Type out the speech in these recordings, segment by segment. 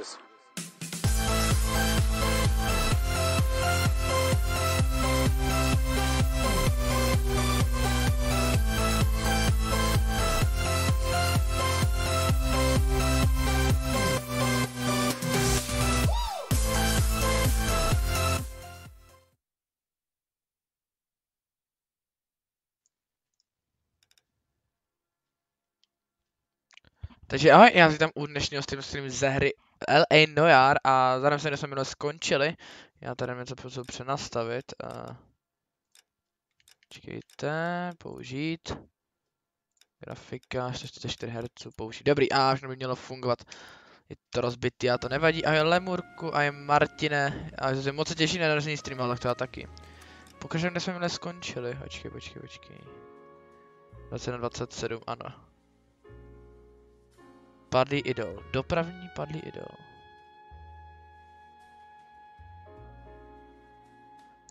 this. Takže ahoj, já vítám u dnešního streamu ze hry LA Noire a zároveň se jsme minule skončili. Já tady něco potřebuji přenastavit. Počkejte, použít. Grafika, 144 Hz, použít. Dobrý, a všechno by mělo fungovat. Je to rozbitý, a to nevadí. Ahoj Lemurku, ahoj Martine. A se moc se těší na narozený stream, ale tak to já taky. Pokaždé, kde jsme minule skončili. Počkej. 27, ano. Padlý idol. Dopravní padlý idol.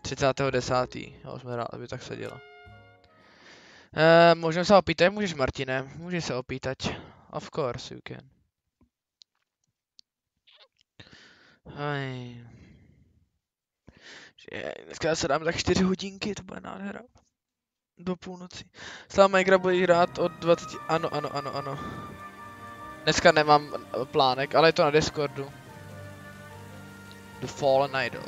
30.10. Já jsme rád, aby tak sedělo. Můžeme se opýtat? Můžeš, Martine. Můžeš se opýtat. Of course you can. Hej. Dneska se dáme tak 4 hodinky, to bude nádhera. Do půlnoci. Slava Minecraft bude hrát od 20... Ano. Dneska nemám plánek, ale je to na Discordu. The Fallen Idol.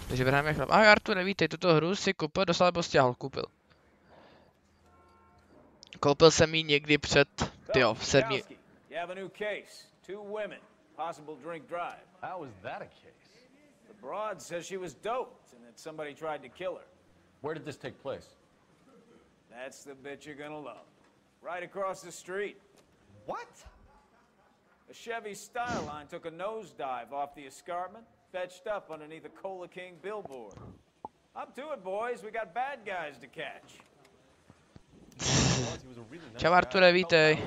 Takže hrajeme chlap. Ahoj Arture, vítej, tuto hru si koupil, dostal nebo stěhl, koupil. Koupil jsem ji někdy před, v 7. The broad says she was doped and that somebody tried to kill her. Where did this take place? That's the bit you're gonna love. Right across the street. What? A Chevy Styline took a nosedive off the escarpment, fetched up underneath a Cola King billboard. Up to it, boys. We got bad guys to catch. Čau Arture, vítej.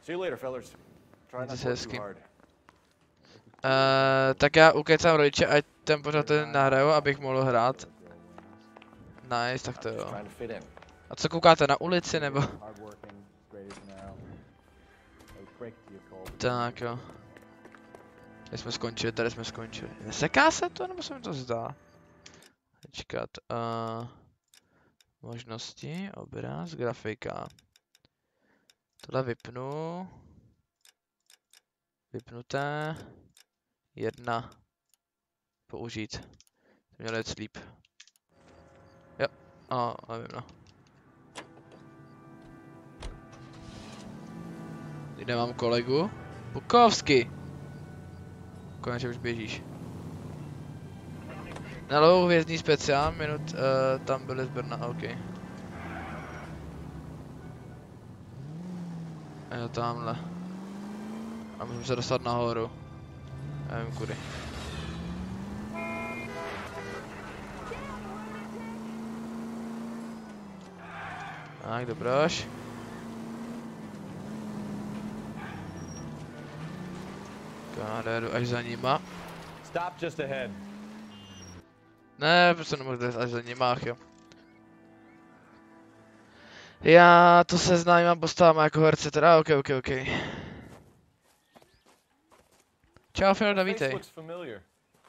See you later, fellas. Try not to work too hard. Tak já ukecám rodiče, ať ten pořád ten nahraju, abych mohl hrát. Nice, tak to jo. A co koukáte, na ulici nebo? Tak jo. Tady jsme skončili. Neseká se to, nebo se mi to zdá? Počkat, možnosti, obraz, grafika. Tohle vypnu. Vypnuté. 1. Použít. To mělo jít líp. Jo, nevím no. Kde mám kolegu? Bukovsky! Konečně už běžíš. Na lovou hvězdný speciál, minut tam byly z Brna, OK. Jo, tamhle. A můžeme se dostat nahoru. Nevím kudy. Tak, dobroš. Já jdu až za nima. Stop just ahead. Ne, prostě nemůžu jít až za nima, jo. Já to seznámím a postávám jako herce, teda OK. Ciao, Fernanda, vítej.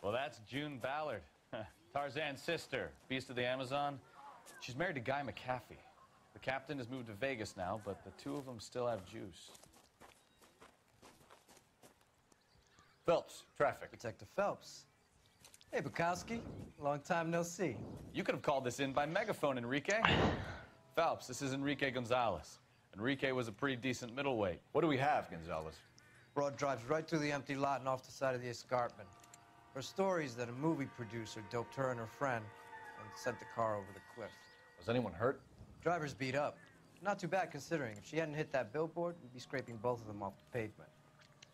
Well, that's June Ballard, Tarzan's sister, beast of the Amazon. She's married to Guy McAfee. The captain has moved to Vegas now, but the two of them still have juice. Phelps, traffic. Detective Phelps. Hey, Bukowski. Long time no see. You could have called this in by megaphone, Enrique. Phelps, this is Enrique Gonzalez. Enrique was a pretty decent middleweight. What do we have, Gonzalez? Broad drives right through the empty lot and off the side of the escarpment. Her story is that a movie producer doped her and her friend and sent the car over the cliff. Was anyone hurt? Driver's beat up. Not too bad considering. If she hadn't hit that billboard, we'd be scraping both of them off the pavement.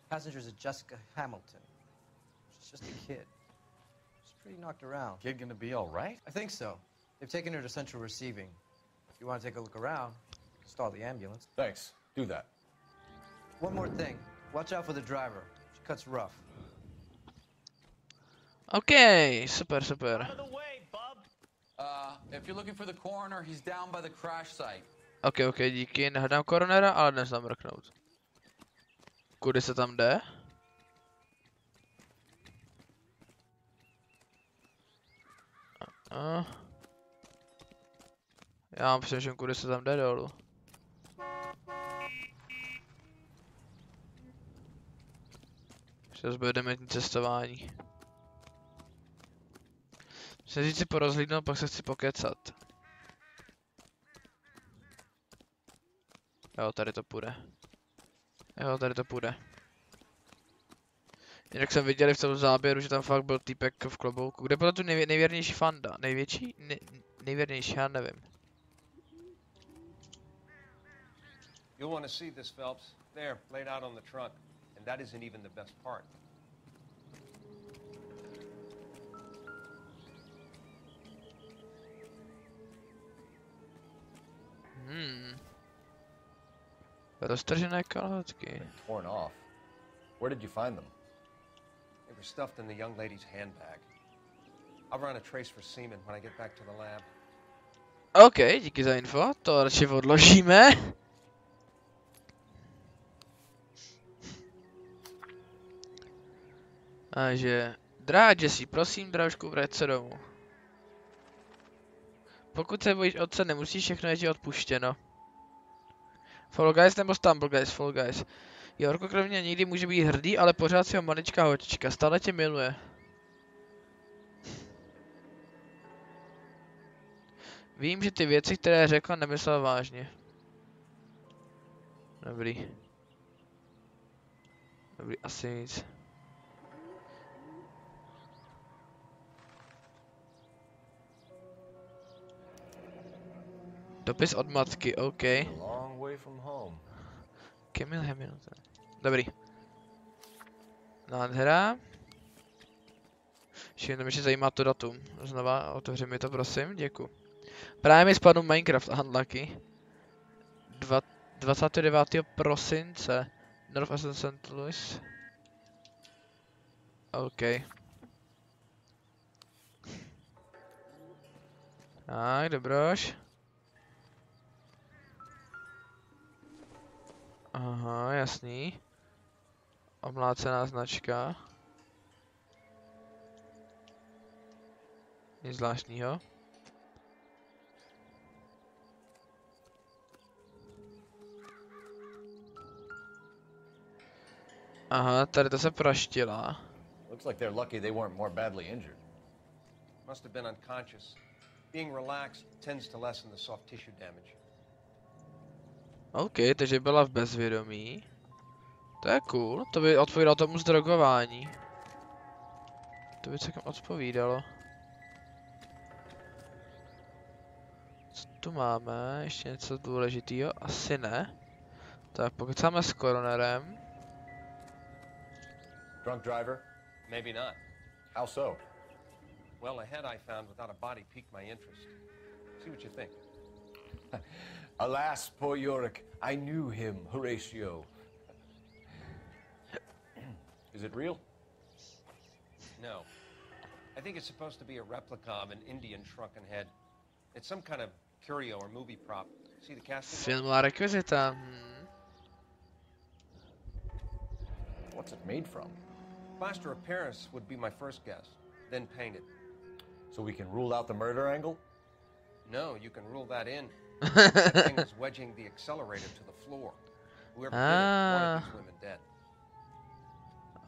Passenger's a Jessica Hamilton. She's just a kid. She's pretty knocked around. Kid gonna be all right? I think so. They've taken her to central receiving. If you want to take a look around, stall the ambulance. Thanks. Do that. One more thing. Watch out for the driver. She cuts rough. OK, super. If you're looking for the coroner, he's down by the crash site. Ok, díky, nehledám koronera, ale neznám mrknout. Kudy se tam jde? Já mám přemýšlím, kudy se tam jde dolů. Zase bude dementní cestování. Musím říct si porozhlídnout, pak se chci pokecat. Jo, tady to půjde. Jinak jsem viděl v tom záběru, že tam fakt byl týpek v klobouku. Kde byla tu nejvěrnější fanda? Největší? Nejvěrnější, já nevím. You'll want to see this, Phelps. There, laid out on the trunk. And that isn't even the best part. Roztržené kalhotky. Torn off. Where did you find them? They were stuffed in the young lady's handbag. I'll run a trace for semen when I get back to the lab. OK, díky za info, to radši odložíme. Takže, drahá Jessie, prosím, dražku, vrať se domů. Pokud se bojíš otce, nemusíš, všechno je ti odpuštěno. Fall Guys nebo Stumble Guys? Fall Guys. Jorko kromě někdy může být hrdý, ale pořád si ho maličká holčička, stále tě miluje. Vím, že ty věci, které řekla, nemyslel vážně. Dobrý, asi nic. Dopis od matky, OK. Camille Hamilton. Dobrý. Nádhera. Všechno mě zajímá to datum. Znova otevři mi to, prosím, děkuji. Právě mi spadl Minecraft Unlucky. 29. prosince. North of St. Louis. OK. Tak, dobroš. Aha, jasný. Omlácená značka. Nic zvláštního. Aha, tady to se praštila. Looks like they're lucky they weren't more badly injured. Must have been unconscious. Being relaxed tends to lessen the soft tissue damage. OK, takže byla v bezvědomí. To je cool, to by odpovídalo tomu zdrogování. To by celkem odpovídalo. Co tu máme? Ještě něco důležitého? Asi ne. Tak pokud máme s koronerem. Drunk driver? Maybe not. How so? Well, a head I found without a body piqued my interest. See what you think. Alas, poor Yorick. I knew him, Horatio. Is it real? No. I think it's supposed to be a replica of an Indian shrunken head. It's some kind of curio or movie prop. See the casting? Filmová rekvizita. What's it made from? Plaster of Paris would be my first guess, then painted. So we can rule out the murder angle? No, you can rule that in. That thing was wedging the accelerator to the floor. Whoever did it wanted these women dead.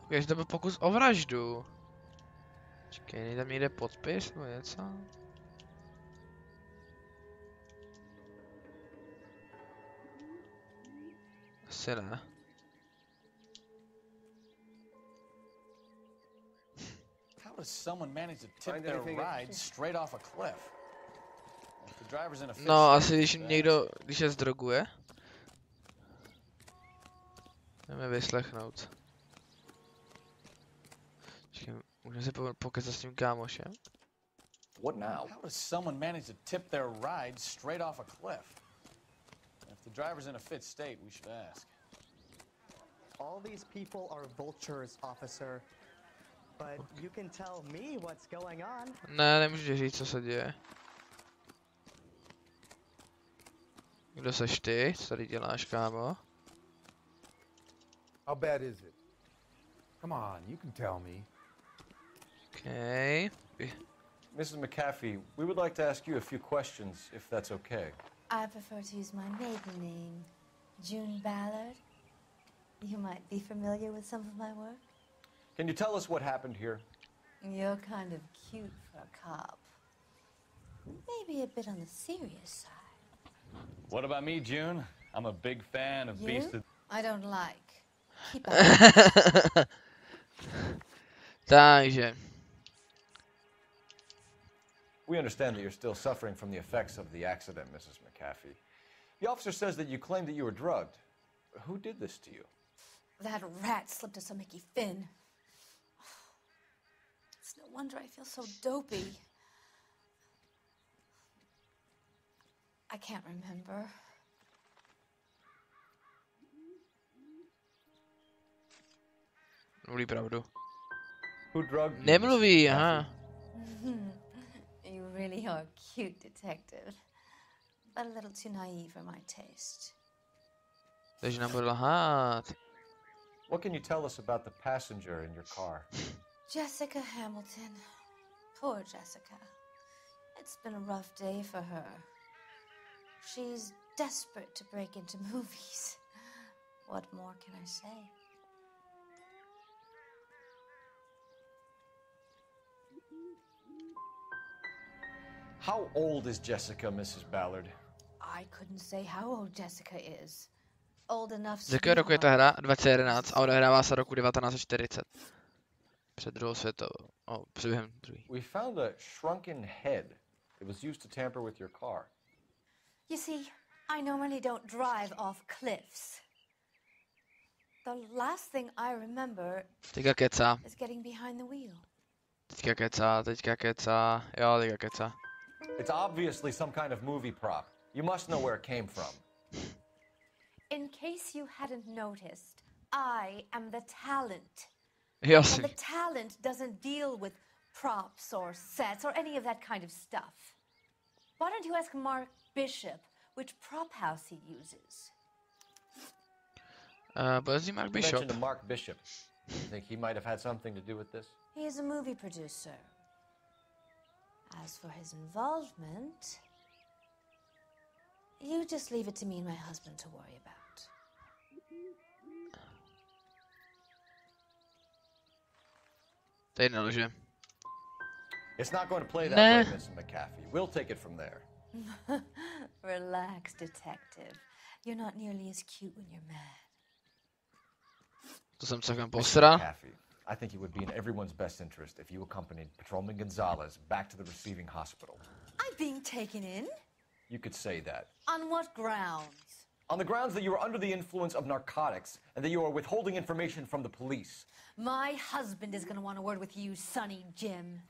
Takže to byl pokus o vraždu. Čekej, nejde tam někde podpis nebo něco? Asi ne. How does someone manage to tip their ride straight off a cliff? The driver's in a fit No, asi když někdo, když je zdroguje. Jdeme vyslechnout. Čekaj, můžeme si pokecat s tím kámošem. What now? How does someone manage to tip their ride straight off a cliff? If the driver's in a fit state, we should ask. All these people are vultures, officer. But you can tell me what's going on. Ne, nemůžu říct, co se děje. Kdo seš ty? Co tady děláš, kámo? How bad is it? Come on, you can tell me. Okay. Mrs. McAfee, we would like to ask you a few questions, if that's okay. I prefer to use my maiden name, June Ballard. You might be familiar with some of my work. Can you tell us what happened here? You're kind of cute for a cop. Maybe a bit on the serious side. What about me, June? I'm a big fan of Beast of... I don't like. Keep out. Takže. We understand that you're still suffering from the effects of the accident, Mrs. McAfee. The officer says that you claimed that you were drugged. Who did this to you? That rat slipped us a Mickey Finn. It's no wonder I feel so dopey. I can't remember. Mluví pravdu. Who drugged you? Nemluví, aha. You really are a cute detective, but a little too naive for my taste. Takže nám bude lhát. What can you tell us about the passenger in your car? Jessica Hamilton. Poor Jessica. It's been a rough day for her. She's desperate to break into movies. What more can I say? How old is Jessica, Mrs. Ballard? I couldn't say how old Jessica is. Old enough Z jakého roku je ta hra? 2011 a odehrává se roku 1940. Před druhou světovou. Během druhý. We found a shrunken head. It was used to tamper with your car. You see, I normally don't drive off cliffs. The last thing I remember Teďka kecá. is getting behind the wheel. Teďka kecá. Jo, teďka kecá. It's obviously some kind of movie prop. You must know where it came from. In case you hadn't noticed, I am the talent. Jasný. And the talent doesn't deal with props or sets or any of that kind of stuff. Why don't you ask Mark Bishop which prop house he uses? But Mark You Bishop. mentioned a Mark Bishop. You think he might have had something to do with this? He is a movie producer. As for his involvement, you just leave it to me and my husband to worry about. Tady nelže. It's not going to play that Nah. way, Mrs. McAfee. We'll take it from there. Relax, detective. You're not nearly as cute when you're mad. To jsem celkem Mr. posral. McAfee, I think it would be in everyone's best interest if you accompanied Patrolman Gonzalez back to the receiving hospital. I'm being taken in? You could say that. On what grounds? On the grounds that you were under the influence of narcotics and that you are withholding information from the police. My husband is gonna want a word with you, Sonny Jim.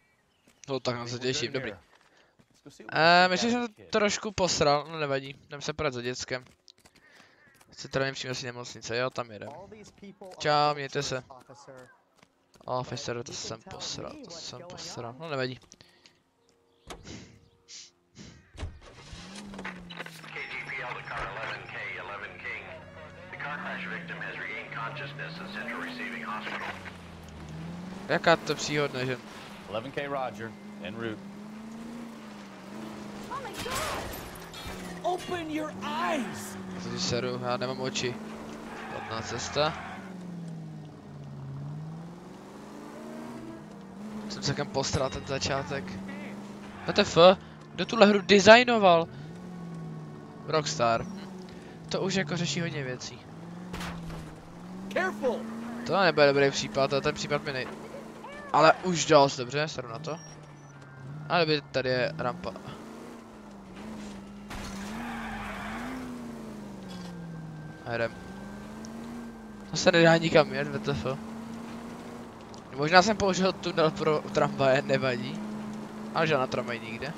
No tak na se těším, dobrý. Let's go see what we can Myslím, že get jsem out of the kid. trošku posral, no nevadí. Jdem se poradit za dětskem. Chci teda nepřijím asi nemocnice, jo, tam jedem. All these people are Čau, mějte se. vultures, officer. Officer, to jsem posral, no nevadí. KGPL to car 11K, 11 King. The car crash victim has regained consciousness in Central Receiving Hospital. Jaká to příhodné, že... 11K Roger, en route. Oh my god! Open your eyes! To si seru, já nemám oči. Hodná cesta. Jsem celkem postral ten začátek. WTF? Kdo tuhle hru designoval? Rockstar. To už jako řeší hodně věcí. Careful! To nebude dobrý případ, ale ten případ mi Ale už dost, dobře, seru na to. Ale by tady je rampa. A jdem. To se nedá nikam jet, WTF. Možná jsem použil tunel pro tramvaje, nevadí. Ale žádná tramvaj nikde.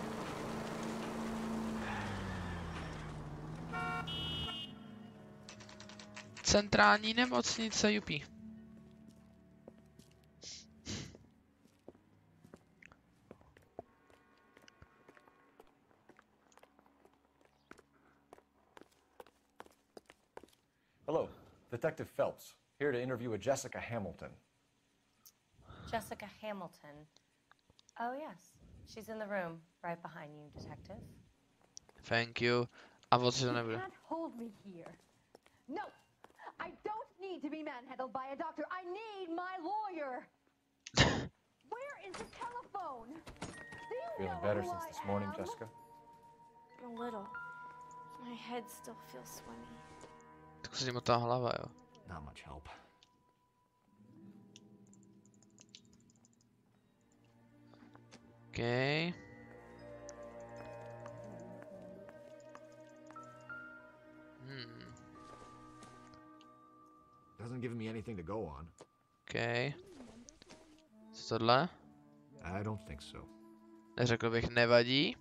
Centrální nemocnice, jupí. Hello, Detective Phelps, here to interview a Jessica Hamilton. Jessica Hamilton. Oh, yes. She's in the room, right behind you, Detective. Thank you. A o co to nebude? Can't hold me here. No, I don't need to be manhandled by a doctor. I need my lawyer. Where is the telephone? Do you Feeling know better who since I this morning, am? Jessica? A little. My head still feels swimmy. Tak se ti motá hlava, jo. Not much help. Okay. Doesn't give me anything to go on. Okay. Co tohle? I don't think so. Neřekl bych, nevadí.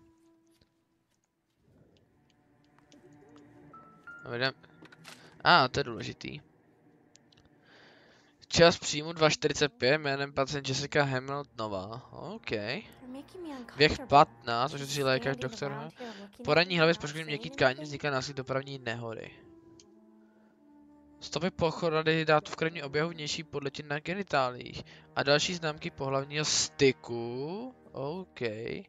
To je důležitý. Čas příjmu 2:45, jménem pacient Jessica Hamiltonová. OK. Věk 15, ošetří lékař doktor. Poranění hlavy s poškozením měkký tkání vzniká následně dopravní nehody. Stopy pochorady dát v krevním oběhu vnější podletin na genitálích. A další známky pohlavního styku. OK. Je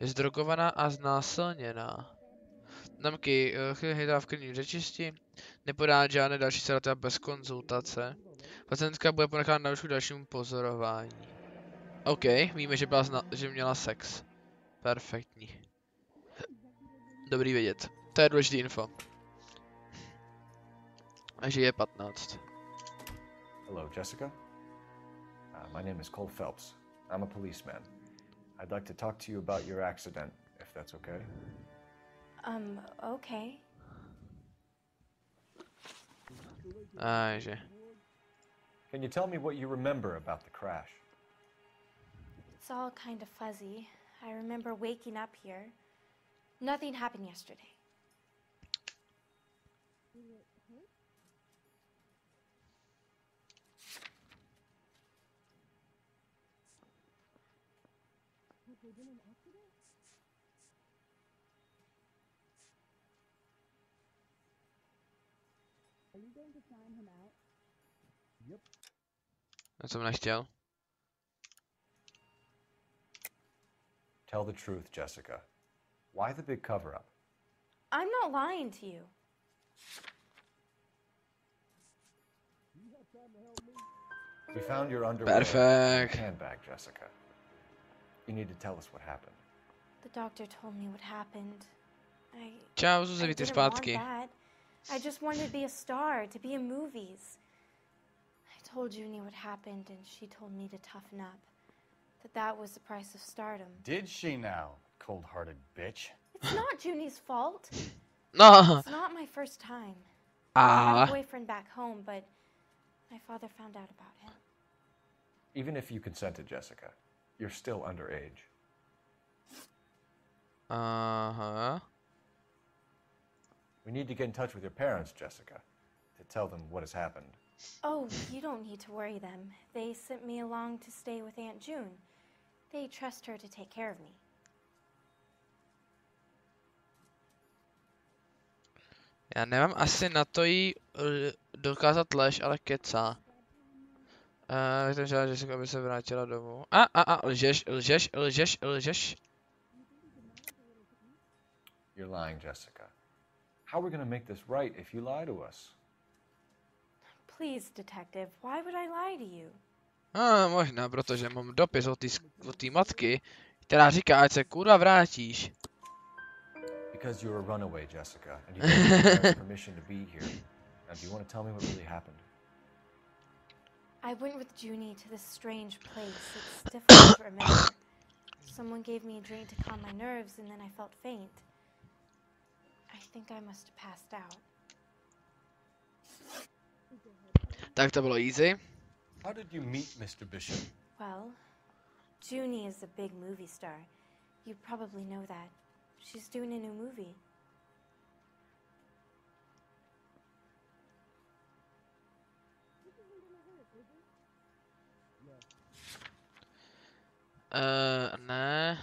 zdrogovaná a znásilněná. Známky chytá v krevním řečišti. Nepodá žádné další sedativa bez konzultace. Pacientka bude ponechána na lůžku dalšímu pozorování. OK, víme, že měla sex. Perfektní. Dobrý vědět. To je důležitý info. A že je 15. Hello, Jessica. My name is Cole Phelps. I'm a policeman. I'd like to talk to you about your accident, if that's okay. Okay. Takže. Can you tell me what you remember about the crash? It's all kind of fuzzy. I remember waking up here. Nothing happened yesterday. Já jsem nechtěl. Tell the truth, Jessica. Why the big cover-up? I'm not lying to you. We found your underwear Perfect. in a handbag, Jessica. You need to tell us what happened. The doctor told me what happened. Čau, Zuzi, vítej zpátky. I just wanted to be a star, to be in movies. I told Junie what happened, and she told me to toughen up. That was the price of stardom. Did she now, cold-hearted bitch? It's not Junie's fault. No. It's not my first time. I had a boyfriend back home, but my father found out about him. Even if you consented, Jessica, you're still underage. Uh-huh. We need to get in touch with your parents, Jessica, to tell them what has happened. Oh, you don't need to worry them. They sent me along to stay with Aunt June. They trust her to take care of me. Já nemám asi na to jí dokázat lež, ale kecá. Jsem žádá, že se aby se vrátila domů. Lžeš. You're lying, Jessica. How are we going to make this right if you lie to us? Please, detective, why would I lie to you? Možná, protože mám dopis od té matky, která říká, ať se kurva vrátíš. Because you're a runaway, Jessica, and you gave your parents permission to be here. Now, do you want to tell me what really happened? I went with Junie to this strange place. It's difficult to remember. Someone gave me a drink to calm my nerves, and then I felt faint. I think I must have passed out. Tak to bylo easy. How did you meet Mr. Bishop? Well, Junie is a big movie star. You probably know that. She's doing a new movie. Ne.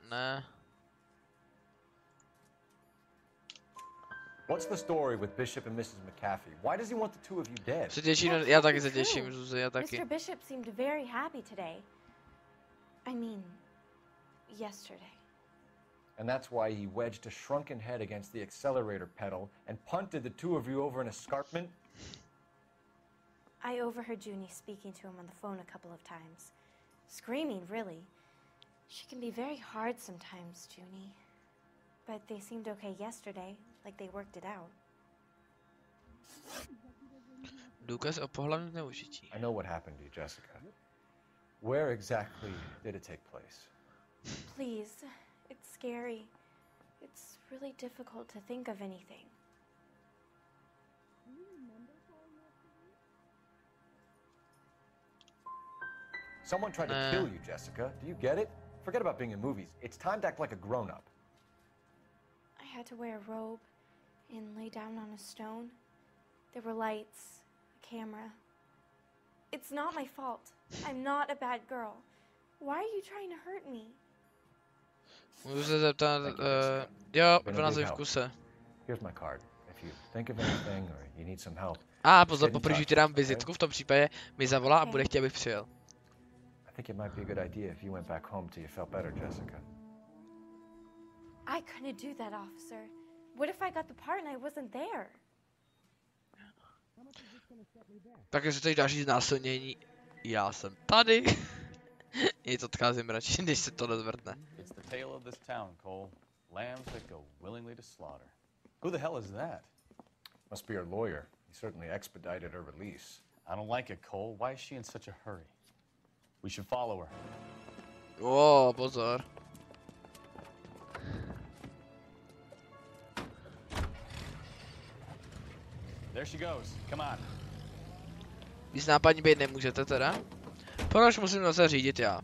Ne. What's the story with Bishop and Mrs. McAfee? Why does he want the two of you dead? Se těším, já taky se těším, Zuzi, já taky. Mr. Bishop seemed very happy today. I mean, yesterday. And that's why he wedged a shrunken head against the accelerator pedal and punted the two of you over an escarpment? I overheard Junie speaking to him on the phone a couple of times. Screaming, really. She can be very hard sometimes, Junie. But they seemed okay yesterday, like they worked it out. Důkaz o pohlavním zneužití. I know what happened to you, Jessica. Where exactly did it take place? Please, it's scary. It's really difficult to think of anything. Someone tried to kill you, Jessica. Do you get it? Forget about being in movies. It's time to act like a grown-up. I had to wear a robe and lay down on a stone. There were lights, a camera. It's not my fault. I'm not a bad girl. Why are you trying to hurt me? Můžu se zeptat, jo, 12 v kuse. Here's my card. If you think of anything or you need some help. Pozor, poprvé ti dám vizitku, v tom případě mi zavolá a bude chtít, abych přijel. I think it might be a good idea if you went back home till you felt better, Jessica. I couldn't do that, officer. What if I got the part and I wasn't there? Tak jestli teď další znásilnění, já jsem tady. Nic odcházím radši, když se to nezvrtne. It's the tale of this town, Cole. Lambs that go willingly to slaughter. Who the hell is that? Must be her lawyer. He certainly expedited her release. I don't like it, Cole. Why is she in such a hurry? We should follow her. Pozor. There she goes. Come on. Víc nápadní být nemůžete teda? Proč musím zase řídit já?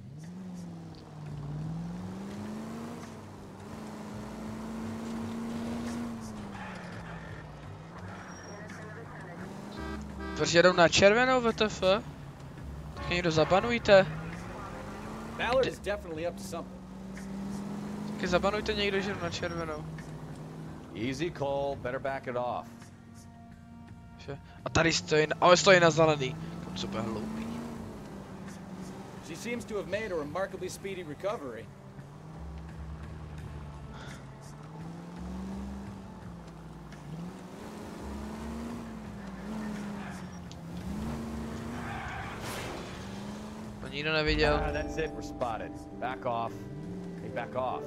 Proč jedou na červenou, WTF? Tak někdo zabanujte. Ballard is definitely up to something. Taky zabanujte někdo, že jedou na červenou. Easy, Cole. Better back it off. A tady stojí, ale stojí na zelený. Co bude hloupý. She seems to have made a remarkably speedy recovery. To nikdo neviděl. That's it, we're spotted. Back off. Hey, back off.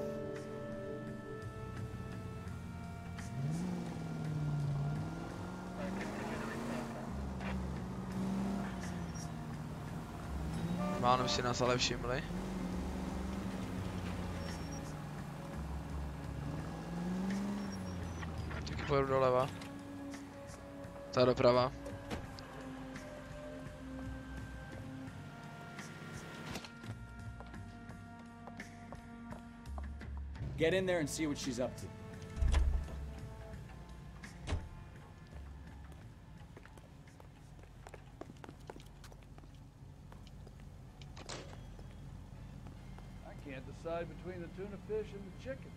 Málem si nás ale všimli. Taky pojedu doleva. Ta doprava. Get in there and see what she's up to. Can't decide between the tuna fish and the chicken.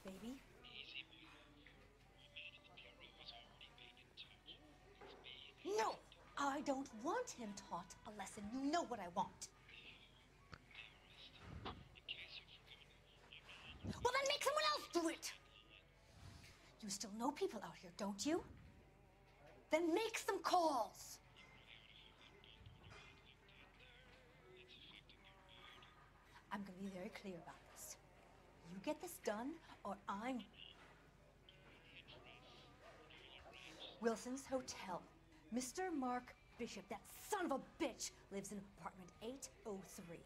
Baby? No! I don't want him taught a lesson. You know what I want. Well, then make someone else do it! You still know people out here, don't you? Then make some calls! I'm gonna be very clear about this. You get this done, or I'm... Wilson's Hotel. Mr. Mark Bishop, that son of a bitch, lives in apartment 803.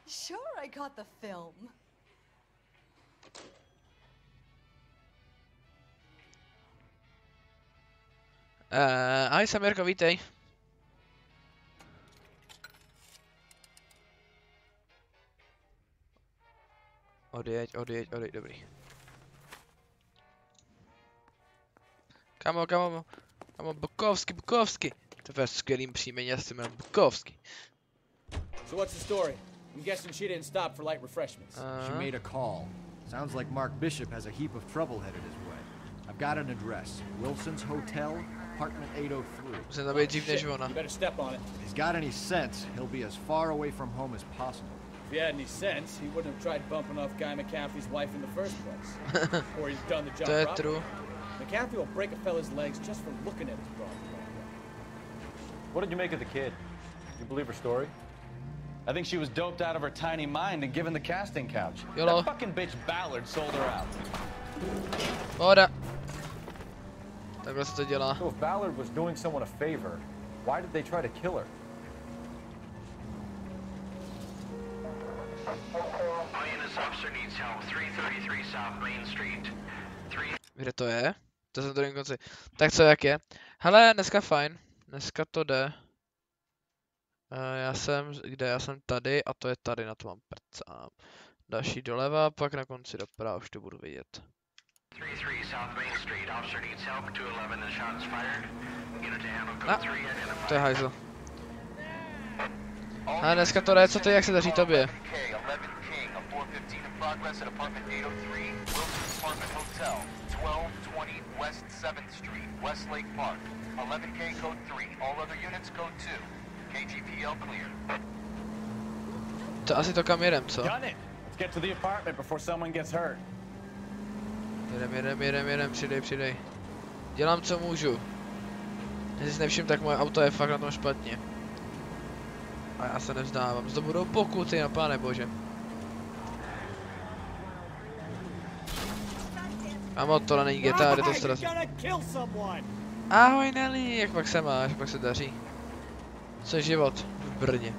Sure, I got the film. Ahoj Samirko, vítej. Odjeď, dobrý. Kamo, Bukovsky. To je skvělým příjmení, já se jmenuji Bukovsky. So what's the story? I'm guessing she didn't stop for light refreshments. She made a call. Sounds like Mark Bishop has a heap of trouble headed his way. I've got an address. Wilson's Hotel, apartment 803. Musím tam být dřív než ona. You better step on it. If he's got any sense, he'll be as far away from home as possible. If he had any sense, he wouldn't have tried bumping off Guy McCaffrey's wife in the first place. Or he's done the job To je properly. true. McCaffrey will break a fella's legs just for looking at his broad. What did you make of the kid? Did you believe her story? I think she was doped out of her tiny mind and given the casting couch. Yolo. That fucking bitch Ballard sold her out. Pohoda. Takhle se to dělá. So if Ballard was doing someone a favor, why did they try to kill her? Lioness officer needs help. 333 South Main Street. Kde to je? To jsem na druhém konci. Tak co, jak je? Hele, dneska fajn. Dneska to jde. Já jsem tady a to je tady, na to mám prcám. Další doleva, pak na konci doprava, už to budu vidět. 33 South Main Street. Officer needs help. 211 and shots fired. Unit to handle code 3 identified. To je hajzl. A dneska to jde, co ty, jak se daří tobě? To asi to kam jedem, co? Let's get to the apartment before someone gets hurt. Jedem, přidej. Dělám, co můžu. Jestli si nevšim, tak moje auto je fakt na tom špatně. A já se nevzdávám, zde budou pokuty, no pane bože. A motor není GTA, jde to sraz. Ahoj Nelly, jak pak se máš, jak pak se daří? Co je život v Brně?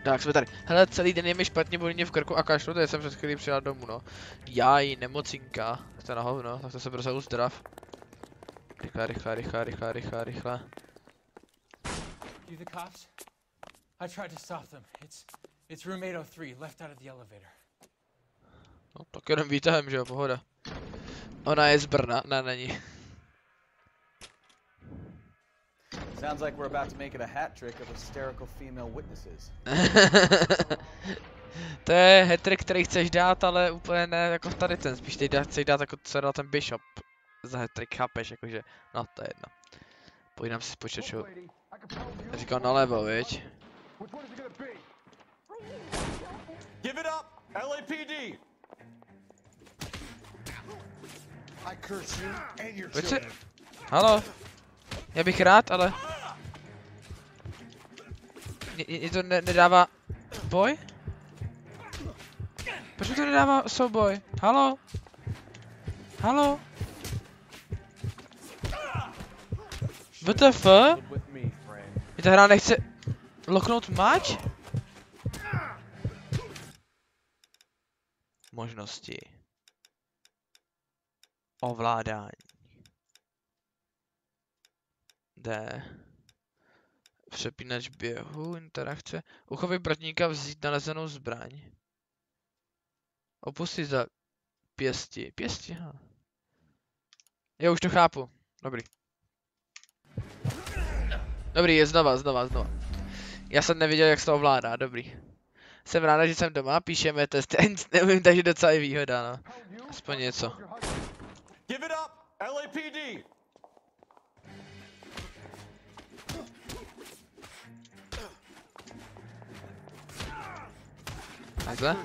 Tak jsme tady. Hele, celý den je mi špatně, bolí mě v krku a kašlu, tady jsem před chvílí přijel domů, no. Jaj, nemocinka. To je na hovno, tak to se brzo uzdrav. Rychle. You the cops? I tried to stop them. It's room 803, left out of the elevator. No, tak jenom výtahem, že jo, pohoda. Ona je z Brna, ne, není. Sounds like we're about to make it a hat trick of hysterical female witnesses. To je hat-trick, který chceš dát, ale úplně ne jako tady ten, spíš teď chceš dát jako co dal ten Bishop. Za hat-trick, chápeš, jakože, no to je jedno. Pojdám si z počítačů. Říkal nalevo, viď? Give it up, LAPD. Pojď si. Halo. Já bych rád, ale... Mě to nedává... Boj? Proč mi to nedává souboj? Halo? Halo? WTF? Mě ta hra nechce... Loknout mač? Možnosti. Ovládání. D. Přepínač běhu, interakce. Uchovej protivníka vzít nalezenou zbraň. Opustit za pěsti. Pěsti, ha. Jo, už to chápu. Dobrý. Dobrý, je znova. Já jsem neviděl, jak se to ovládá, dobrý. Jsem ráda, že jsem doma, píšeme testy, já nic nevím, takže docela je výhoda, no. Aspoň něco. Give it up, LAPD. Takhle.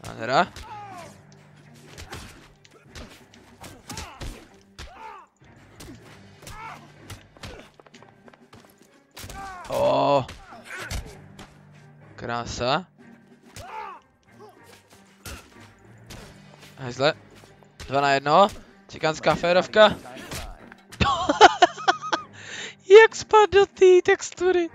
Nádhera. Oh. Krása. Hezle. 2 na 1. Cikánská férovka. Jak spadl do té textury.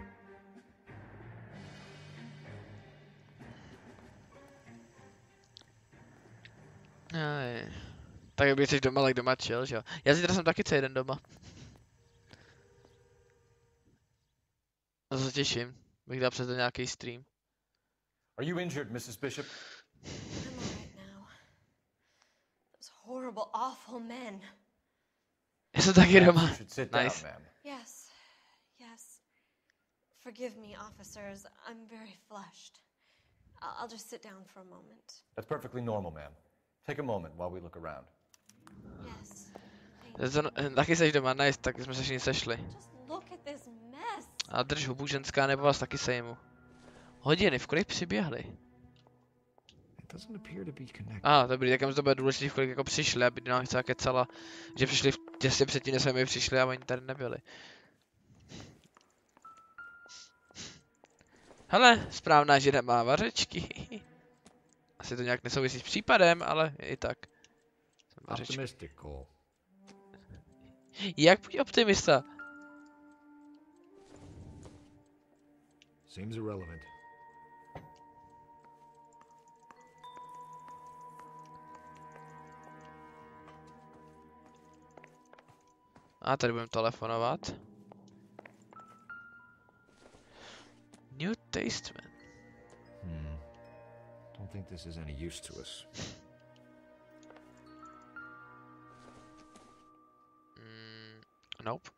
Tak když jsi doma, tak doma chill, že jo. Já zítra jsem taky celý den doma. No to se těším. Bych dal přes nějaký stream. Are you injured, Mrs. Bishop? I'm all right now. Those horrible, awful men. Já jsem taky doma. You should sit down, Nice. ma'am. Yes, yes. Forgive me, officers. I'm very flushed. I'll just sit down for a moment. That's perfectly normal, ma'am. Take a moment while we look around. Yes. Taky seš doma, nice, tak jsme se všichni sešli. Just look at this mess. A drž hubu, ženská, nebo vás taky sejmu. Hodiny, v kolik přiběhli? Dobrý, tak to bude důležitý, v kolik jako přišli, aby nám chtěla kecala, že přišli těsně předtím, než jsme my přišli a oni tady nebyli. Hele, správná žena má vařečky. Asi to nějak nesouvisí s případem, ale i tak. Jak buď optimista? Seems irrelevant. A tady budeme telefonovat. New Testament. Don't think this is any use to us. Nope.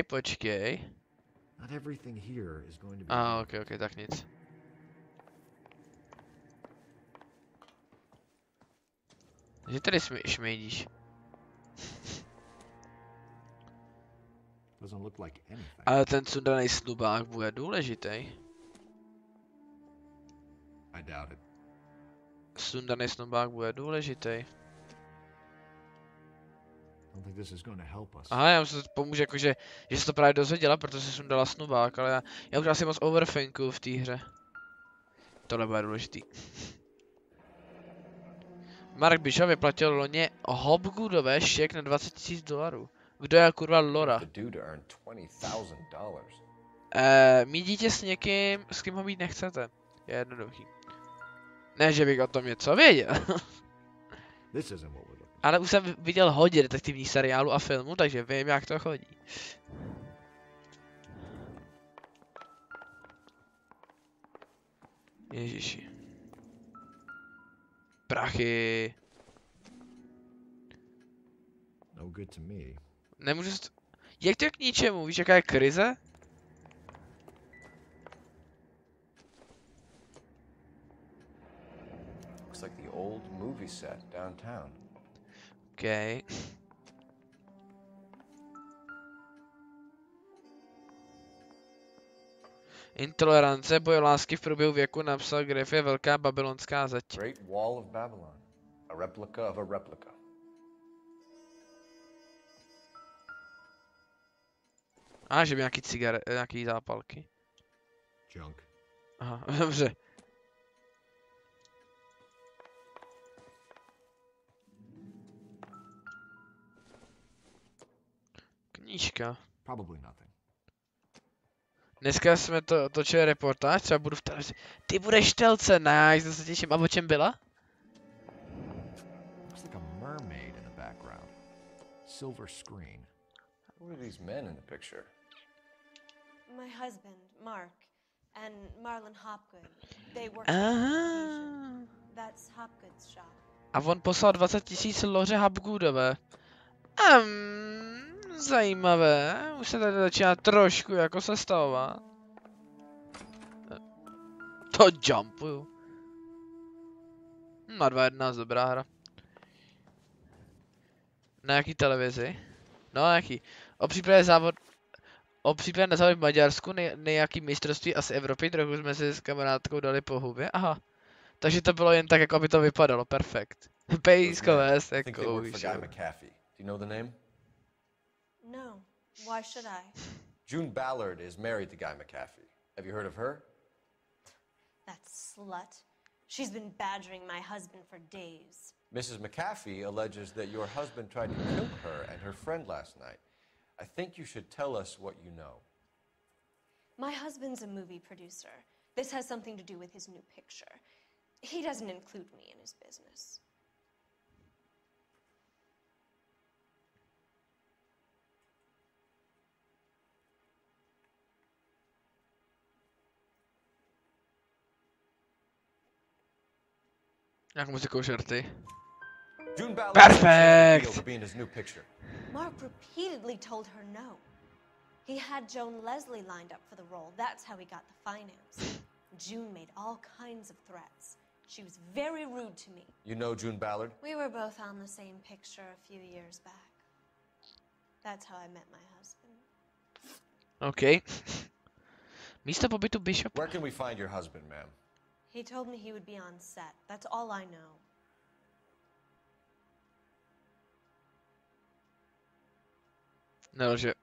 Počkej. Not everything here is going to be. Okay, tak nic. Že tady šmejdíš. Doesn't look like anything. Ale ten sundaný snubák bude důležitý. I doubt it. Sundaný snubák bude důležitý. Don't think this is going to help us. Aha, já se pomůže jakože, že se to právě dozvěděla, protože se sundala snubák, ale já už asi moc overthinkuju v té hře. Tohle bude důležitý. Mark Bishop vyplatil loni Hobgoodové šek na $20,000. Kdo je kurva Lora? Mít dítě s někým, s kým ho mít nechcete. Je jednoduchý. Ne, že bych o tom něco věděl. Ale už jsem viděl hodně detektivních seriálů a filmů, takže vím, jak to chodí. Ježiši. Prachy. No good to me. Nemůžu jak to je k ničemu? Víš, jaká je krize? Looks like the old movie set downtown. Okay. Intolerance, boj lásky v průběhu věku napsal Griffith Velká babylonská zeď. Great Wall of Babylon. A replica of a replica. Že by nějaký zápalky. Junk. Aha, dobře. Knížka. Probably nothing. Dneska jsme točili reportáž, třeba budu v televizi. Ty budeš telce, nice, se těším. A o čem byla? Looks like a mermaid in the background. Silver screen. Who are these men in the picture? My husband, Mark, and Marlon Hopgood. They work for That's Hopgood's shop. A on poslal 20,000 Loře Hopgoodové. Zajímavé, už se tady začíná trošku jako sestavovat. To jumpuju. Na 2.11 dobrá hra. Na jaký televizi? No na jaký? O přípravě na závod v Maďarsku, nějaký mistrovství asi Evropy, trochu jsme si s kamarádkou dali po hubě, aha. Takže to bylo jen tak, jako aby to vypadalo, perfekt. Pejskové, jako víš. Do you know the name? No. Why should I? June Ballard is married to Guy McAfee. Have you heard of her? That slut. She's been badgering my husband for days. Mrs. McAfee alleges that your husband tried to kill her and her friend last night. I think you should tell us what you know. My husband's a movie producer. This has something to do with his new picture. He doesn't include me in his business. Jak muzikou žerty. Perfect! To be in his new picture. Mark repeatedly told her no. He had Joan Leslie lined up for the role. That's how he got the finance. June made all kinds of threats. She was very rude to me. You know June Ballard? We were both on the same picture a few years back. That's how I met my husband. Okay. Místo pobytu Bishop. Where can we find your husband, ma'am? He told me he would be on set. That's all I know. Nelže.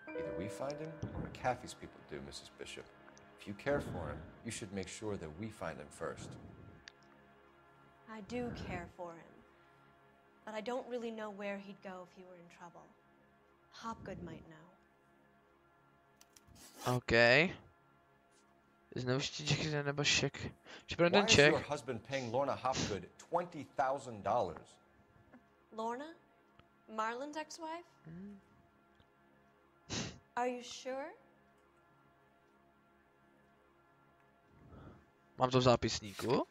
Either we find him or McAfee's people do, Mrs. Bishop. If you care for him, you should make sure that we find him first. I do care for him, but I don't really know where he'd go if he were in trouble. Hopgood might know. Okay. Zneužití Jacky nebo šek. Why is your husband paying Lorna Hopgood $20,000? Lorna? Marlon's ex-wife? Are you sure? Mám to v zápisníku.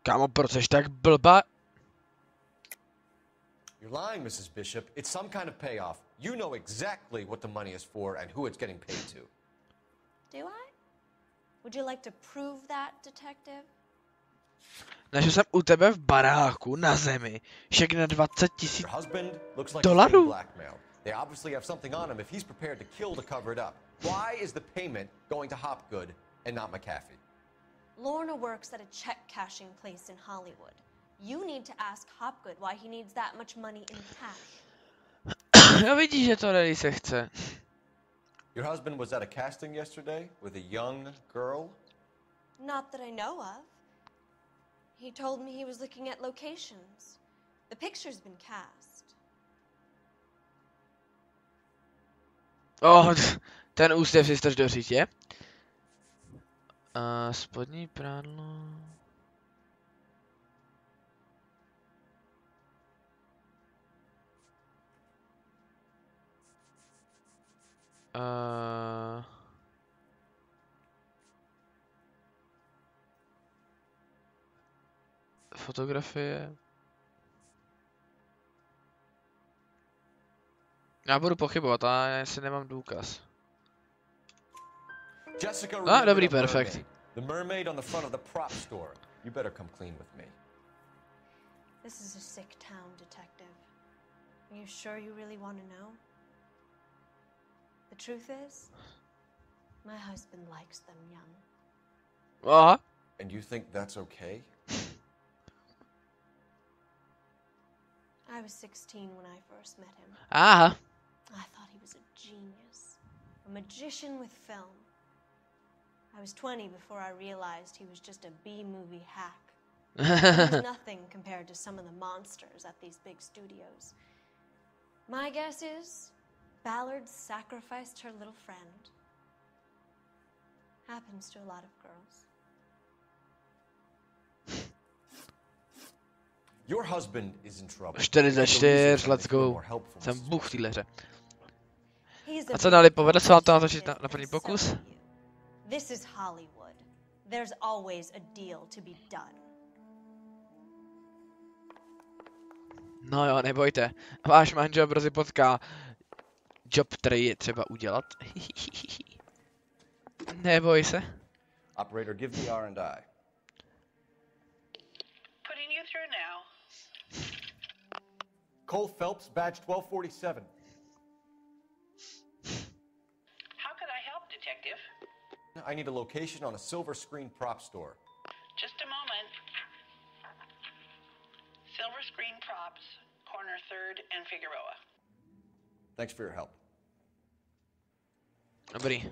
Kámo, proč jsi tak blba? You're lying, Mrs. Bishop. It's some kind of payoff. You know exactly what the money is for and who it's getting paid to. Do I? Would you like to prove that, detective? Našel jsem u tebe v baráku na zemi šek na $20,000. They obviously have something on him if he's prepared to kill to cover it up. Why is the payment going to Hopgood and not McAfee? Lorna works at a check cashing place in Hollywood. You need to ask Hopgood why he needs that much money in cash. No vidíš, že to Lily se chce. Your husband was at a casting yesterday with a young girl? Not that I know of. He told me he was looking at locations. The picture's been cast. Oh, ten ústěv si staž do řitě. Spodní prádlo. Fotografie. Já budu pochybovat, a já si nemám důkaz. Dobrý, perfekt. The mermaid on the front of the prop store. You better come clean with me. This is a sick town, detective. Are you sure you really want to know? The truth is, my husband likes them young. And you think that's okay? I was 16 when I first met him. I thought he was a genius. A magician with film. I was 20 before I realized he was just a B-movie hack. He was nothing compared to some of the monsters at these big studios. My guess is, Ballard sacrificed her little friend. Happens to a lot of girls. Your husband is in trouble. 4 za 4, let's go. Jsem bůh v téhle hře. A co dali, povedlo se vám to natočit na první pokus? This is Hollywood. There's always a deal to be done. No jo, nebojte. Váš manžel brzy potká job, který je třeba udělat. Neboj se. Operator, give me R&I. Putting you through now. Cole Phelps, badge 1247. How could I help, Detective? I need a location on a silver screen prop store. Just a moment. Silver screen props, corner 3rd and Figueroa. Thanks for your help. Dobrý.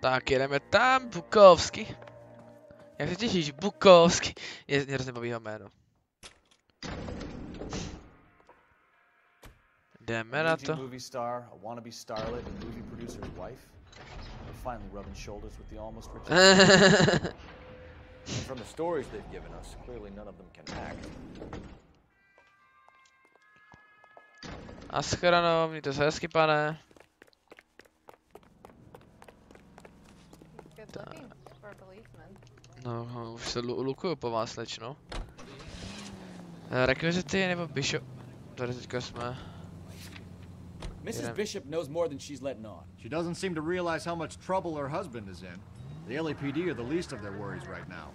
Tak jedeme tam, Bukovsky. Jak se těšíš, Bukovsky? Mě hrozně baví jeho jméno. Jdeme na to. Movie star, a wannabe starlet, and movie producer's wife. We're finally rubbing shoulders with the almost rich. From the stories they've given us, clearly none of them can act. Naschledanou, mějte se hezky, pane. No, už se lukuju po vás, slečno. Rekvizity nebo Bishop? Tady teďka jsme. Mrs. Bishop knows more than she's letting on. She doesn't seem to realize how much trouble her husband is in. The LAPD are the least of their worries right now.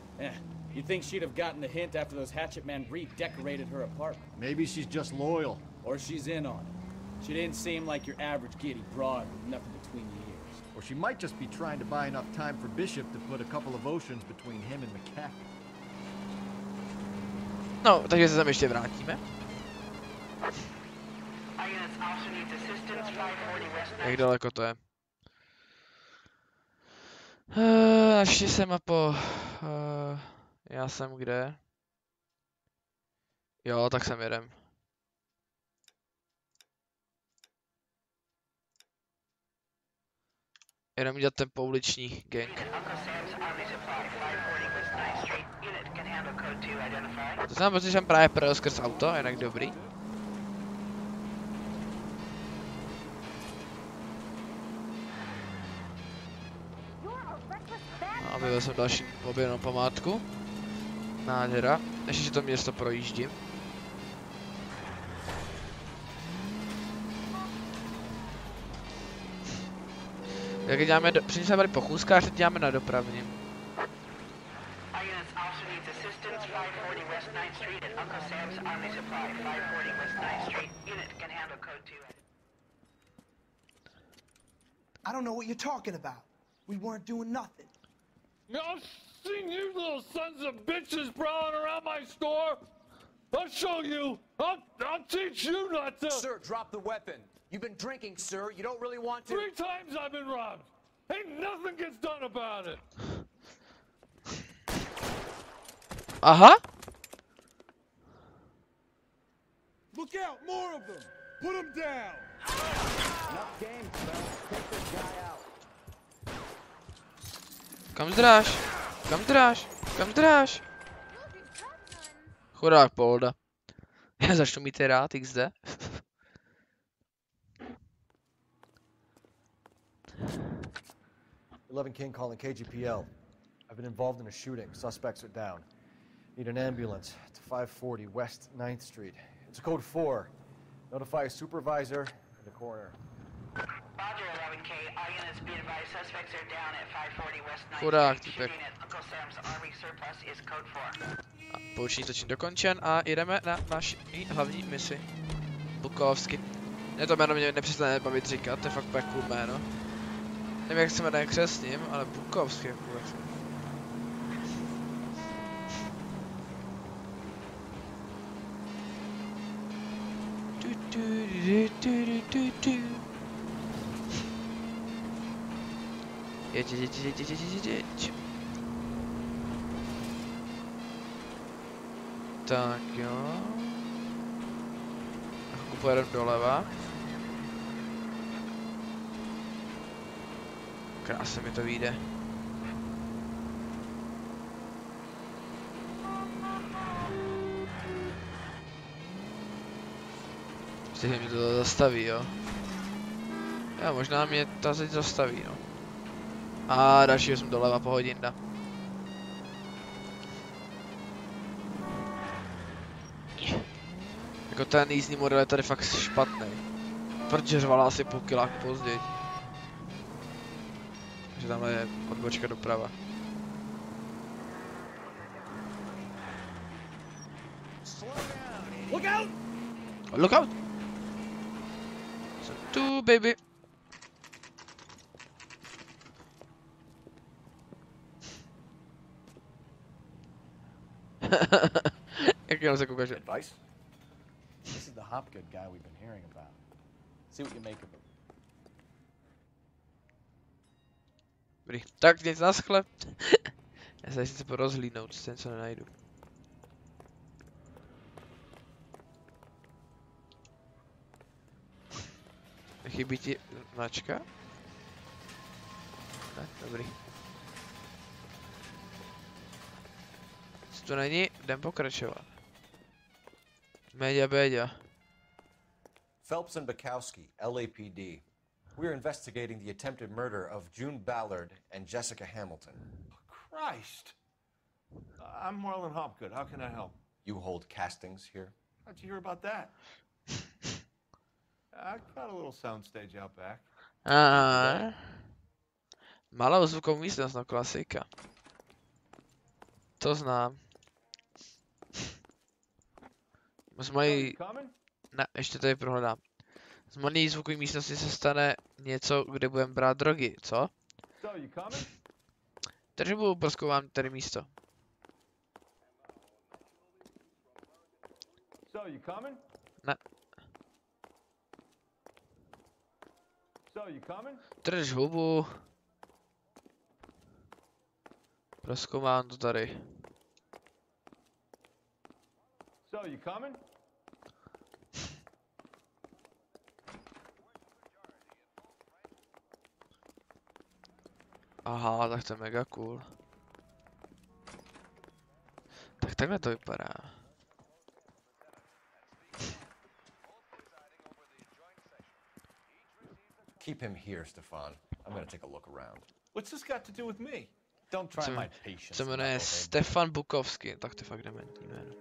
You'd think she'd have gotten the hint after those hatchet men redecorated her apartment. Maybe she's just loyal. Or she's in on it. She didn't seem like your average giddy broad with nothing between the ears. Or she might just be trying to buy enough time for Bishop to put a couple of oceans between him and McCaffrey. No, takže se tam ještě vrátíme. Jak daleko to je? Našli jsem mapo. Já jsem kde? Jo, tak sem jedem. Jenom dělat ten pouliční gang. To znamená, protože jsem právě projel skrz auto, jinak dobrý. A objevil jsem další objevnou památku. Nádhera. Ještě to město projíždím. Jak děláme, předtím jsme byli po chůzkách, teď děláme na dopravním. I don't know what you're talking about. We weren't doing nothing. I've seen you little sons of bitches prowling around my store. I'll show you. I'll teach you not to. Sir, drop the weapon. You've been drinking, sir. You don't really want to. 3 times I've been robbed. Ain't nothing gets done about it. Aha. Look out, more of them. Put them down. Enough games, bro. Take this guy out. Kam zdráš? Kam zdráš? Kam zdráš? Chudák Polda. Já začnu mít rád XD. 11 King calling KGPL. I've been involved in a shooting. Suspects are down. Need an ambulance to 540 West 9th Street. It's a code 4. Notify a supervisor and a coroner. Roger, 11K. All units be advised suspects are down at 540 West 9th Chudák Street. typek. Shooting at Uncle Sam's Army surplus is code 4. Pouční zločin dokončen a jdeme na naši hlavní misi. Bukovsky. Ne, to jméno mě nepřestane bavit říkat, to je fakt cool jméno. Nevím, jak se jmenuje křestním, ale Bukovsky je cool. Jeď. Tak jo. A chvilku pojedeme doleva. Krásně mi to vyjde. Stejně mi to zastaví, jo. Já možná mě to teď zastaví, no. A dalšího jsem doleva po hodinda. Jako ten jízdní model je tady fakt špatný. Protože řvala asi půl kilák později. Takže tamhle je odbočka doprava. Look out! Look out! So two, baby. Jak jenom se koukáš? Advice? This is the Hopgood guy we've been hearing about. See what you make of him. Dobrý, tak nic naschle. Já se chci porozhlídnout, ten co nenajdu. Chybí ti značka? Ne, dobrý. Co to není? Jdem pokračovat. Média béďa. Phelps and Bukowski, LAPD. We're investigating the attempted murder of June Ballard and Jessica Hamilton. Christ! I'm Marlon Hopgood. How can I help? You hold castings here? How'd you hear about that? I got a little soundstage out back. Malou zvukovou místnost, no klasika. To znám. Z mojí... Ne, ještě tady prohledám. Z mojí zvukové místnosti se stane něco, kde budeme brát drogy, co? Tržbu proskoumám tady místo. Ne. Drž hubu. Proskoumám to tady. Aha, tak to je mega cool. Tak takhle to vypadá. Keep him here, Stefan. I'm gonna take a look around. What's this got to do with me? Don't try my patience. Se jmenuje Stefan Bukovský, tak to je fakt dementní jméno.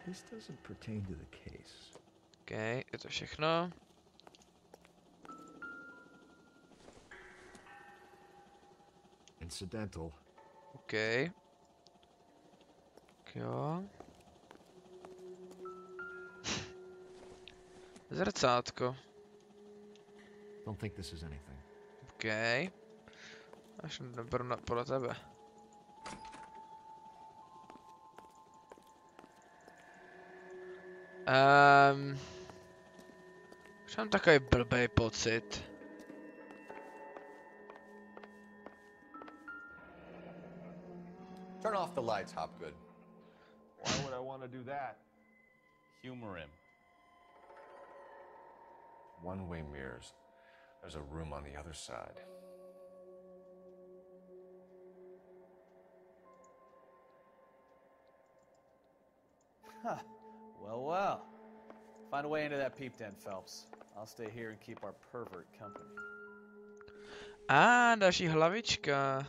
This doesn't pertain to the case. Okay, je to všechno. Incidental. Okay. Jo. Zrcátko. Don't think this is anything. Okay. Až neberu podle tebe. Už mám takový blbej pocit. Turn off the lights, Hopgood. Why would I want to do that? Humor him. One-way mirrors. There's a room on the other side. Huh. Well, well. Find a way into that peep den, Phelps. I'll stay here and keep our pervert company. Další hlavička.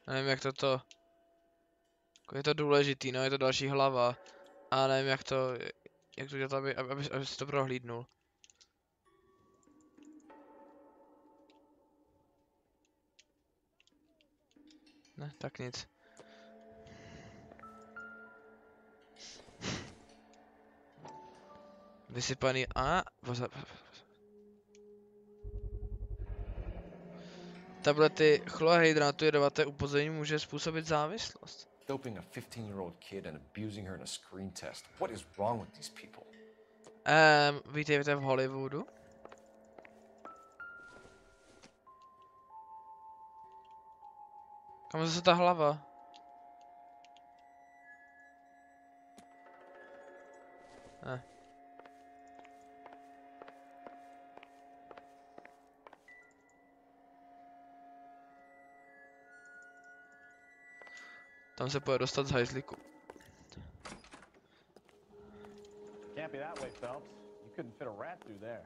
Nevím, jak toto... Je to důležitý, no, je to další hlava. A nevím, jak to dělat, aby si to prohlídnul. Ne, tak nic. Vysypaný tablety chlorhydrátu jedovaté upozornění může způsobit závislost. Doping a 15-year-old kid and abusing her in a screen test. What is wrong with these people? Vítejte v Hollywoodu. Kam zase ta hlava? Ne. Tam se půjde dostat z hajzlíku. Can't be that way, Phelps. You couldn't fit a rat through there.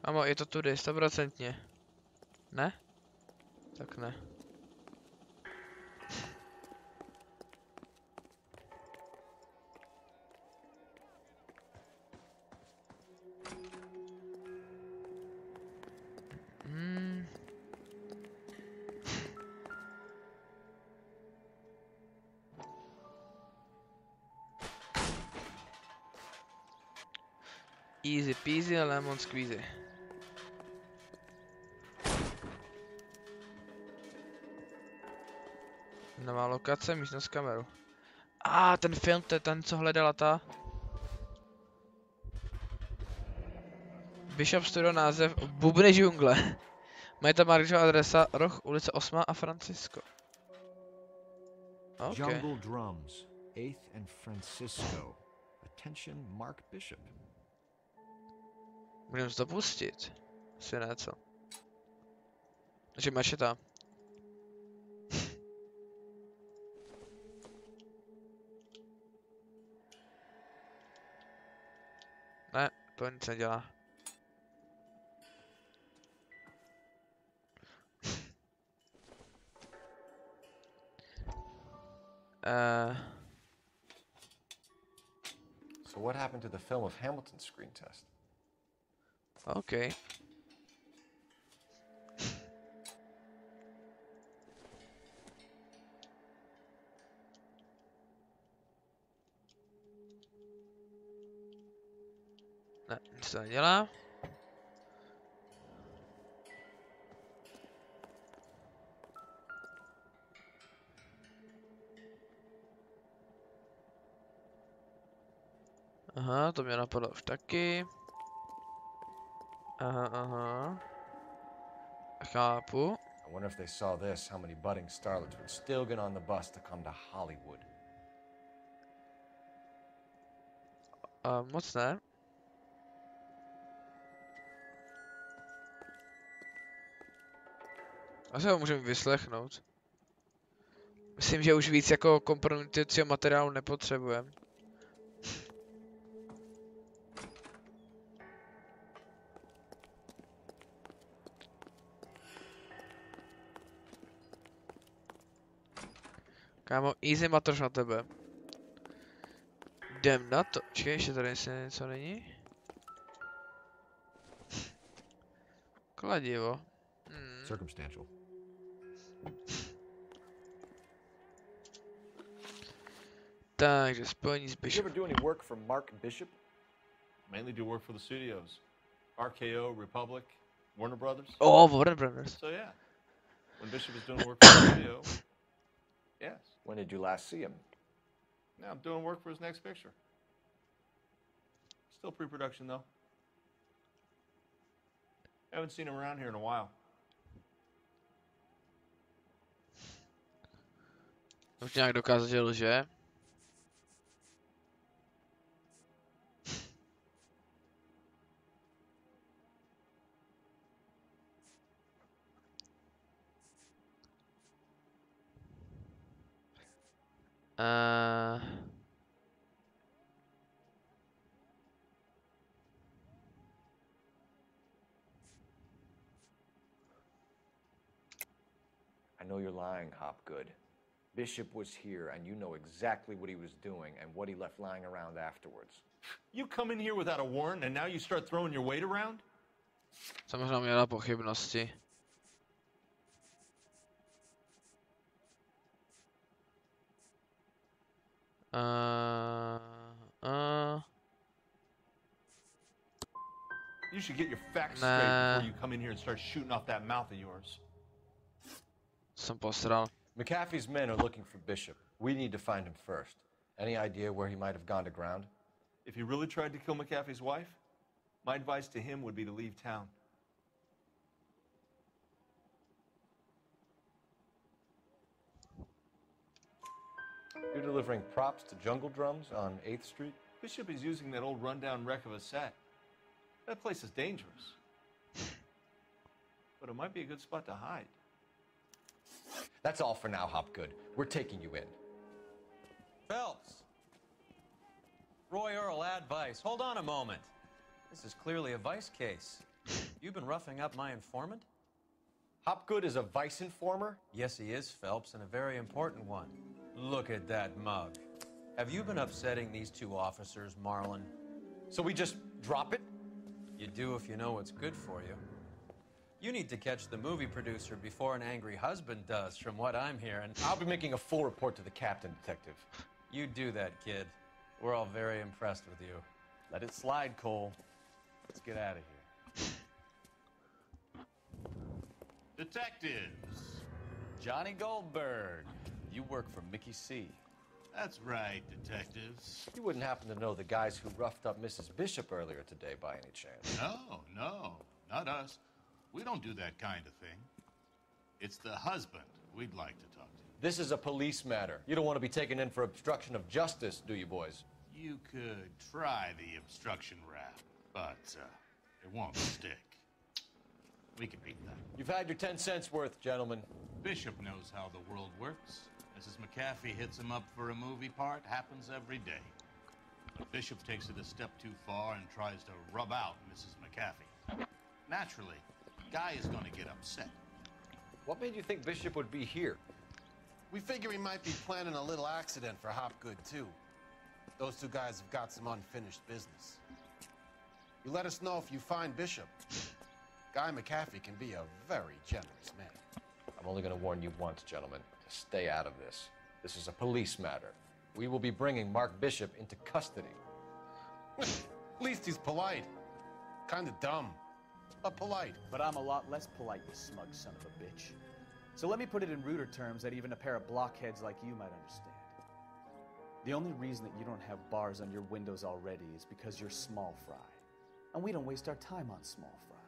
Amo, je to tudy, 100%. Ne? Tak ne. Easy peasy lemon squeezy. Nová lokace, místnost kameru. Ten film, to je ten, co hledala ta. Bishop Studio název Bubny džungle. Mají tam Markova adresa, roh ulice 8 a Francisco. Okay. Jungle Drums, 8th and Francisco. Attention, Mark Bishop. Můžeme to pustit. Asi ne, co? Takže mačeta. Ne, to nic nedělá. So what happened to the film of Hamilton's screen test? Okay. Ne, nic to nedělá. Aha, to mě napadlo už taky. Aha. Chápu. I wonder if they saw this, how many budding starlets would still get on the bus to come to Hollywood. Moc ne. Asi ho můžeme vyslechnout. Myslím, že už víc jako kompromitujícího materiálu nepotřebujeme. Kámo, easy matroš na tebe. Jdem na to. Čekaj, ještě tady něco není. Kladivo. Circumstantial. Takže spojení s Did you ever Bishop. do any work for Mark Bishop? Mainly do work for the studios. RKO, Republic, Warner Brothers. Oh, Warner Brothers. So yeah, when Bishop was doing work for the studio, yes. When did you last see him? Now I'm doing work for his next picture. Still pre-production though. Haven't seen him around here in a while. Už nějak dokázat, že lže. I know you're lying, Hopgood. Bishop was here, and you know exactly what he was doing and what he left lying around afterwards. You come in here without a warrant, and now you start throwing your weight around? Samozřejmě měla pochybnosti. You should get your facts straight before you come in here and start shooting off that mouth of yours. Jsem posral. McAfee's men are looking for Bishop. We need to find him first. Any idea where he might have gone to ground? If he really tried to kill McAfee's wife, my advice to him would be to leave town. You're delivering props to Jungle Drums on 8th Street? Bishop is using that old rundown wreck of a set. That place is dangerous. But it might be a good spot to hide. That's all for now, Hopgood. We're taking you in. Phelps! Roy Earl, advice. Hold on a moment. This is clearly a vice case. You've been roughing up my informant? Hopgood is a vice informer? Yes, he is, Phelps, and a very important one. Look at that mug. Have you been upsetting these two officers, Marlon? So we just drop it? You do if you know what's good for you. You need to catch the movie producer before an angry husband does, from what I'm hearing. I'll be making a full report to the captain, Detective. You do that, kid. We're all very impressed with you. Let it slide, Cole. Let's get out of here. Detectives. Johnny Goldberg. You work for Mickey C. That's right, detectives. You wouldn't happen to know the guys who roughed up Mrs. Bishop earlier today by any chance? No, not us. We don't do that kind of thing. It's the husband we'd like to talk to. This is a police matter. You don't want to be taken in for obstruction of justice, do you, boys? You could try the obstruction rap, but it won't stick. We can beat that. You've had your 10 cents worth, gentlemen. Bishop knows how the world works. Mrs. McAfee hits him up for a movie part. Happens every day. But Bishop takes it a step too far and tries to rub out Mrs. McAfee. Naturally, Guy is going to get upset. What made you think Bishop would be here? We figure he might be planning a little accident for Hopgood, too. Those two guys have got some unfinished business. You let us know if you find Bishop. Guy McAfee can be a very generous man. I'm only going to warn you once, gentlemen. To stay out of this. This is a police matter. We will be bringing Mark Bishop into custody. At least he's polite. Kind of dumb, but polite. But I'm a lot less polite, you smug son of a bitch. So let me put it in ruder terms that even a pair of blockheads like you might understand. The only reason that you don't have bars on your windows already is because you're small fry. And we don't waste our time on small fry.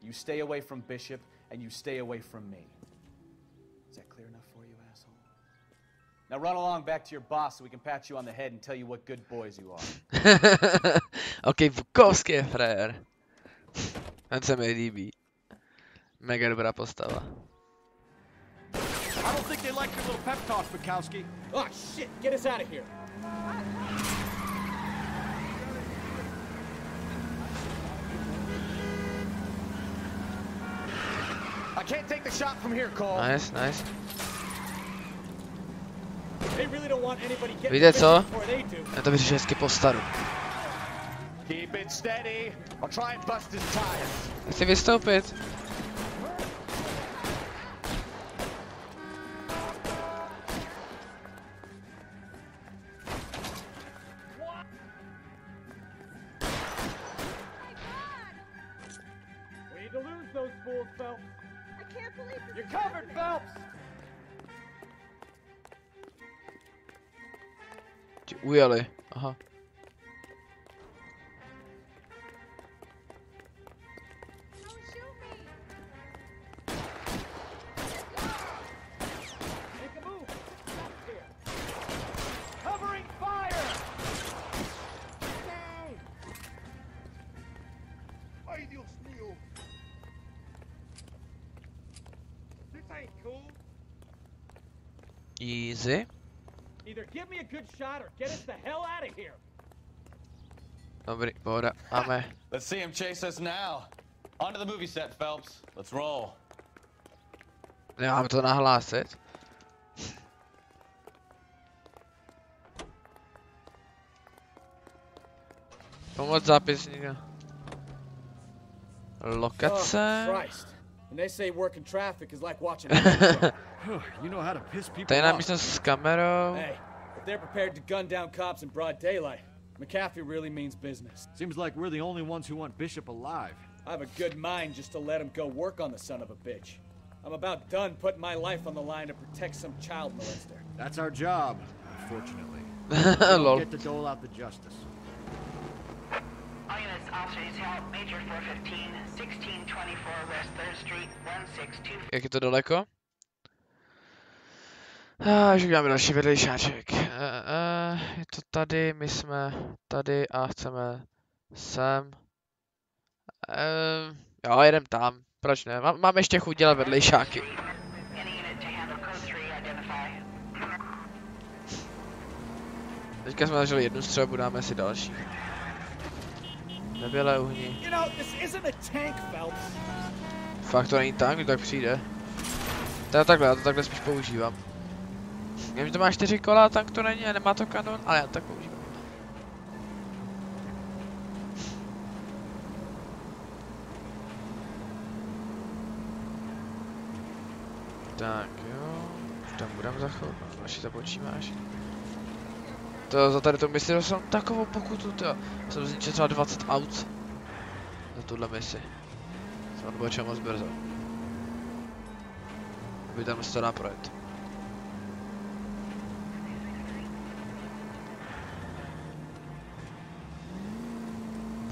You stay away from Bishop, and you stay away from me. Is that clear enough for you, asshole? Now run along back to your boss so we can pat you on the head and tell you what good boys you are. Ok, Vukovský je frajer. Ten se mi líbí. Mega dobrá postava. I don't think they like your little pep talk, Bukowski. Oh, shit! Get us out of here! I can't take the shot from here, Cole. Nice, nice. They really don't want anybody getting Víte co? before they do. Já to vyřeším hezky po staru. Keep it steady. I'll try and bust his tires. Chci vystoupit. We need to lose those fools, Phelps. I can't believe you're covered, Phelps. Ti ujeli. Aha. Covering fire! Ay, Dios mío. This ain't cool. Easy. Either give me a good shot or get us the hell out of here. Dobrý, pohoda. Máme. Let's see him chase us now. Onto the movie set, Phelps. Let's roll. Nemám to nahlásit. Pomoc zápisníka. Lokace. Oh, Christ. And they say working traffic is like watching. You know how to piss people Tady je off. místnost s kamerou. Hey, if they're prepared to gun down cops in broad daylight, McAfee really means business. Seems like we're the only ones who want Bishop alive. I have a good mind just to let him go work on the son of a bitch. I'm about done putting my life on the line to protect some child molester. That's our job, unfortunately. We don't get to dole out the justice. All units, officers help, Major 415, 1624 West 3rd Street, 162. Jak je to daleko? Že uděláme další vedlejšáček. Je to tady, my jsme tady a chceme sem. Jo, jedem tam. Proč ne? Máme ještě chuť dělat vedlejšáky. Teďka jsme zažili jednu střelbu, dáme si další. Nebělé uhni. Fakt to není tank, kdo tak přijde. To je takhle, já to takhle spíš používám. Vím, že to má 4 kola, tank to není a nemá to kanon, ale já to tak používám. Tak jo, už tam budeme za chvilku, až započíme až. To za tady to misi dostal takovou pokutu, to jsem zničil třeba 20 aut. Za tuhle misi. Jsem odbočil moc brzo. Aby tam se to dá projet.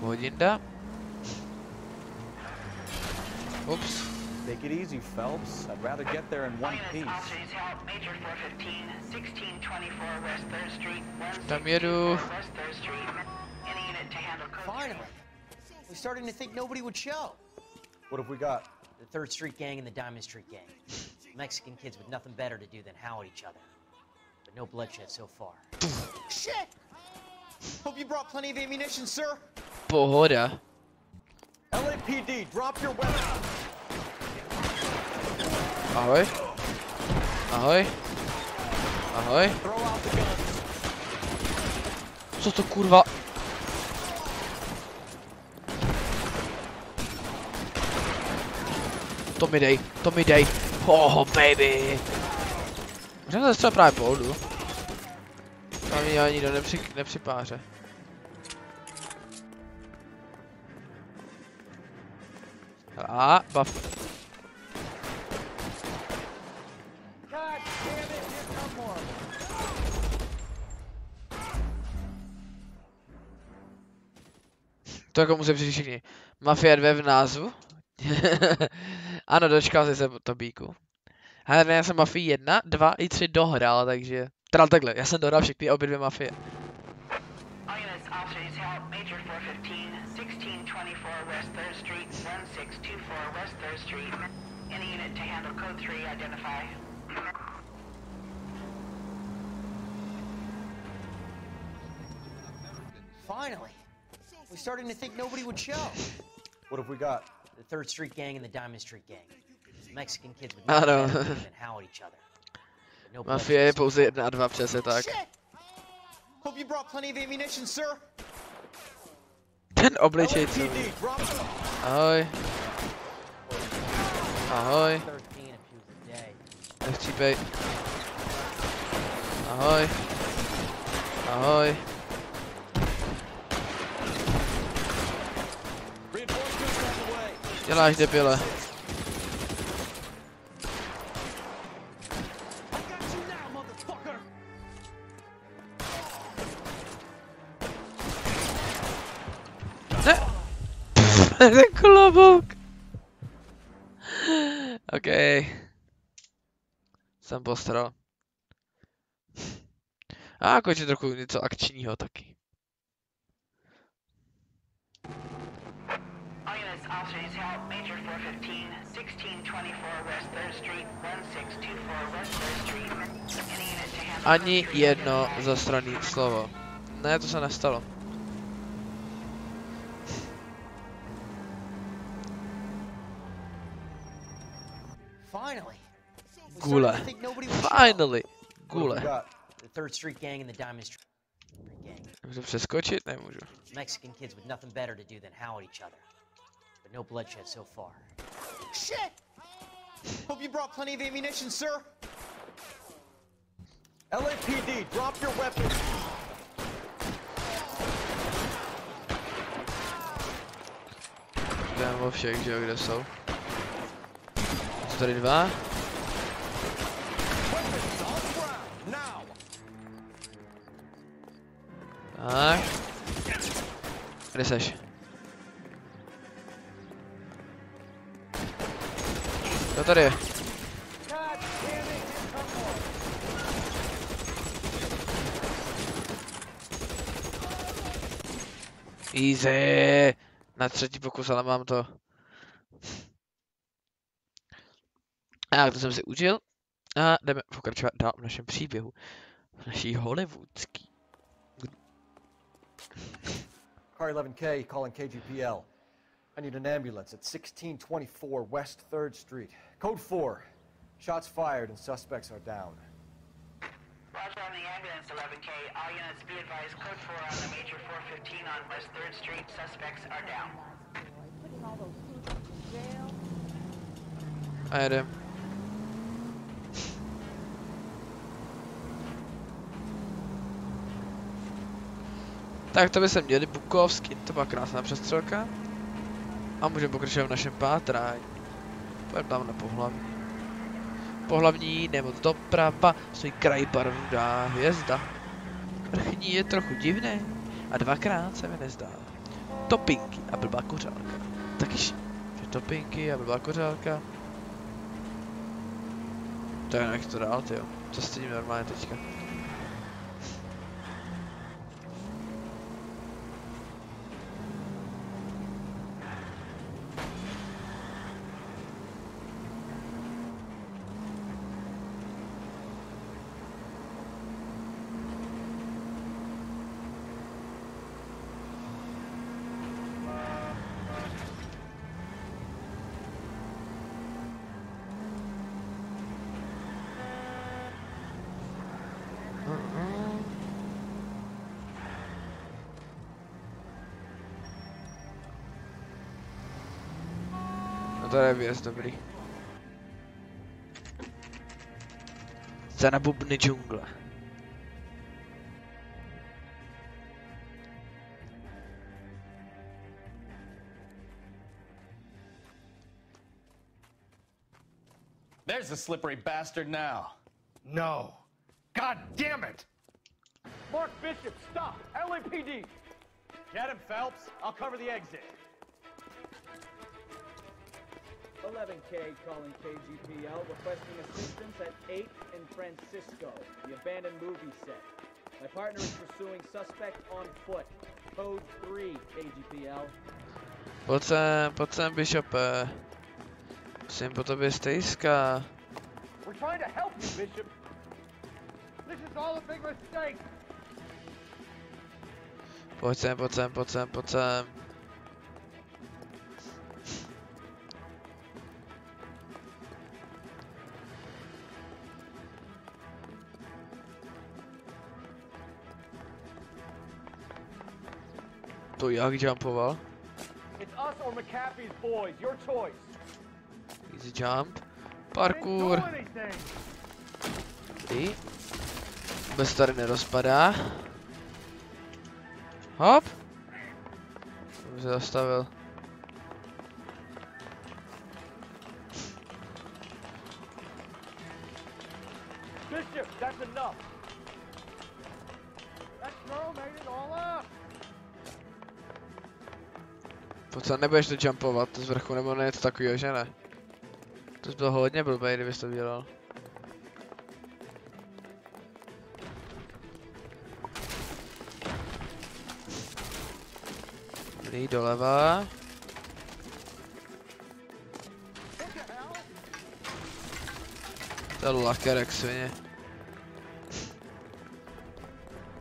hodinda. Ups. Take it easy, Phelps. I'd rather get there in one piece. Tam jedu. Finally. We're starting to think nobody would show. What have we got? The 3rd Street Gang and the Diamond Street Gang. Mexican kids with nothing better to do than howl at each other. But no bloodshed so far. Shit! Hope you brought plenty of ammunition, sir. Pohoda. LAPD, drop your weapon. Ahoj. Ahoj. Ahoj. Throw out the gun. Co to kurva? To mi dej. Oh, baby. Možná to třeba právě pohodu. Tam mi ani nikdo nepřipáře. A, bav. To jako musím přijít všichni. Mafia 2 v názvu? Ano, dočkal jsem to bíku. Ale já jsem Mafii 1, 2 i 3 dohrál, takže... Teda takhle, já jsem dohrál všechny obě 2 Mafie. Finally. We're starting to think nobody would show. What have we got? The 3rd Street Gang and the Diamond Street Gang. Mexican kids with nothing better to do than howl at each other. But no Mafia je pouze 1 a 2, přesně tak. Hope you brought plenty of ammunition, sir. Ten obličej co? Ahoj. Ahoj. Nechcípej. Ahoj. Ahoj. Děláš, debile. Ne! Ten klobouk. OK. Jsem postaral. A konečně trochu něco akčního taky. Officers help Major 415, 1624 West 3rd Street, 1624 West 3rd Street. Any unit to handle... Ani jedno zasraný slovo. Ne, to se nestalo. Finally. Gule. Finally. Gule. The 3rd Street Gang and the Diamond Street Gang. Můžu přeskočit? Nemůžu. Mexican kids with nothing better to do than howl at each other. But no bloodshed so far. Shit! Hope you brought plenty of ammunition, sir. LAPD, drop your weapon. Jdeme o všech, že jo, kde jsou. Jsou tady 2. Tak. Kde seš? Co tady je? Easy. Na 3. pokus, ale mám to. A to jsem si užil. A jdeme pokračovat dál v našem příběhu. V naší hollywoodský. Car 11K calling KGPL. I need an ambulance at 1624 West 3rd Street. Code 4. Shots fired and suspects are down. Roger on the ambulance, 11K. All units be advised, code 4 on the Major 415 on West 3rd Street. Suspects are down. A jedem. Tak to by se měli Bukovský, to byla krásná přestřelka. A můžeme pokračovat v našem pátrání. Pojďme tam na pohlavní. Pohlavní nemoc doprava, svůj kraj barvudá hvězda. Vrchní je trochu divný a 2krát se mi nezdá. topinky a blbá kořálka. Taky topinky a blbá kořálka. To je jak to dál, tyjo. Co s tím normálně teďka? No to je věc dobrý. Za na bubny džungle. There's the slippery bastard now. No. God damn it! Mark Bishop, stop! LAPD! Get him, Phelps. I'll cover the exit. 11K calling KGPL, requesting assistance at 8 in Francisco, the abandoned movie set. My partner is pursuing suspect on foot. Code 3, KGPL. Pojď sem, Bishope. Musím po tobě stejska. We're trying to help you, Bishop. This is all a big mistake. Pojď sem. To jak jumpoval? It's us or McAfee's boys, your choice. Easy jump. Parkour. Dobrý. Vůbec tady nerozpadá. Hop. Už se zastavil. Bishop, that's enough. That girl made it all up. Pocela nebudeš to jumpovat z vrchu nebo něco takového, že ne? To jsi byl hodně blbej, kdybys to dělal. Dobrý, doleva. To je lakerek svině.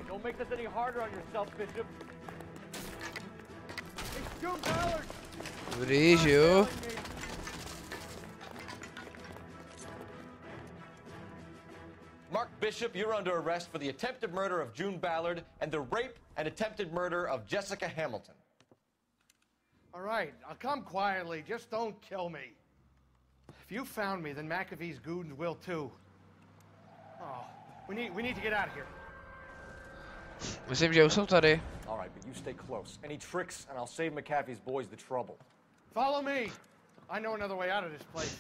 Don't make this any harder on yourself, Bishop. It's June Ballard. Dobrý, žiju. Mark Bishop, you're under arrest for the attempted murder of June Ballard and the rape and attempted murder of Jessica Hamilton. All right, I'll come quietly. Just don't kill me. If you found me, then McAfee's goons will too. Oh, we need to get out of here. Myslím, že už jsou tady. All right, but you stay close. Any tricks, and I'll save McAfee's boys the trouble. Follow me. I know another way out of this place.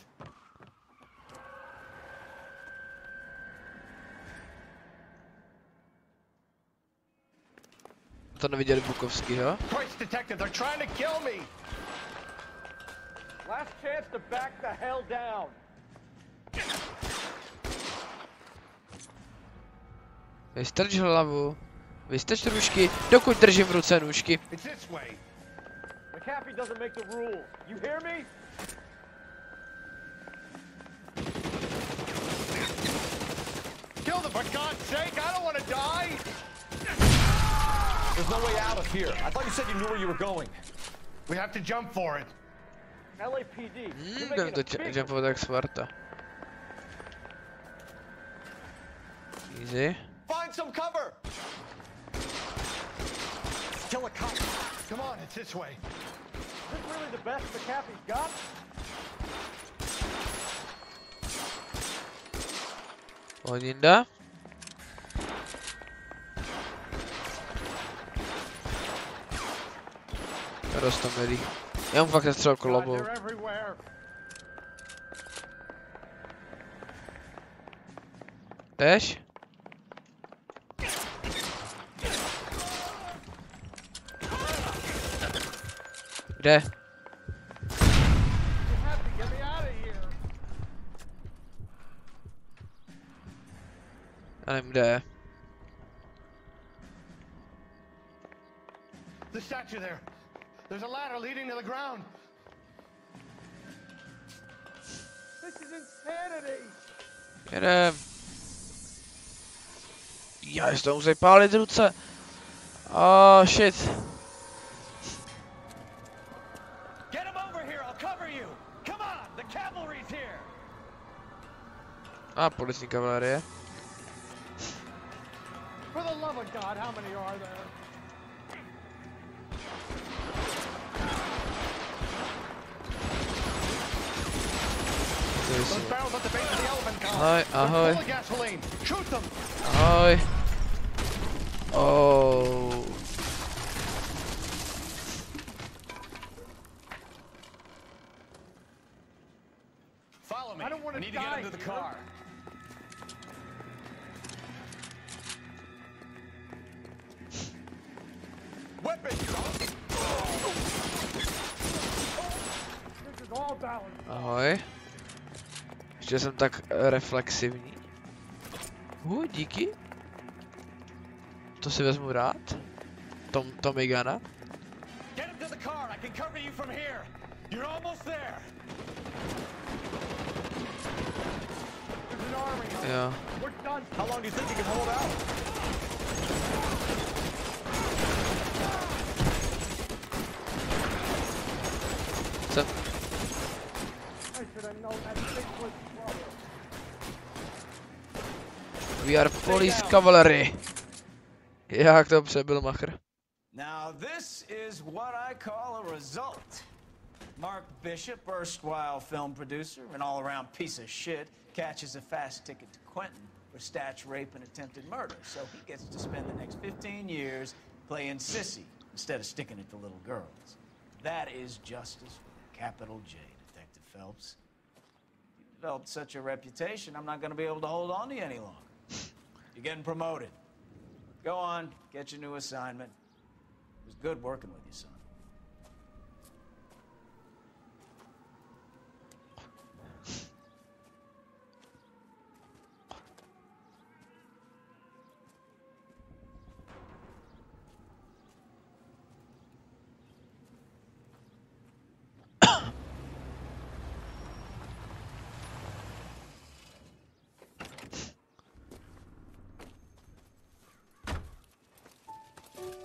To neviděli Bukovskýho? Christ, detective, they're trying to kill me. Last chance to back the hell down. Vystrč hlavu. Vystrč nůžky, dokud držím v ruce nůžky. It's this way. McAfee doesn't make the rules. You hear me? Kill them, for God's sake! I don't want to die! There's no way out of here. I thought you said you knew where you were going. We have to jump for it. LAPD. Jdem to jumpovat jak Sparta. Easy. Find some cover! Kill a cop. Come on, it's this way. Is this really the best McAfee's got? Hodinda. Roztomilý. Já mu fakt nestřel kolobou. Jdeš? Kde? Já nevím, kde je. The statue there. There's a ladder leading to the ground. This is insanity. Jedem. Já ještě to musí pálit ruce. Oh shit. Get him over here, I'll cover you. Come on, the cavalry's here. A policní kavalérie. For the love of God, how many are there? Those barrels at the base of the elephant column. Ahoj, ahoj. Full of gasoline. Shoot them. Ahoj. Oh. Follow me. I don't want to need to get die into the here. car. Weapons. This is all balanced. Ahoj. Ještě jsem tak reflexivní. Díky. To si vezmu rád. Tommy Gana. Get him to the car. I can cover you from here. You're almost there. There's an army. Jo. We're done. How long do you think you can hold out? I should have known that thing was trouble. We are police cavalry. Jak to přebyl Machr. Now this is what I call a result. Mark Bishop, erstwhile film producer and all-around piece of shit, catches a fast ticket to Quentin for statch rape and attempted murder. So he gets to spend the next 15 years playing sissy instead of sticking it to little girls. That is justice for capital J, Detective Phelps. You developed such a reputation, I'm not going to be able to hold on to you any longer. You're getting promoted. Go on, get your new assignment. It was good working with you, son.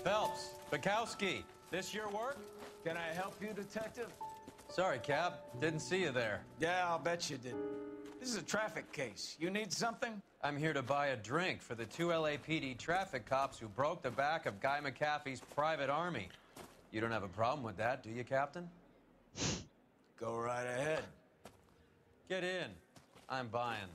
Phelps, Bukowski, this your work? Can I help you, Detective? Sorry, Cap. Didn't see you there. Yeah, I'll bet you didn't. This is a traffic case. You need something? I'm here to buy a drink for the 2 LAPD traffic cops who broke the back of Guy McAfee's private army. You don't have a problem with that, do you, Captain? Go right ahead. Get in. I'm buying.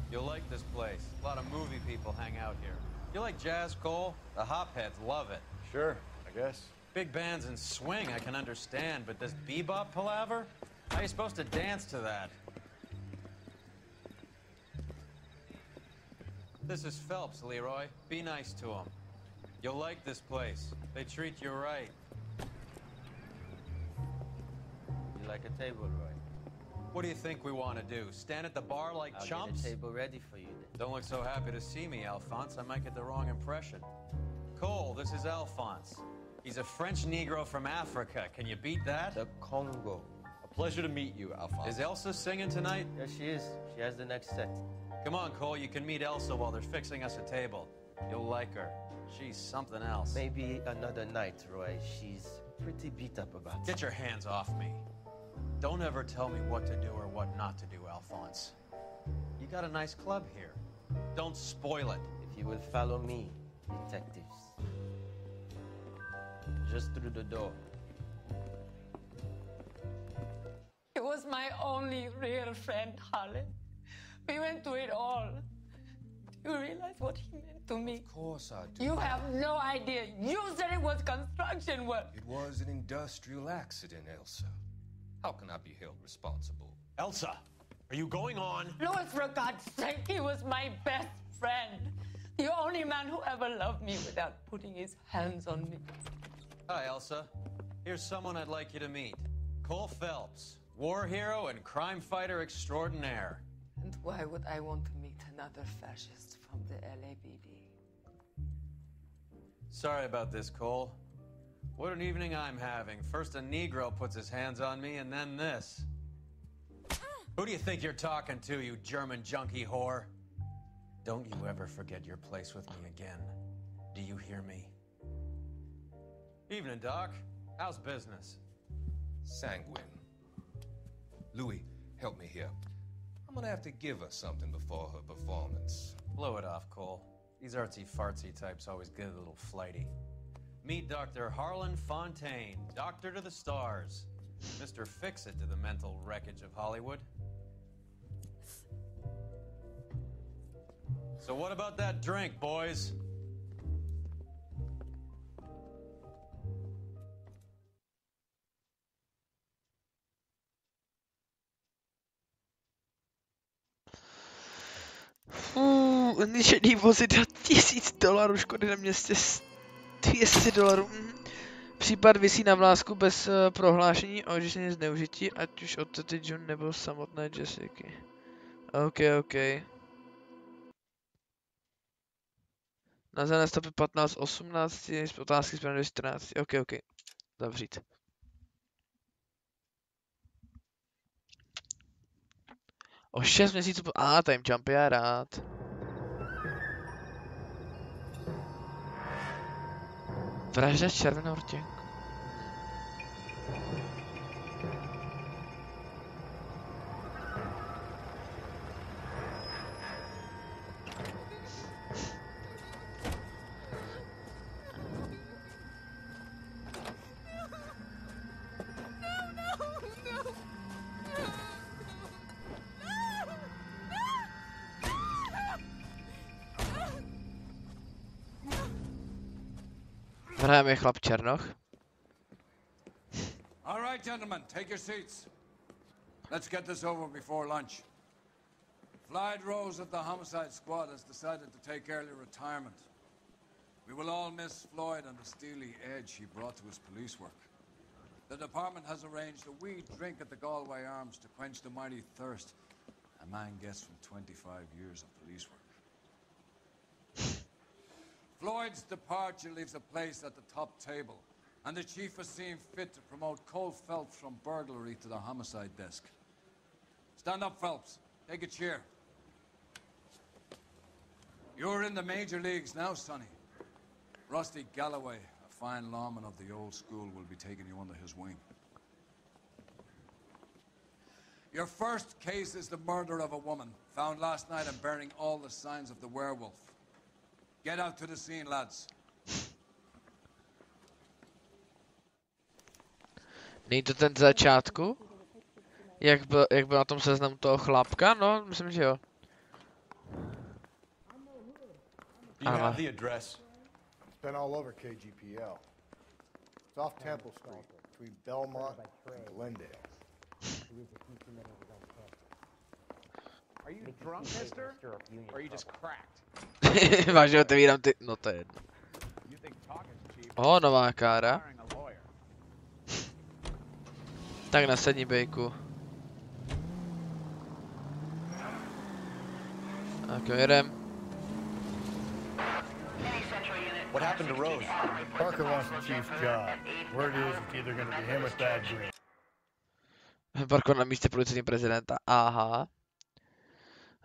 You'll like this place. A lot of movie people hang out here. You like jazz, Cole? The hopheads love it. Sure, I guess. Big bands and swing I can understand, but this bebop palaver? How are you supposed to dance to that? This is Phelps, Leroy. Be nice to him. You'll like this place. They treat you right. You like a table, Roy? What do you think we want to do? Stand at the bar like I'll chumps? get a table ready for you then. Don't look so happy to see me, Alphonse. I might get the wrong impression. Cole, this is Alphonse. He's a French Negro from Africa. Can you beat that? The Congo. A pleasure to meet you, Alphonse. Is Elsa singing tonight? Yes, she is. She has the next set. Come on, Cole. You can meet Elsa while they're fixing us a table. You'll like her. She's something else. Maybe another night, Roy. She's pretty beat up about it. Get your hands off me. Don't ever tell me what to do or what not to do, Alphonse. You got a nice club here. Don't spoil it. If you will follow me, detectives. Just through the door. He was my only real friend, Harlan. We went through it all. Do you realize what he meant to me? Of course I do. You have no idea. You said it was construction work. It was an industrial accident, Elsa. How can I be held responsible? Elsa, are you going on? Louis, for God's sake, he was my best friend. The only man who ever loved me without putting his hands on me. Hi, Elsa. Here's someone I'd like you to meet. Cole Phelps, war hero and crime fighter extraordinaire. And why would I want to meet another fascist from the LAPD? Sorry about this, Cole. What an evening I'm having. First a Negro puts his hands on me, and then this. Who do you think you're talking to, you German junkie whore? Don't you ever forget your place with me again. Do you hear me? Evening, Doc. How's business? Sanguine. Louis, help me here. I'm gonna have to give her something before her performance. Blow it off, Cole. These artsy-fartsy types always get a little flighty. Meet Dr. Harlan Fontaine, doctor to the stars. Mr. Fix-It to the mental wreckage of Hollywood. So what about that drink, boys? Ničený vozidla $1000, škody na městě $200. Případ visí na vlásku bez prohlášení o ožišení zneužití, ať už od tety John nebo samotné Jessica. OK. Na stopy 15:18, otázky správně 14. OK. Zavřít. O 6 měsíců time jump, já rád. Vražda červeného rtěnku. Hrajeme chlap Černoch. All right, gentlemen, take your seats. Let's get this over before lunch. Floyd Rose of the Homicide Squad has decided to take early retirement. We will all miss Floyd and the steely edge he brought to his police work. The department has arranged a wee drink at the Galway Arms to quench the mighty thirst a man gets from 25 years of police work. Floyd's departure leaves a place at the top table, and the chief has seen fit to promote Cole Phelps from burglary to the homicide desk. Stand up, Phelps. Take a chair. You're in the major leagues now, Sonny. Rusty Galloway, a fine lawman of the old school, will be taking you under his wing. Your first case is the murder of a woman, found last night and bearing all the signs of the werewolf. Get out to the scene, lads. Není to ten z začátku? Jak byl na tom seznamu toho chlapka? No, myslím, že jo. You have the address. It's been all over KGPL. It's off Temple Street, between Belmont and Glendale. Are you drunk, mister? Or are you just cracked? Vážně otevírám ty... No to je jedno. Nová kára. Tak nasadni bejku. Tak jo, jedem. What happened to Rose? Parker wants the chief's job. Word is it's either going to be him or Thad Green. Parker na místě policejního prezidenta. Aha.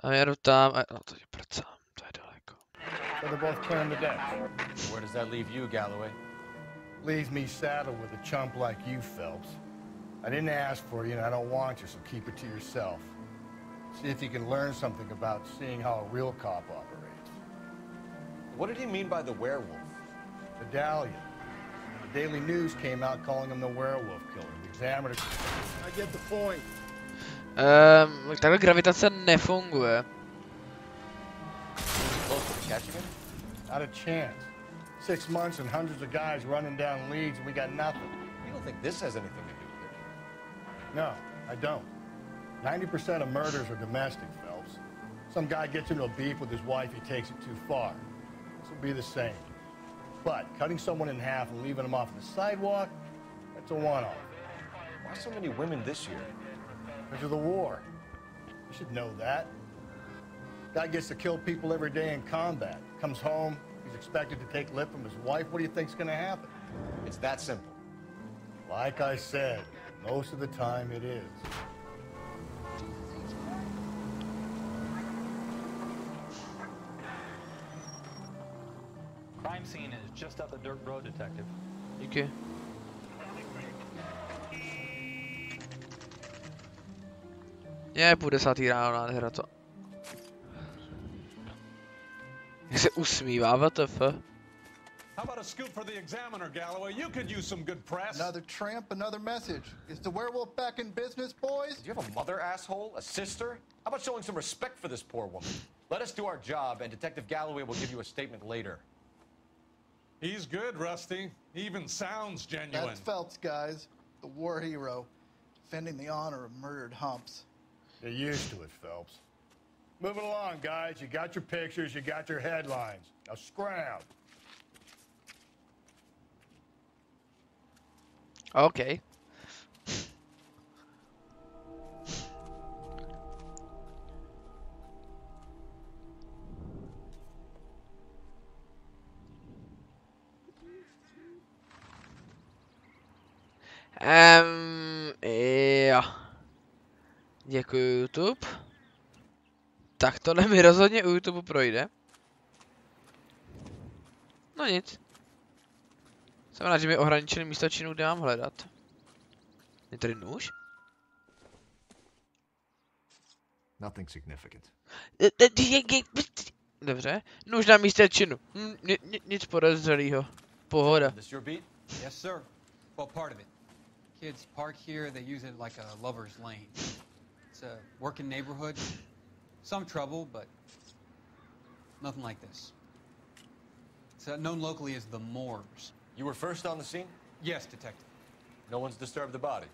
A jedu tam. No to je prcám. To je daleko. So they're both clearing the deck. Where does that leave you, Galloway? Leaves me saddled with a chump like you, Phelps. I didn't ask for you and I don't want you, so keep it to yourself. See if you can learn something about seeing how a real cop operates. What did he mean by the werewolf? Medallion. The Daily News came out calling him the werewolf killer. The Examiner... I get the point. Takhle gravitace nefunguje. Not a chance. 6 months and hundreds of guys running down leads and we got nothing. You don't think this has anything to do with it? No, I don't. 90% of murders are domestic, Phelps. Some guy gets into a beef with his wife, he takes it too far. This will be the same. But cutting someone in half and leaving them off the sidewalk, that's a one-off. Why so many women this year? Because of the war. You should know that. Guy gets to kill people every day in combat. Comes home, he's expected to take lip from his wife. What do you think's gonna happen? It's that simple. Like I said, most of the time it is. Crime scene is just up the dirt road, detective. Díky. Je, půl 10. ráno, nádhera to. Jak se usmívá, WTF. How about a scoop for the Examiner, Galloway? You could use some good press. Another tramp, another message. Is the werewolf back in business, boys? Do you have a mother, asshole? A sister? How about showing some respect for this poor woman? Let us do our job, and Detective Galloway will give you a statement later. He's good, Rusty. He even sounds genuine. That's Phelps, guys. The war hero. Defending the honor of murdered humps. You're used to it, Phelps. Move it along, guys. You got your pictures, you got your headlines. Now scram. Okay. Jo. Děkuji, YouTube. Tak tohle mi rozhodně u YouTube projde. No nic. Jsem rád, že mi ohraničili místo činu, kde mám hledat. Je tady nůž? Nothing significant. Dobře. Nůž na místě činu. Nic podezřelýho. Pohoda. This your beat? Yes, sir. Well, part of it. Kids park here, they use it like a lover's lane. It's a working neighborhood. Some trouble, but nothing like this. It's known locally as the Moors. You were first on the scene? Yes, detective. No one's disturbed the body?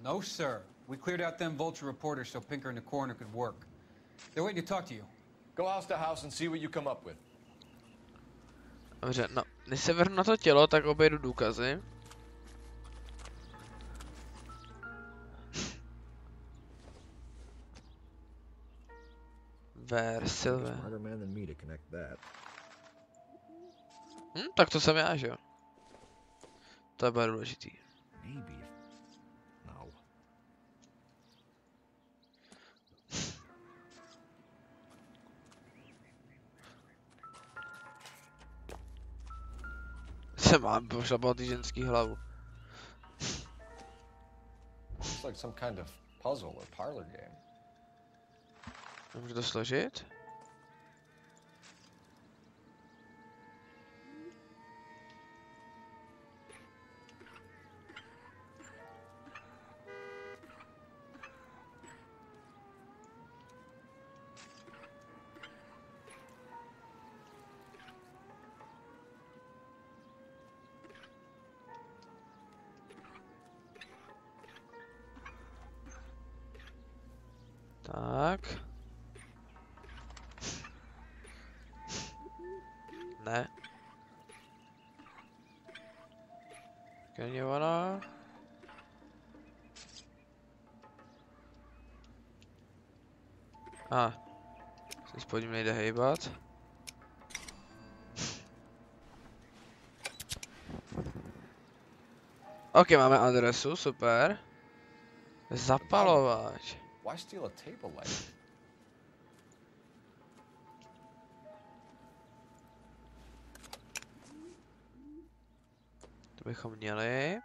No, sir. We cleared out them vulture reporters so Pinker and the coroner could work. They're waiting to talk to you. Go house to house and see what you come up with. Dobře, no. Než se vrhnu na to tělo, tak obejdu důkazy. Silver. Tak to jsem já, že jo? To je bude důležitý. No. Se mám pošlapat ty ženský hlavu. It's like some kind of puzzle or parlor game. Můžu to složit? Tak. Ne. Není ona. Se spodím nejde hejbat. Ok, máme adresu, super. Zapalovač. Why steal a table light? To bychom měli.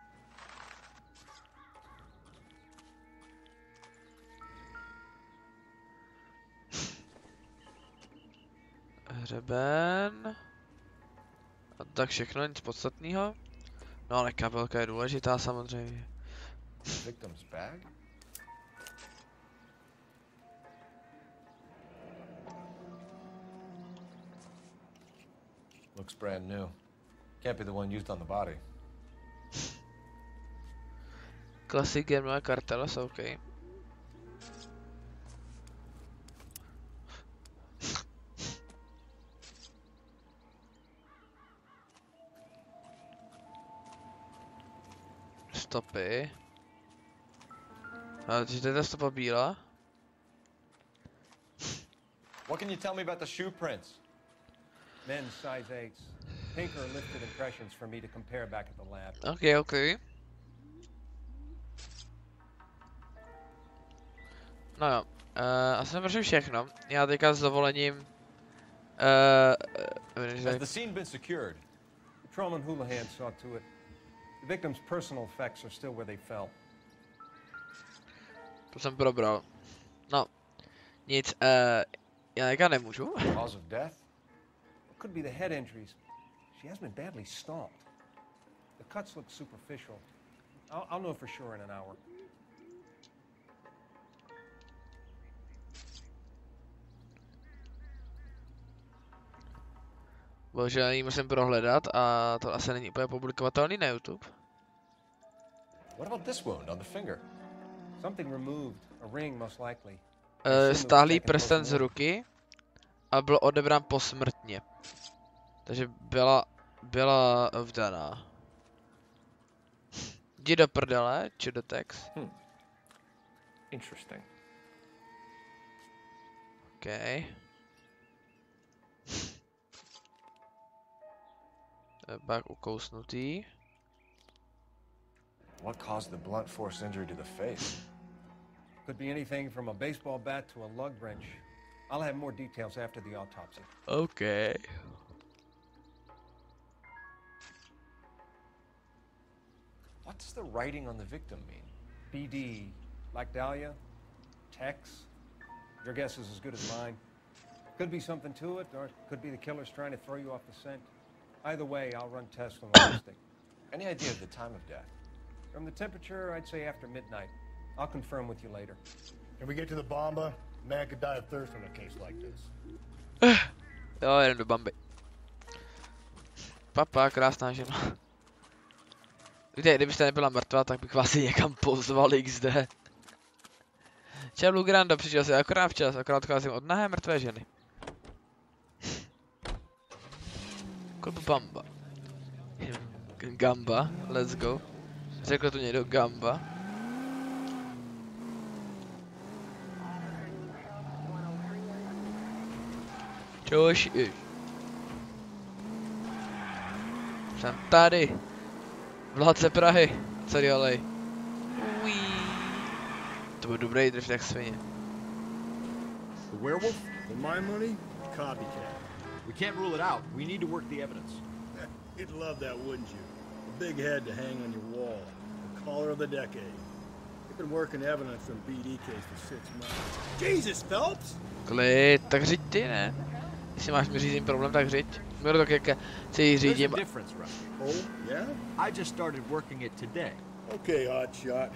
Hřeben. A tak všechno, nic podstatného. No ale kabelka je důležitá samozřejmě. Victim's bag? Looks brand new. Can't be the one used on the body. Classic game karteles, OK. Stopy. A to je ta stopa bílá? What can you tell me about the shoe prints? Men's size 8s. Pinker lifted impressions for me to compare back at the lab. OK, OK. No jo, asi jsem prošel všechno. Já teďka s dovolením... Has the scene been secured? Patrolman Houlihan saw to it. The victim's personal effects are still where they fell. To jsem probral. No, nic, já teďka nemůžu. Cause of death? It could be the head injuries. She has been badly stomped. The cuts look superficial. I'll know for sure in an hour. Bože, ji musím prohledat a to asi není úplně publikovatelný na YouTube. What about this wound on the finger? Something removed, a ring most likely. Stáhlý prsten z ruky a byl odebrán posmrtně. Takže byla vdaná. Jdi do prdele, či do text. Interesting. OK. Pak ukousnutý. What caused the blunt force injury to the face? Could be anything from a baseball bat to a lug wrench. I'll have more details after the autopsy. Okay. What's the writing on the victim mean? BD, like Dahlia? Tex? Your guess is as good as mine. Could be something to it, or it could be the killer's trying to throw you off the scent. Either way, I'll run tests on the ballistic. Any idea of the time of death? From the temperature, I'd say after midnight. I'll confirm with you later. Can we get to the bomba? Man could die of thirst in a case like this. Jo, jdem do Bambi. Papa, krásná žena. Víte, kdybyste nebyla mrtvá, tak bych vás i někam pozval XD. Čau, Lugrando, přišel jsi akorát včas, akorát odcházím od nahé mrtvé ženy. Klub Bamba. Gamba, let's go. Řekl tu někdo Gamba. Čož, jsem tady. Vládce Prahy. Co dělej? To byl dobrý drift jak svině. The werewolf? For my money? Copycat. We can't rule it out. We need to work the evidence. You'd love that, wouldn't you? A big head to hang on your wall. The caller of the decade. You've been working evidence from BD case for 6 months. Jesus, Phelps! Klid, tak řiď ty, ne? Jestli máš mi řízím problém, tak řiď. Měl tak jak si ji řídím. Oh, yeah? I just started working it today. Okay, hotshot.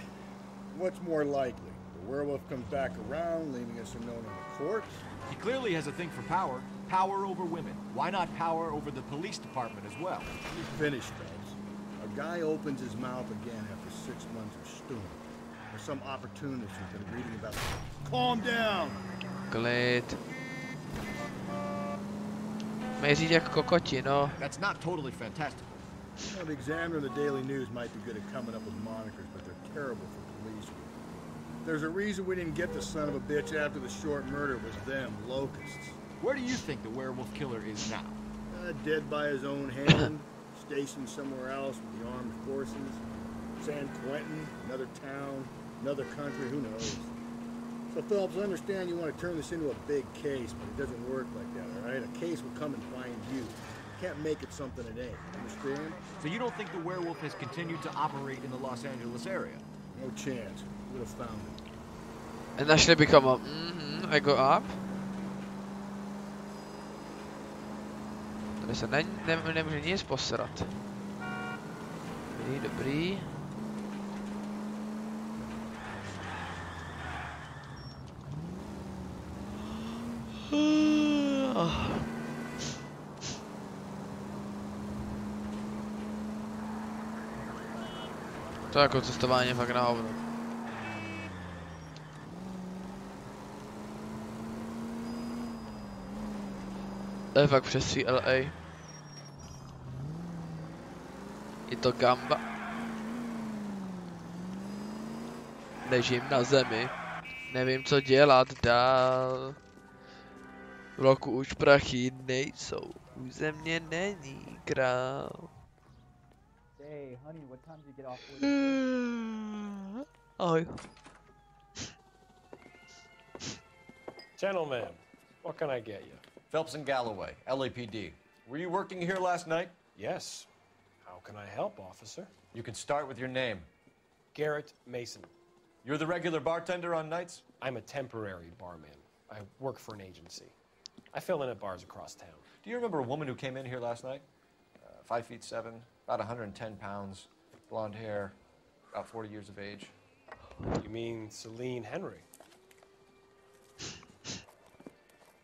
What's more likely? The werewolf comes back around, leaving us unknown in the courts? He clearly has a thing for power. Power over women. Why not power over the police department as well? You finished, Phelps. A guy opens his mouth again after 6 months of stewing. There's some opportunist who's been reading about... Calm down! Klid. Měří jak kokoti, no. That's not totally fantastical. You know, the Examiner and the Daily News might be good at coming up with monikers, but they're terrible for police. There's a reason we didn't get the son of a bitch after the short murder was them, locusts. Where do you think the werewolf killer is now? Dead by his own hand, stationed somewhere else with the armed forces. San Quentin, another town, another country, who knows? So, Phelps, I understand you want to turn this into a big case, but it doesn't work like that, all right? A case will come and find you. You can't make it something it ain't, understand? So you don't think the werewolf has continued to operate in the Los Angeles area? No chance. Would have found it. And našli bychom ho. I go up. Tady se nemůže nic posrat. Dobrý, dobrý. To jako cestování je fakt na hovno. To je fakt přes LA. Je to gamba. Ležím na zemi. Nevím, co dělat dál. V loku už prachy nejsou. U země není král. Hey, honey, what time do you get off work? Ahoj. Gentlemen, what can I get you? Phelps and Galloway, LAPD. Were you working here last night? Yes. How can I help, officer? You can start with your name. Garrett Mason. You're the regular bartender on nights? I'm a temporary barman. I work for an agency. I fill in at bars across town. Do you remember a woman who came in here last night? 5'7", about 110 pounds, blonde hair, about 40 years of age. You mean Celine Henry?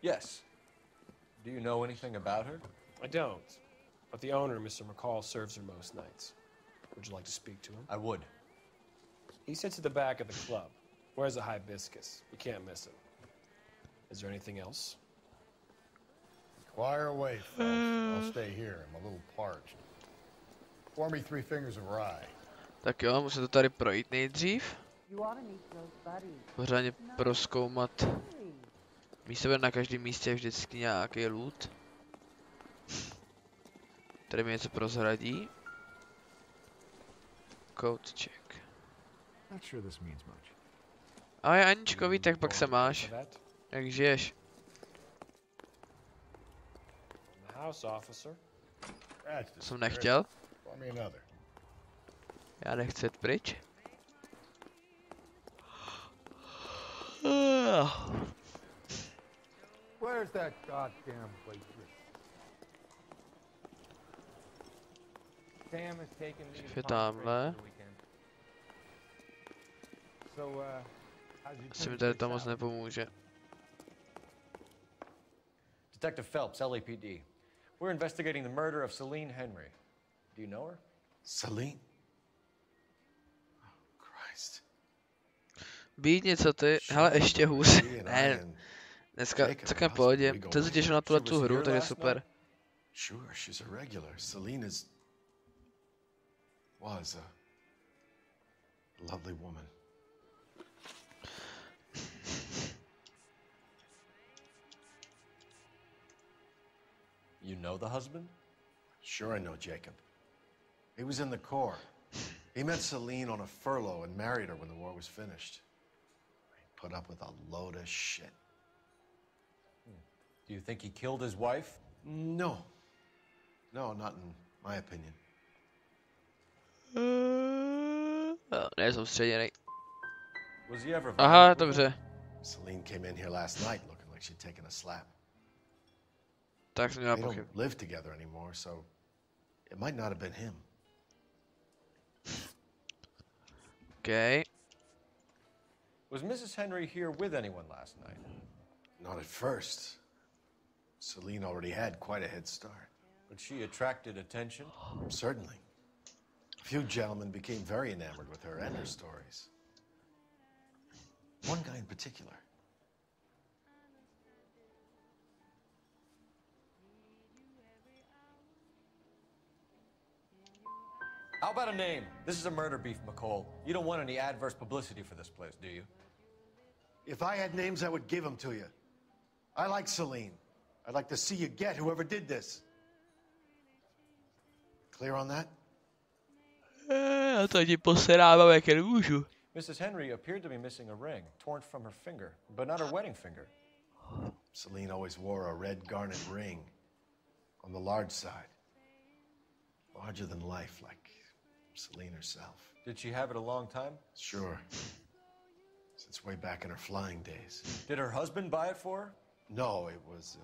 Yes. Do you know anything about her? I don't, but the owner, Mr. McCall, serves her most nights. Would you like to speak to him? I would. He sits at the back of the club. Wears a hibiscus. You can't miss him. Is there anything else? Inquire away, Phelps. I'll stay here. I'm a little parched. Pour me 3 fingers of rye. Tak jo, musím to tady projít nejdřív. Pořádně prozkoumat. Místo na každém místě je vždycky nějaký loot. Tady mi něco prozradí. Code check. Ahoj Aničkovi, tak pak se máš. Jak žiješ? Jsem nechtěl. Já nechci jít pryč. Where's that goddamn waitress? Sam has taken me to tamhle. So, Asi mi tady to moc nepomůže. Detective Phelps, LAPD. We're investigating the murder of Celine Henry. Do you know her? Celine? Oh, Christ. Být něco ty, hele ještě hůř. Ne, dneska celkem pohodě. Teď se těším na tu hru, takže super. Sure, she's a regular. Celine was a lovely woman. You know the husband? Sure I know Jacob. He was in the Corps. He met Celine on a furlough and married her when the war was finished. He put up with a load of shit. Do you think he killed his wife? No. No, not in my opinion. Nesoustředěnej. Was he ever Aha, dobře. Celine came in here last night looking like she'd taken a slap. Tak jsem měla They pochyb. don't live together anymore, so it might not have been him. Okay. Was Mrs. Henry here with anyone last night? Not at first. Celine already had quite a head start. But she attracted attention? Certainly. A few gentlemen became very enamored with her and her stories. One guy in particular. How about a name? This is a murder beef, McCall. You don't want any adverse publicity for this place, do you? If I had names, I would give them to you. I like Celine. I'd like to see you get whoever did this. Clear on that? Já to ti poserávám, jak jen můžu. Mrs. Henry appeared to be missing a ring, torn from her finger, but not her wedding finger. Celine always wore a red garnet ring on the large side. Larger than life, like Celine herself. Did she have it a long time? Sure. Since way back in her flying days. Did her husband buy it for her? No, it was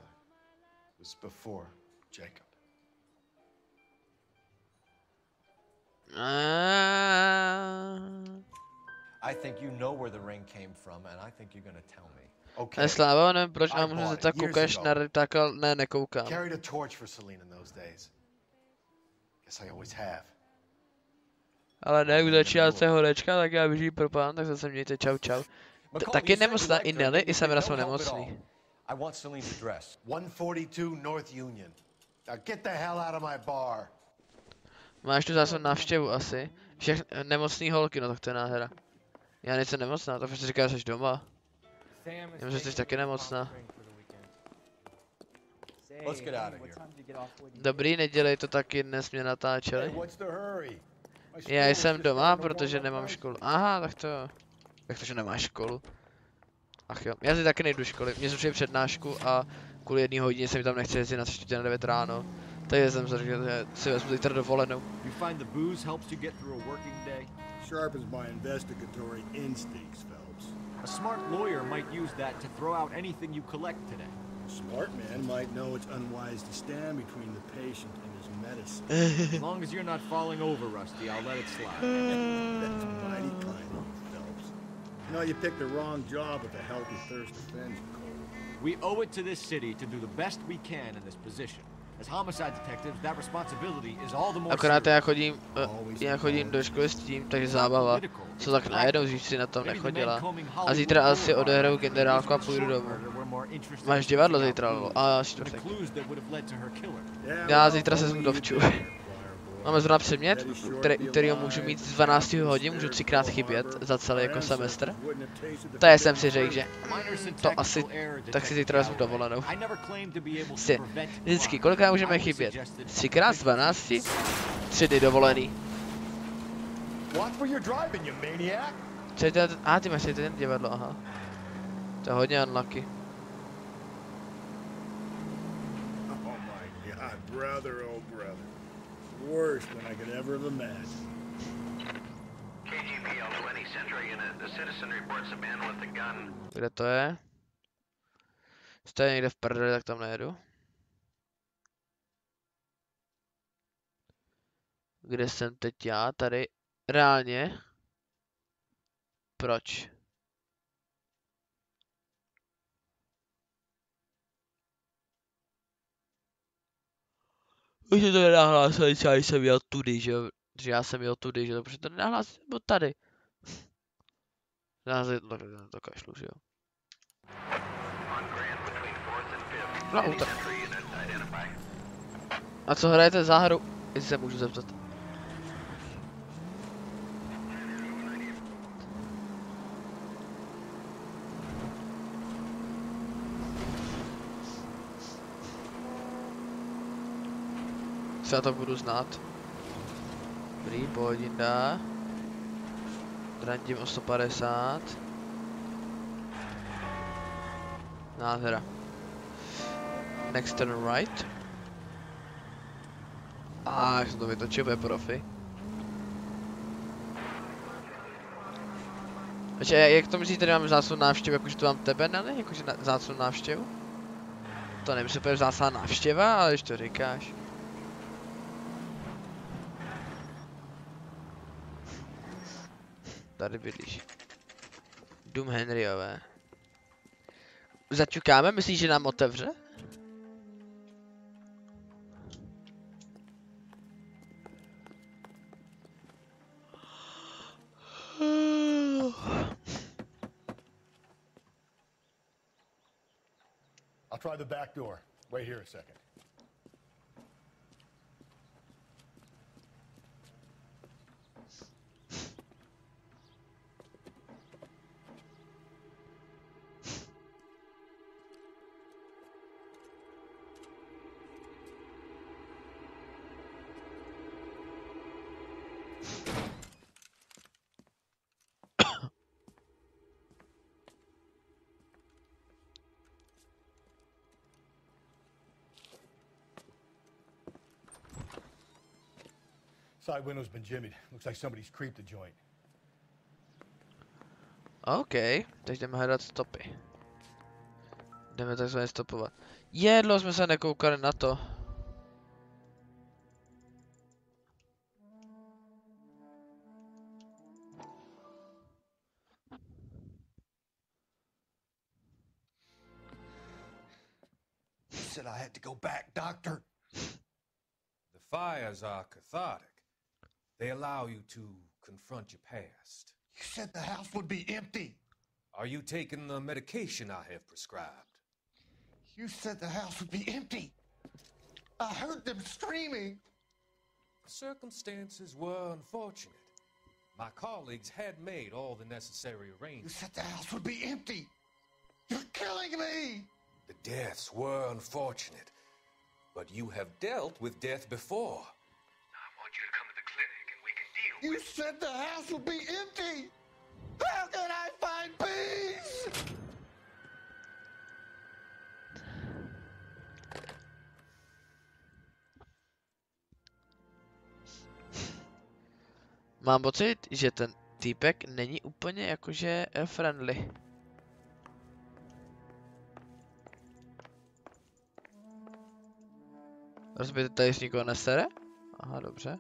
before Jacob. I think you know where the ring came from, and I think you're gonna tell me. Okay. Nesláva, nevím proč mám možná tak koukáš na Redaka, ne, nekoukám. Carried a torch for Celine in those days. Guess I always have. Ale ne, už začíná se horečka, tak já běžím pro pán, tak zase mějte čau čau. Taky nemocná i Nelly, i Samira jsou nemocný. I want Celine's address. 142 North Union. Now get the hell out of my bar. Máš tu zase návštěvu asi. Všech nemocný holky, no tak to je nádhera. Já nejsem nemocná, to prostě říká, že jsi doma. Jenom, že jsi taky nemocná. Let's get out of here. Dobrý, nedělej to taky, dnes mě natáčeli. Já jsem doma, protože nemám školu. Aha, tak to jo. Jak to, že nemáš školu? Ach jo, já si taky nejdu školy. Mě zrušili přednášku a kvůli 1 hodině se mi tam nechce jezdit na 8:45 ráno. Takže jsem se řekl, že si vezmu zítra dovolenou. You find the booze helps you get through a working day? Sharpens my investigatory instincts, Phelps. A smart lawyer might use that to throw out anything you collect today. A smart man might know it's unwise to stand between the patient and his medicine. As long as you're not falling over, Rusty, I'll let it slide. That's mighty kind of you, Phelps. You know, you picked the wrong job if a healthy thirst offends you, Cole. We owe it to this city to do the best we can in this position. As homicide detectives, that responsibility is all the more Akorát já chodím do školy s tím, takže zábava. Co tak najednou, že si na tom nechodila. A zítra asi odehraju generálku a půjdu domů. Máš divadlo zítra, a čtvrtek. Já zítra se zvu dovču. Máme zrovna předmět, kterýho můžu mít z 12 hodin, můžu 3krát chybět za celý jako semestr. To jsem si řekl, že to asi, tak si zítra vezmu dovolenou. Vždycky, kolikrát můžeme chybět? 3krát z 12? 3 dny dovolený. Co je to? Ty máš ten divadlo, aha. To je hodně unlucky. Worse than I could ever have imagined. KGPL 20 Central Unit, the citizen reports a man with a gun. Kde to je? To je někde v prdeli, tak tam nejedu. Kde jsem teď já? Tady. Reálně? Proč? Už je to nenahlásili, já jsem jel tudy, že jo? Že já jsem jel tudy, že jo? Protože to nenahlásili, nebo tady. To kašlu, že jo? No, auto. A co hrajete za hru? Jestli se můžu zeptat. Co já to budu znát. Dobrý, pohodinda. Drandím o 150. Nádhera. Next turn right. Jak jsem to vytočil, bude profi. Takže jak to myslíte, že mám vzácnou návštěvu, jakože tu mám tebe, Nelly? Jakože vzácnou návštěvu? To nemyslím, že je vzácná návštěva, ale když to říkáš. Tady bydlíš. Dům Henryové. Zaťukáme? Myslíš, že nám otevře? I'll try the back door. Wait here a second. Side window's been jimmied. Looks like somebody's creeped the joint. OK, teď jdeme hledat stopy. Jdeme takzvaně stopovat. Jedlo jsme se nekoukali na to. You said I had to go back, Doctor. The fires are cathartic. They allow you to confront your past. You said the house would be empty. Are you taking the medication I have prescribed? You said the house would be empty. I heard them screaming. The circumstances were unfortunate. My colleagues had made all the necessary arrangements. You said the house would be empty. You're killing me. The deaths were unfortunate, but you have dealt with death before. I want you to come to the clinic and we can deal You said the house would be empty. How can I find peace? Mám pocit, že ten týpek není úplně jakože friendly. Rozbijte tady s nikoho nesere? Aha, dobře.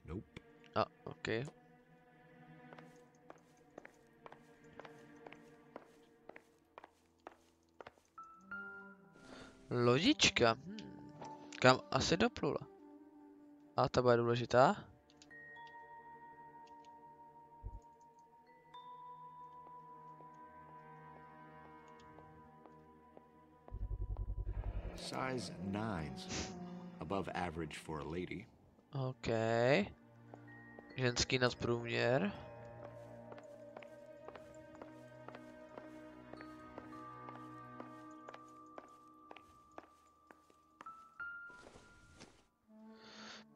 Nope. A, ok. Lodička. Kam asi doplula? A ta bude důležitá. Size 9s. Above average for a lady. OK. Ženský nadprůměr.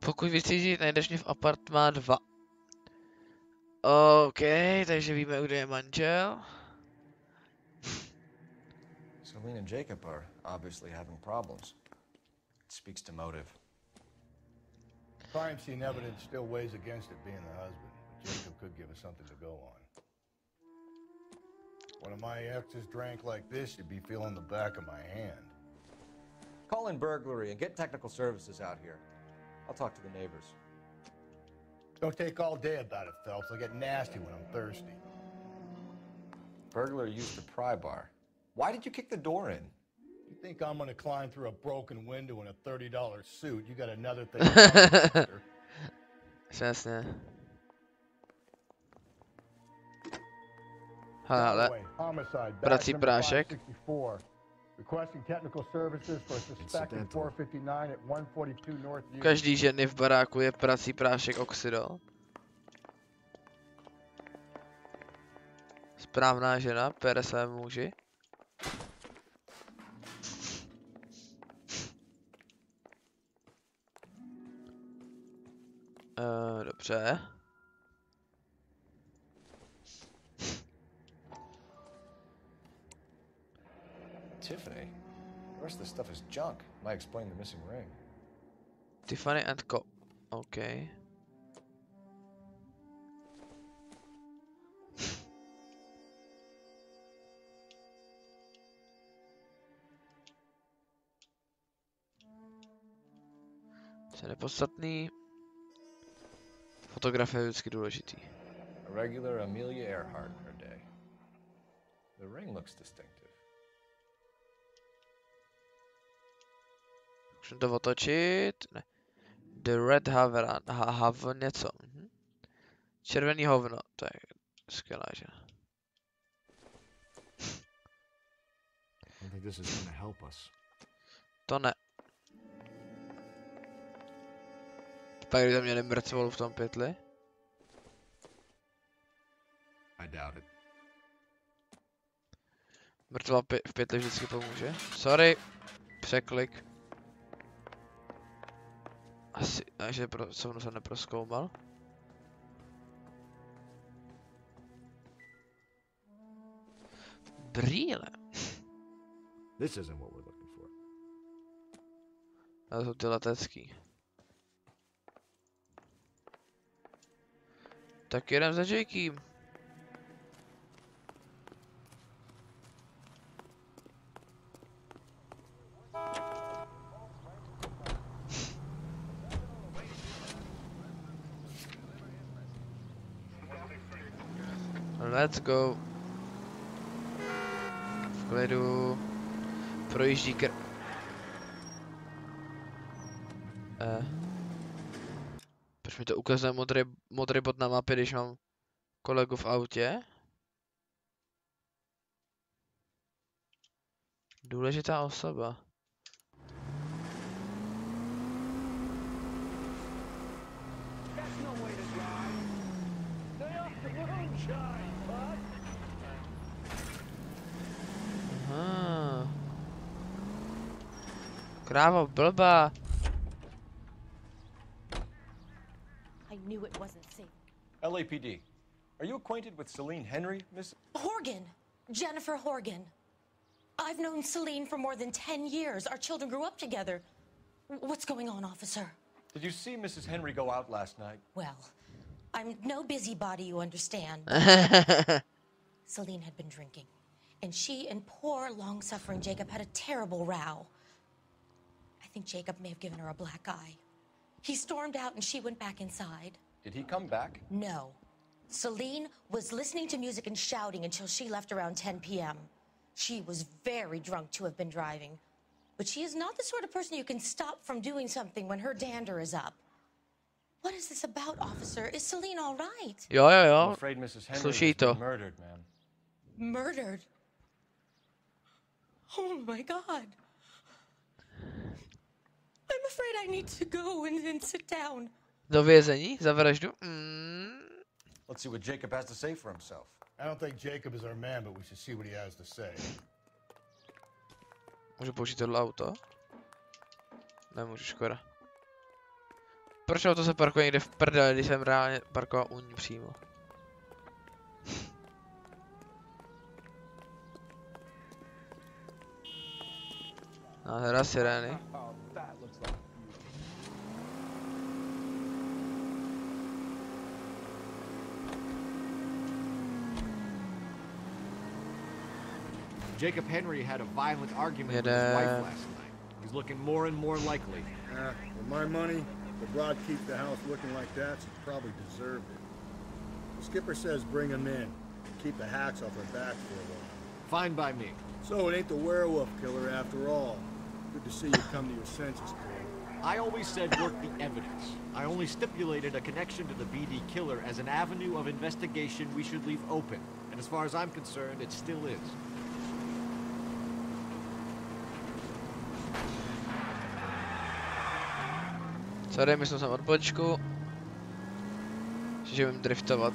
Pokud vycítit, najdeš mě v apartmá 2. OK, takže víme, kde je manžel. Celine and Jacob are obviously having problems. It speaks to motive. Crime scene evidence still weighs against it being the husband, but Jacob could give us something to go on. One of my exes drank like this, you'd be feeling the back of my hand. Call in burglary and get technical services out here. I'll talk to the neighbors. Don't take all day about it, Phelps. I get nasty when I'm thirsty. Burglar used the pry bar. Why did you kick the door in? You think I'm gonna climb through a broken window in a $30 suit? You got another thing to do, Přesně. Hele. Prací prášek. Requesting technical services for suspected 459 at 142 North U. Každý ženy v baráku je prací prášek oxidol. Správná žena pere svému muži. Dobře. Tiffany? The rest of the stuff is junk. Might explain the missing ring. Tiffany and Co. OK. Co je nepodstatný. Fotografie je vždycky důležitý. A regular Amelia Earhart in her day. The ring looks distinctive. Můžu to otočit? Ne. The Red Haveran. Hav něco. Červený hovno. To je skvělá žena. I think this is gonna help us. To ne. Pak kdyby tam měli mrtvolu v tom pytli. I doubt it. Mrtvola v pytli vždycky pomůže. Sorry. Překlik. Asi, že jsem se neprozkoumal. Brýle. This isn't what we're looking for. To jsou ty letecký. Tak jedem za Jakým. Let's go. V klidu. Projíždí Proč mi to ukazuje modrý bod na mapě, když mám kolegu v autě? Důležitá osoba. Aha. Krávo blbá. I knew it wasn't safe. LAPD. Are you acquainted with Celine Henry, Miss? Horgan. Jennifer Horgan. I've known Celine for more than 10 years. Our children grew up together. What's going on, officer? Did you see Mrs. Henry go out last night? Well, I'm no busybody, you understand. Celine had been drinking, and she and poor, long-suffering Jacob had a terrible row. I think Jacob may have given her a black eye. He stormed out, and she went back inside. Did he come back? No. Celine was listening to music and shouting until she left around 10 p.m. She was very drunk to have been driving. But she is not the sort of person you can stop from doing something when her dander is up. What is this about, officer? Is Celine all right? Jo. I'm afraid Mrs. Henry was murdered, ma'am. Murdered? Oh my God. I'm afraid I need to go and sit down. Do vězení za vraždu? Let's see what Jacob has to say for himself. I don't think Jacob is our man, but we should see what he has to say. Můžu použít tohle auto? Nemůžu, škoda. Proč auto se parkuje někde v prdele, když jsem reálně parkoval u ní přímo? Nádhera sirény. Jacob Henry had a violent argument with his wife last night. He's looking more and more likely. For my money, the broad keep the house looking like that, she probably deserved it. The skipper says bring him in. Keep the hacks off her back for a while. Fine by me. So it ain't the werewolf killer after all. Good to see you come to your senses, Cole. I always said work the evidence. I only stipulated a connection to the BD killer as an avenue of investigation we should leave open. And as far as I'm concerned, it still is. Sorry, myslím jsem odbočku. Že vím driftovat.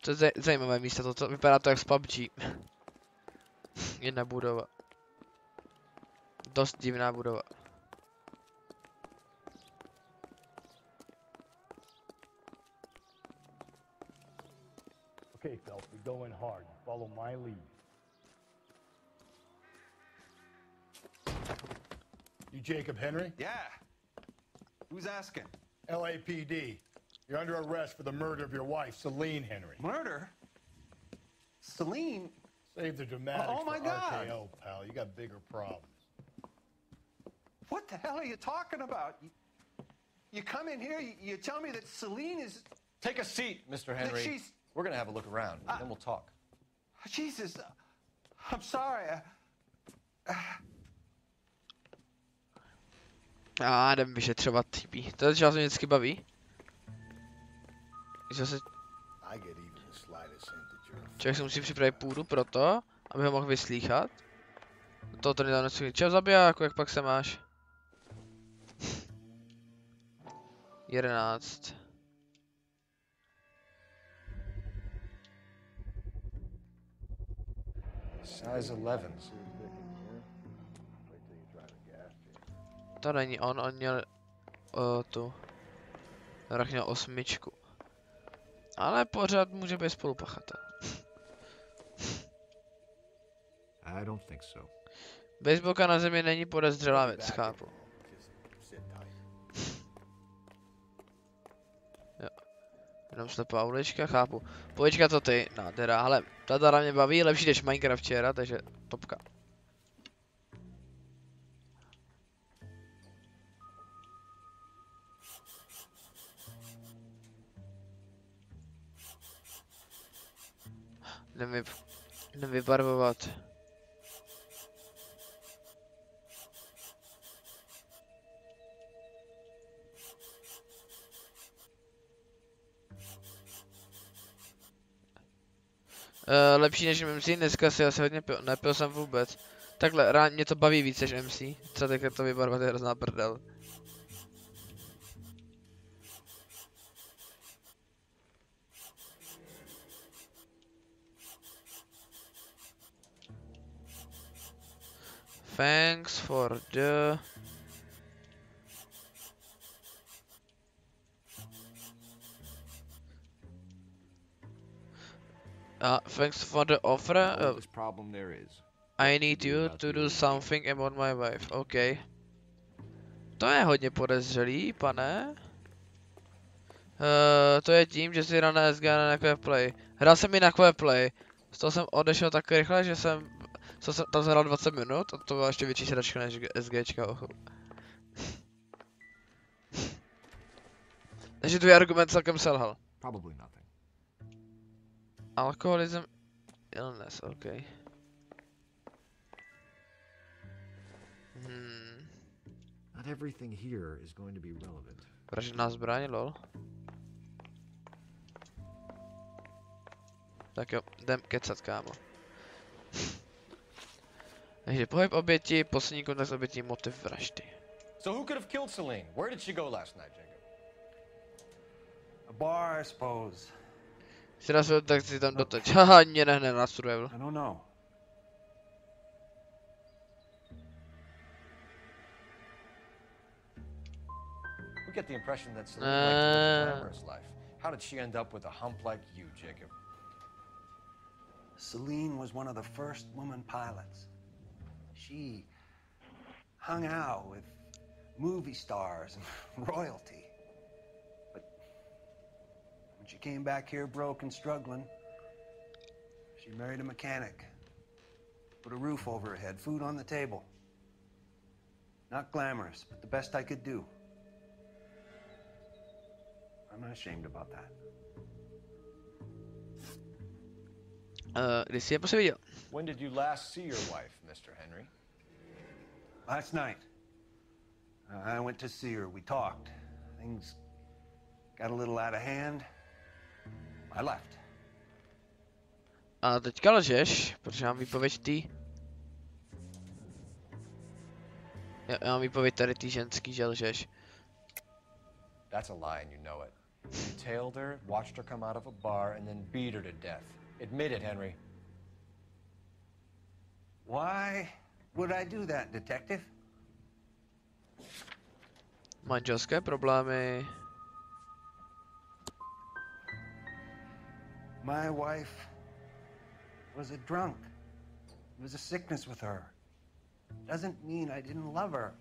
To je zajímavé místo, toto vypadá to jak z PUBG. Jedna budova. Dost divná budova. Okay, Phelps, we go in hard. Follow my lead. You Jacob Henry? Yeah. Who's asking? LAPD. You're under arrest for the murder of your wife, Celine Henry. Murder? Celine? Save the dramatics Oh my for God. RKO, pal. You got bigger problems. What the hell are you talking about? You come in here, you tell me that Celine is... Take a seat, Mr. Henry. she's... We're gonna have a look around, and then we'll talk. Jesus, I'm sorry. Jdem vyšetřovat typy. To začal se mě vždycky baví. Člověk si musí připravit půdu pro to, aby ho mohl vyslýchat. To nedávno si čau zabijáku, jak pak se máš? 11. Size 11. To není on měl tu. Rach měl 8. Ale pořád může být spolupachatel. I don't think so. Baseballka na zemi není podezřelá věc, chápu. Jo. Jenom slepá ulička, chápu. Polička to ty, nádhera, ale ta hra mě baví, lepší než Minecraft včera, takže topka. Nevybarvovat. Lepší než MC, dneska si asi hodně pil, nepil jsem vůbec. Takhle, rád mě to baví víc než MC, třeba takhle to vybarvat je hrozná prdel. Thanks for the... Thanks for the offer. I need you to do something about my wife. OK. To je hodně podezřelý, pane. To je tím, že si hrál na SG na Quick Play. Hrál jsem i na Quick Play. Z toho jsem odešel tak rychle, že jsem tam hrál 20 minut a to byla ještě větší sračka než SGčka. Takže tvůj argument celkem selhal. Alkoholism, illness, OK. Not everything here is going to be relevant. Vražedná zbraň, lol. Tak jo, jdem kecat, kámo. Takže pohyb oběti, poslední kontakt s obětí, motiv vraždy. So who could have killed Celine? Where did she go last night, Jacob? A bar, I suppose. Si nás tak si tam doteď. Haha, mě nehne na survival. I don't know. We get the impression that Celine liked to live a glamorous life. How did she end up with a hump like you, Jacob? Celine was one of the first woman pilots. She hung out with movie stars and royalty. But when she came back here broke and struggling, she married a mechanic. Put a roof over her head, food on the table. Not glamorous, but the best I could do. I'm not ashamed about that. Kdy jsi je viděl? When did you last see your wife, Mr. Henry? Last night. I went to see her. We talked. Things got a little out of hand. I left. A teďka lžeš, protože mám výpověď tý. Já mám výpověď tady tý ženský, že lžeš. That's a lie and you know it. You tailed her, watched her come out of a bar, and then beat her to death. Admit it, Henry. Why would I do that, detective? Manželské problémy. My wife was a drunk. There was a sickness with her. Doesn't mean I didn't love her.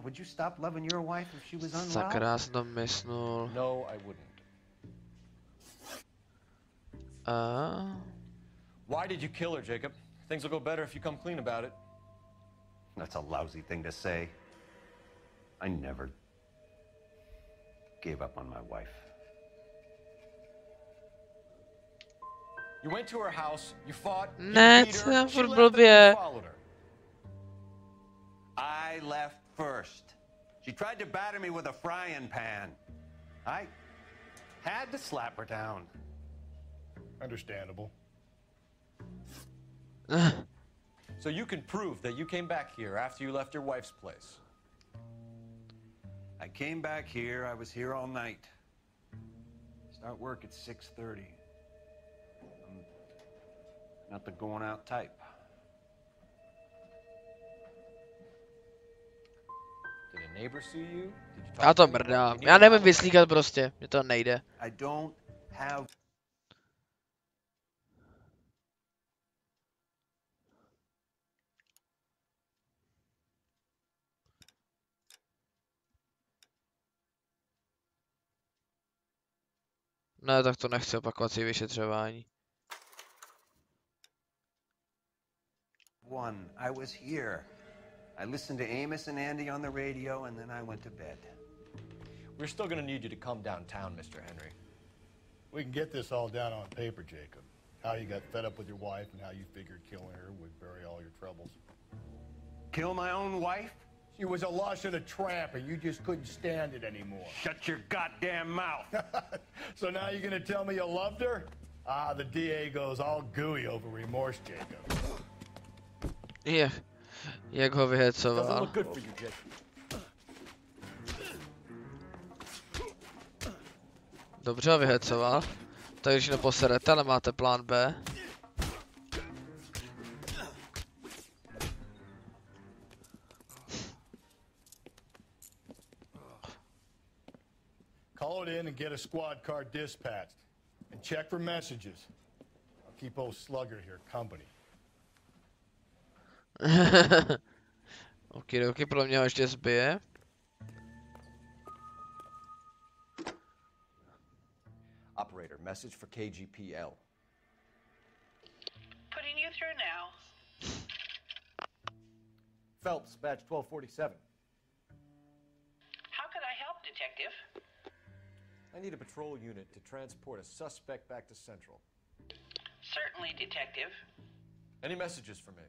Would you stop loving your wife if she was unwell? Sakra, jsem to mysnul. No, I wouldn't. Why did you kill her, Jacob? Things will go better if you come clean about it. That's a lousy thing to say. I never gave up on my wife. You went to her house, you fought, you Ne, beat to her, je she furt left and blbě. you followed her. I left first. She tried to batter me with a frying pan. I had to slap her down. Understandable. So you can prove that you came back here after you left your wife's place. I came back here. I was here all night. Start work at 6:30. I'm not the going out type. Did a neighbor see you? Did you talk Já to to anyone? mrdám. You need Já a nevím alibi. vyslíkat prostě. Mně to nejde. I don't have Ne, tak to nechci opakovací vyšetřování. I was here. I listened to Amos and Andy on the radio, and then I went to bed. We're still gonna need you to come downtown, Mr. Henry. We can get this all down on paper, Jacob. How you got fed up with your wife and how you figured killing her would bury all your troubles. Kill my own wife? She was a lush and a tramp, and you just couldn't stand it anymore. Shut your goddamn mouth. So now you're gonna tell me you loved her? Ah, the DA goes all gooey over remorse, Jacob. Yeah. Jak ho vyhecoval. Doesn't look good for you, Jacob. Dobře ho vyhecoval. Tak když neposerete, ale máte plán B. Call it in and get a squad car dispatched. And check for messages. I'll keep old Slugger here company. Okidoki, podle mě ho ještě zbije. Operator, message for KGPL. Putting you through now. Phelps, badge 1247. How could I help, Detective? I need a patrol unit to transport a suspect back to Central. Certainly, Detective. Any messages for me?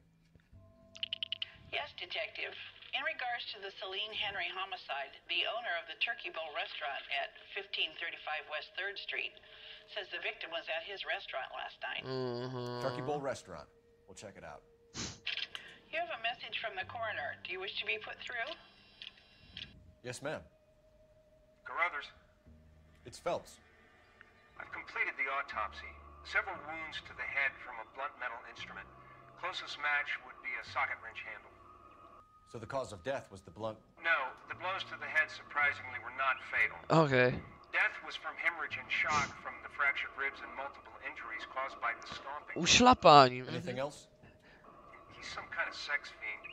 Yes, Detective. In regards to the Celine Henry homicide, the owner of the Turkey Bowl restaurant at 1535 West 3rd Street says the victim was at his restaurant last night. Turkey Bowl restaurant. We'll check it out. You have a message from the coroner. Do you wish to be put through? Yes, ma'am. Carruthers, It's Phelps. I've completed the autopsy. Several wounds to the head from a blunt metal instrument. Closest match would be a socket wrench handle. So the cause of death was the blunt... No, the blows to the head surprisingly were not fatal. Okay. Death was from hemorrhage and shock from the fractured ribs and multiple injuries caused by the stomping. Ušlapání. Anything else? He's some kind of sex fiend.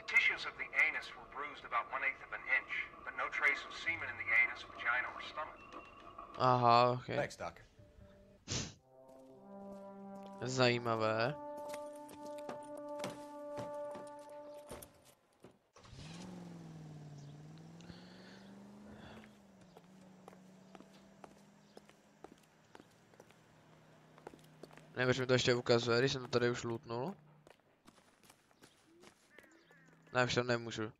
The tissues of the anus were bruised about 1/8 of an inch, but no trace of semen in the anus, vagina, or stomach. Aha, okay. Thanks, Doc. Zajímavé. Nevím, proč mi to ještě ukazuje, když jsem to tady už lootnul. Ne, už tam nemůžu.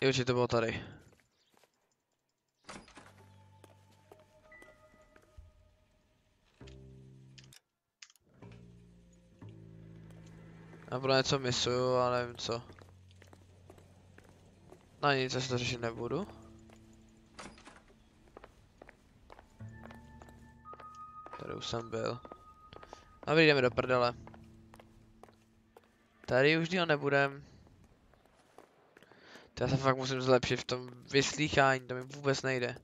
Jo, či to bylo tady. Já pro něco misuju, ale nevím co. No nic, já si to řešit nebudu. Tady už jsem byl. Dobrý, jdeme do prdele. Tady už díl nebudem. Já se fakt musím zlepšit v tom vyslýchání, to mi vůbec nejde.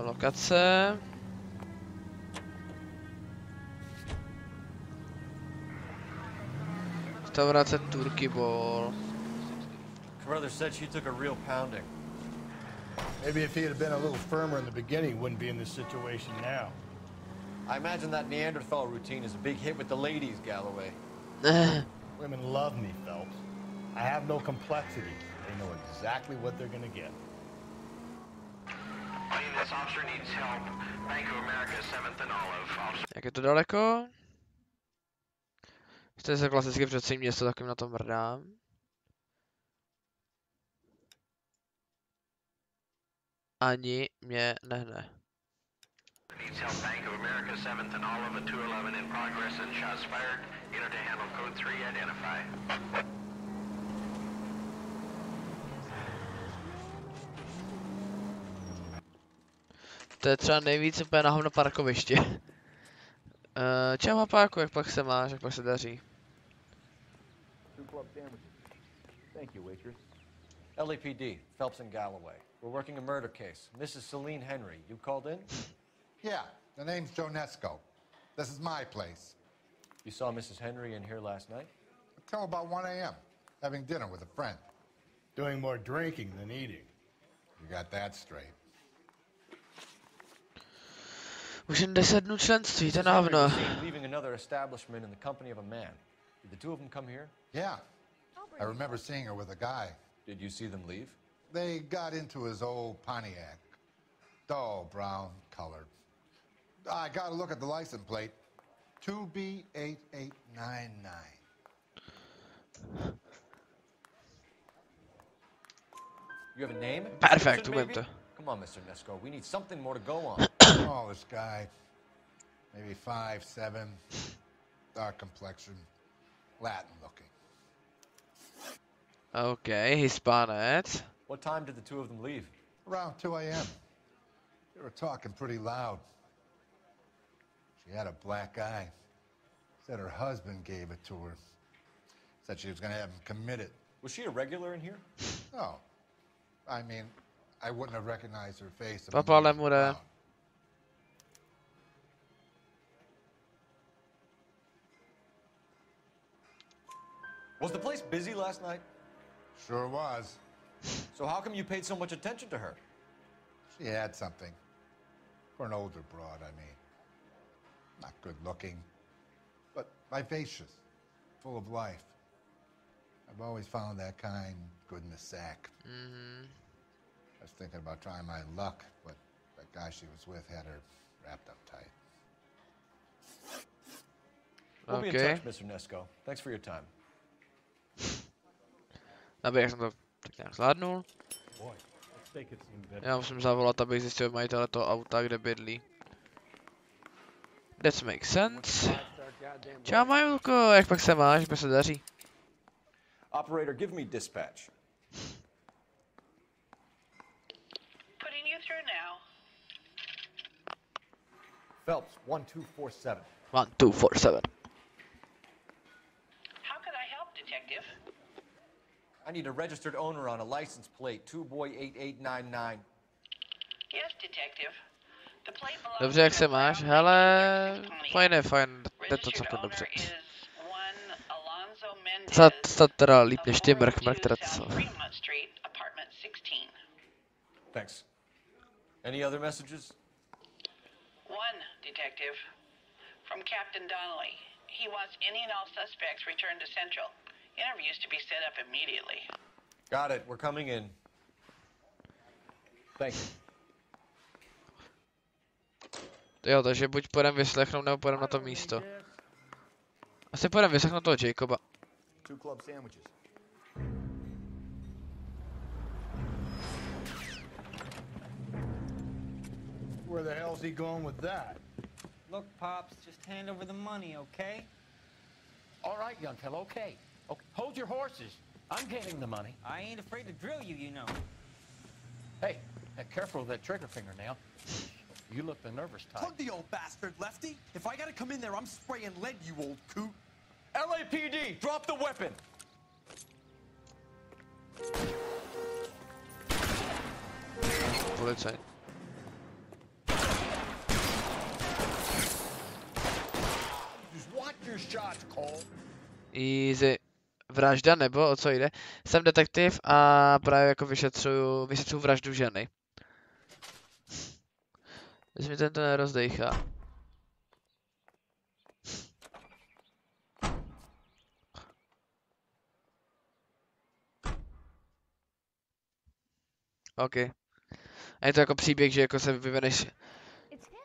Lokace. Restaurace Turkey Bowl. Carruthers said she took a real pounding. Maybe if he had been a little firmer in the beginning, wouldn't be in this situation now. I imagine that Neanderthal routine is a big hit with the ladies, Galloway. Women love me, Phelps. I have no complexity. They know exactly what they're gonna get. This officer needs help. Bank of America, 7th and Olive. Jak je to daleko? Jste se klasicky předsím město, takým na tom mrdám. Ani mě nehne. Needs help. Bank of America, 7th and Olive, a 211 in progress and shots fired. Enter to handle code 3, identify. To je třeba nejvíc úplně na hovno parkoviště. Čau mapáku, jak pak se máš, jak pak se daří? Thank you, waitress. LAPD, Phelps and Galloway. We're working a murder case. Mrs. Celine Henry, you called in? Yeah, the name's Jonesco. This is my place. You saw Mrs. Henry in here last night? Until about 1 a.m., having dinner with a friend. Doing more drinking than eating. You got that straight. Už jen 10 dnů členství, to dávno. Leaving another establishment in the company of a man. Did the two of them come here? Yeah. I remember seeing her with a guy. Did you see them leave? They got into his old Pontiac. Dull brown colored. I got to look at the license plate. 2B8899. You have a name? Perfect, Come on, Mr. Nesco. We need something more to go on. Oh, this guy. Maybe 5'7", dark complexion, Latin looking. Okay, Hispanec. What time did the two of them leave? Around 2 a.m. They were talking pretty loud. She had a black eye. Said her husband gave it to her. Said she was going to have him committed. Was she a regular in here? No. I mean, I wouldn't have recognized her face. Papa Lemure. Was the place busy last night? Sure was. So how come you paid so much attention to her? She had something. For an older broad, I mean. Not good looking, but vivacious, full of life. I've always found that kind good in the sack. Mm-hmm. I was thinking about trying my luck, but that guy she was with had her wrapped up tight. We'll be in touch, Mr. Nesco. Thanks for your time. Dobrý, jak jsem to tak nějak zvládnul. Já musím zavolat, abych zjistil majitele toho auta, kde bydlí. That makes sense. Čau Majulko, jak pak se máš, jak se daří? Operator, give me dispatch. Putting you through now. Phelps, 1247. 1247. How could I help, Detective? I need a registered owner on a license plate, 2boy8899. Yes, Detective. The plate belongs Dobře, jak se máš? Hele, fajn, jde to celkem dobře. Snad teda líp než ty mrk, teda co. Thanks. Any other messages? One, Detective. From Captain Donnelly. He wants any and all suspects returned to Central. Interviews to be set up immediately. Got it. We're coming in. Thank you. Jo, takže buď půjdem vyslechnout, nebo půjdem na to místo. Asi půjdem vyslechnout toho Jacoba. 2 club sandwiches. Where the hell's he going with that? Look, Pops, just hand over the money, okay? All right, young fellow, okay. Okay, hold your horses. I'm getting the money. I ain't afraid to drill you, you know. Hey, careful with that trigger finger now. You look the nervous type. Plug the old bastard, Lefty. If I gotta come in there, I'm spraying lead, you old coot. LAPD, drop the weapon. Policajt. Just watch your shots, Cole. Easy. Vražda nebo o co jde? Jsem detektiv a právě jako vyšetřuju vraždu ženy. Když mi tento nerozdejchá. OK. A je to jako příběh, že jako se vyveneš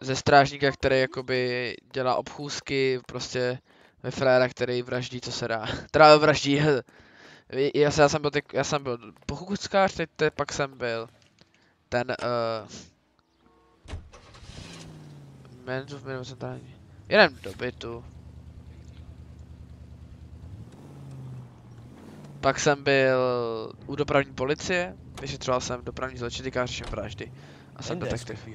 ze strážníka, který jakoby dělá obchůzky, prostě ve fréra, který vraždí, co se dá. Teda vraždí. Já jsem byl pochůzkář, teď pak jsem byl ten jeden do bytu. Pak jsem byl u dopravní policie, vyšetřoval jsem dopravní zločiny, řeším vraždy. A jsem detektiv.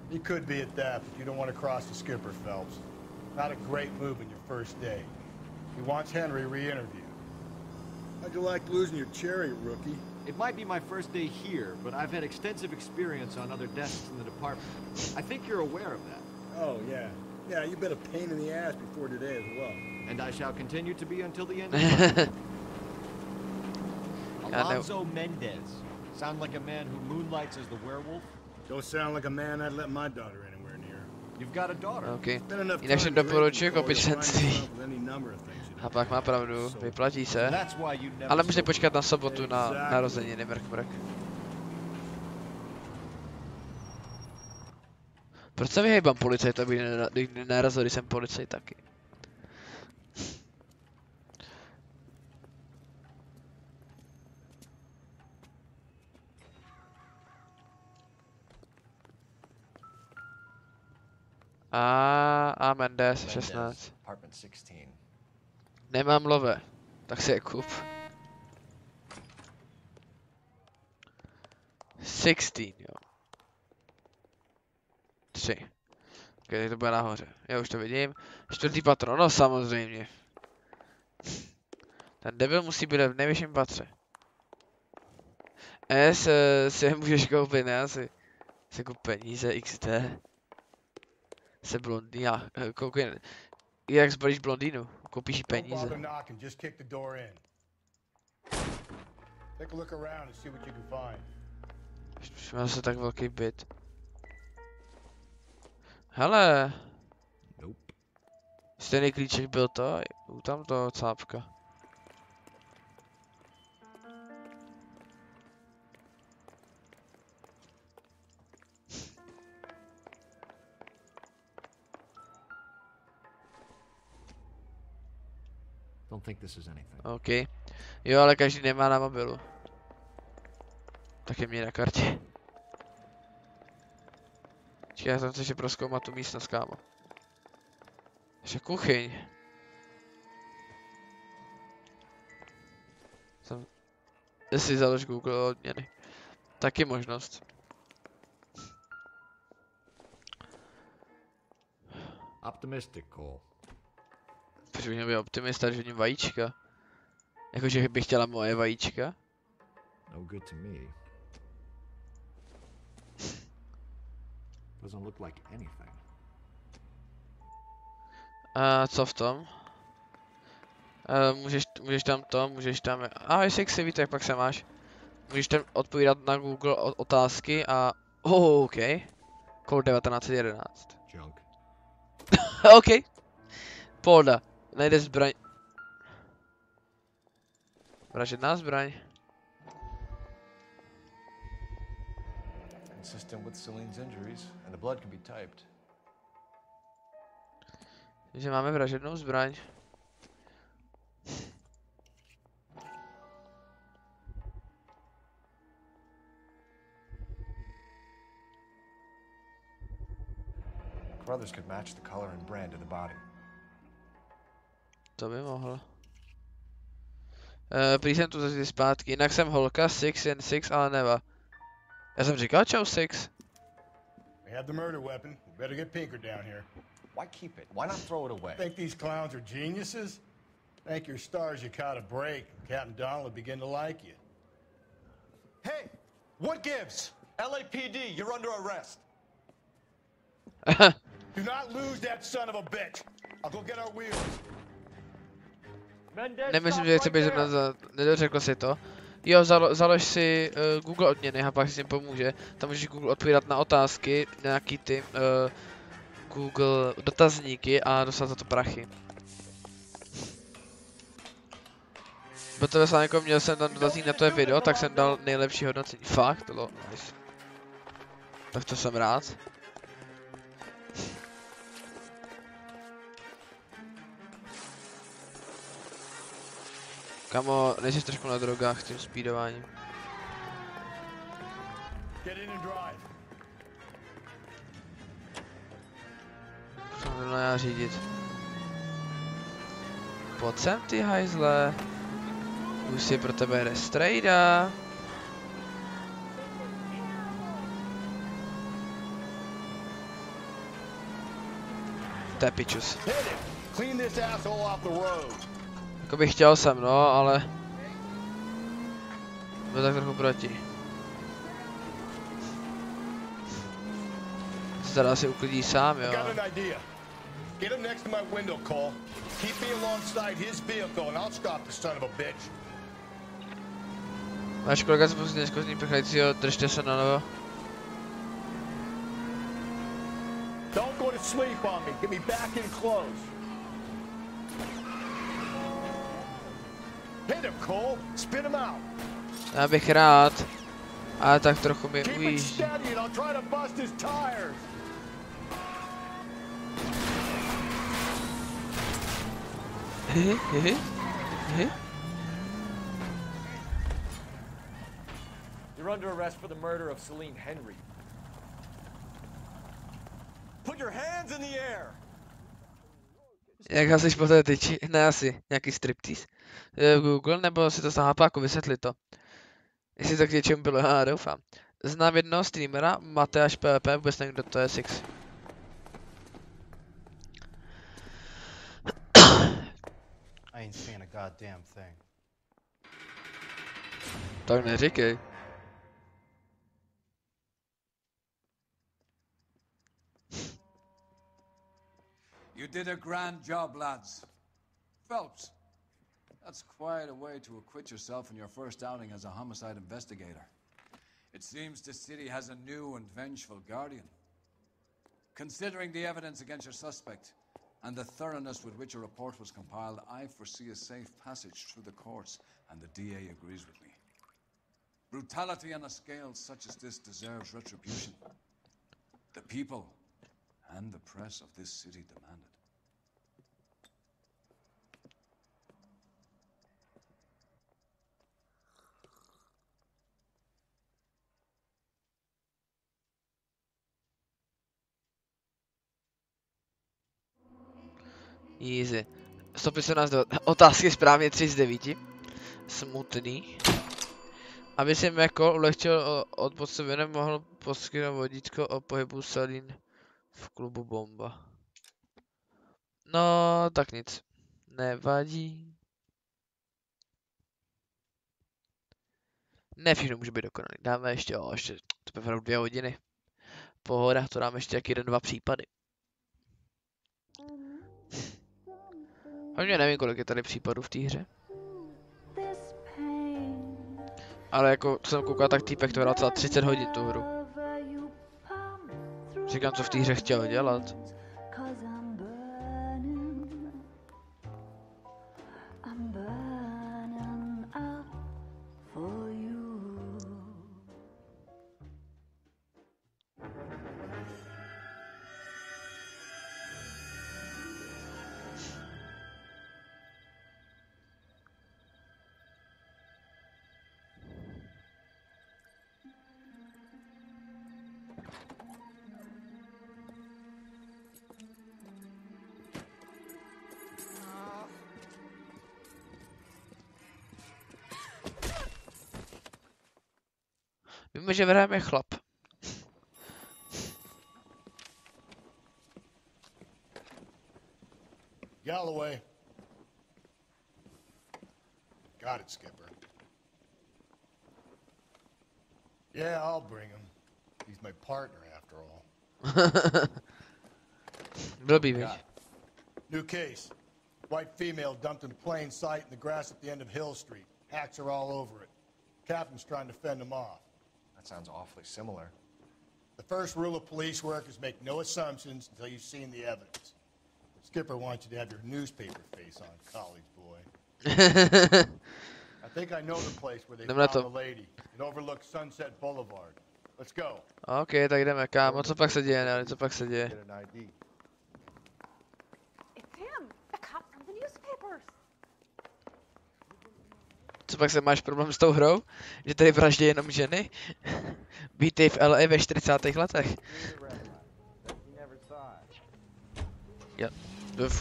You could be at that, but you don't want to cross the skipper, Phelps. Not a great move in your first day. He wants Henry re-interviewed. How'd you like losing your cherry, rookie? It might be my first day here, but I've had extensive experience on other desks in the department. I think you're aware of that. Oh, yeah. Yeah, you've been a pain in the ass before today as well. And I shall continue to be until the end. Alonzo Mendez. Sound like a man who moonlights as the werewolf? Don't sound like a man I'd let my daughter anywhere near. You've got a daughter. OK. Jinak jsem doporučuji koupit členství. A pak má pravdu, vyplatí se. Ale můžete počkat na sobotu na narozeniny, mrk. Proč se vyhejbám policajta, abych nenarazil, když jsem policajt taky? A Mendes, 16. Nemám love, tak si je kup. 16, jo. 3. Ok, teď to bude nahoře. Já už to vidím. 4. patro, no samozřejmě. Ten debil musí být v nejvyšším patře. Si je můžeš koupit, ne? Asi kup peníze, XD. Se blondýna, koukej, jak zbalíš blondýnu, koupíš jí peníze. Už má se tak velký byt. Hele. Stejný klíček byl to, tam to cápka. Don't think this is anything. OK. Jo, ale každý nemá na mobilu. Tak je mě na kartě. Čekaj, já tam chci prozkoumat tu místnost, kámo. Ještě kuchyň. Si založ Google odměny. Taky možnost. Optimistic, Cole. Proč bych měl být optimista, že vidím vajíčka? Jakože bych chtěla moje vajíčka? No good to me. Doesn't look like anything. A co v tom? Můžeš tam to, můžeš tam... Ahoj Sixy, víte, jak pak se máš? Můžeš tam odpovídat na Google otázky a... Oh, OK. Code 1911. Junk. OK. Polda. Najde zbraň. Vražedná zbraň. Consistent with Celine's injuries, and the blood can be typed. Takže máme vražednou zbraň. Brothers could match the color and brand of the body. To by mohlo. Prý jsem tu zase zpátky, jinak jsem holka, jen 6, ale neva. Já jsem říkal čau 6. We have the murder weapon. We better get Pinker down here. Why keep it? Why not throw it away? Think these clowns are geniuses? Thank your stars you caught a break. Captain Donald will begin to like you. Hey, what gives? LAPD, you're under arrest. Do not lose that son of a bitch. I'll go get our wheels. Nemyslím, že chci běžet nazad, nedořekl si to. Jo, založ si Google odměny a pak si s tím pomůže. Tam můžeš Google odpovídat na otázky, nějaký ty Google dotazníky a dostat za to prachy. Protože jsem jako měl jsem tam dotazník na to video, tak jsem dal nejlepší hodnocení. Fakt, to bylo nice. Tak to jsem rád. Kamo, nejsi trošku na drogách s tím speedováním. Jsem já řídit. Pojď sem ty hajzle. Už si pro tebe jde strejda. Tepičus. Jako bych chtěl jsem, no, ale... Byl tak trochu proti. Se teda asi uklidí sám, jo. Get him next to my window, Cole. Keep me alongside his vehicle and I'll stop the son of a bitch. Váš kolega spustí neškodný prchajícího, držte se na novo. Don't go to sleep on me. Get me back in close. Hit him, Cole. Spit him out. Já bych rád, ale tak trochu mi Keep it ujíždí. steady and I'll try to bust his tires. You're under arrest for the murder of Celine Henry. Put your hands in the air. Jak hasíš po té tyči? Ne asi, nějaký striptease. Google, nebo si to stáhá jako vysvětlit to. Jestli to k něčemu bylo, já doufám. Znám jednoho streamera, Mateáš PP, vůbec nevím, kdo to je, Six. I ain't seeing a goddamn thing. Tak neříkej. You did a grand job, lads. Phelps, that's quite a way to acquit yourself in your first outing as a homicide investigator. It seems the city has a new and vengeful guardian. Considering the evidence against your suspect and the thoroughness with which a report was compiled, I foresee a safe passage through the courts, and the DA agrees with me. Brutality on a scale such as this deserves retribution. The people and the press of this city demand it. Easy. 115 otázky správně 3 z 9. Smutný. Aby jsem jako ulehčil od podstavy, nemohl poskytnout vodítko o pohybu Celine v klubu Bomba. No, tak nic. Nevadí. Ne všechno může být dokonalý. Dáme ještě, ještě to bude 2 hodiny. Pohoda, to dáme ještě jak 1-2 případy. Hlavně nevím, kolik je tady případů v té hře. Ale jako, co jsem koukal, tak týpek to hrál celá 30 hodin tu hru. Říkám, co v té hře chtěl dělat. Víme, že hrajeme chlap. Galloway. Got it, Skipper. Yeah, I'll bring him. He's my partner, after all. Blbý, víš. New case. White female dumped in plain sight in the grass at the end of Hill Street. Hacks are all over it. Captain's trying to fend him off. That sounds awfully similar. The first rule of police work is make no assumptions until you've seen the evidence. Skipper wants you to have your newspaper face on, college boy. I think I know the place where they found the lady. It overlooks Sunset Boulevard. Let's go. OK, tak jdeme, kámo. Co pak se děje, ne? Co pak se děje? It's him, the cop from the newspapers. Co pak se máš problém s tou hrou? Že tady vraždí jenom ženy? Vítej v LA ve 40. letech.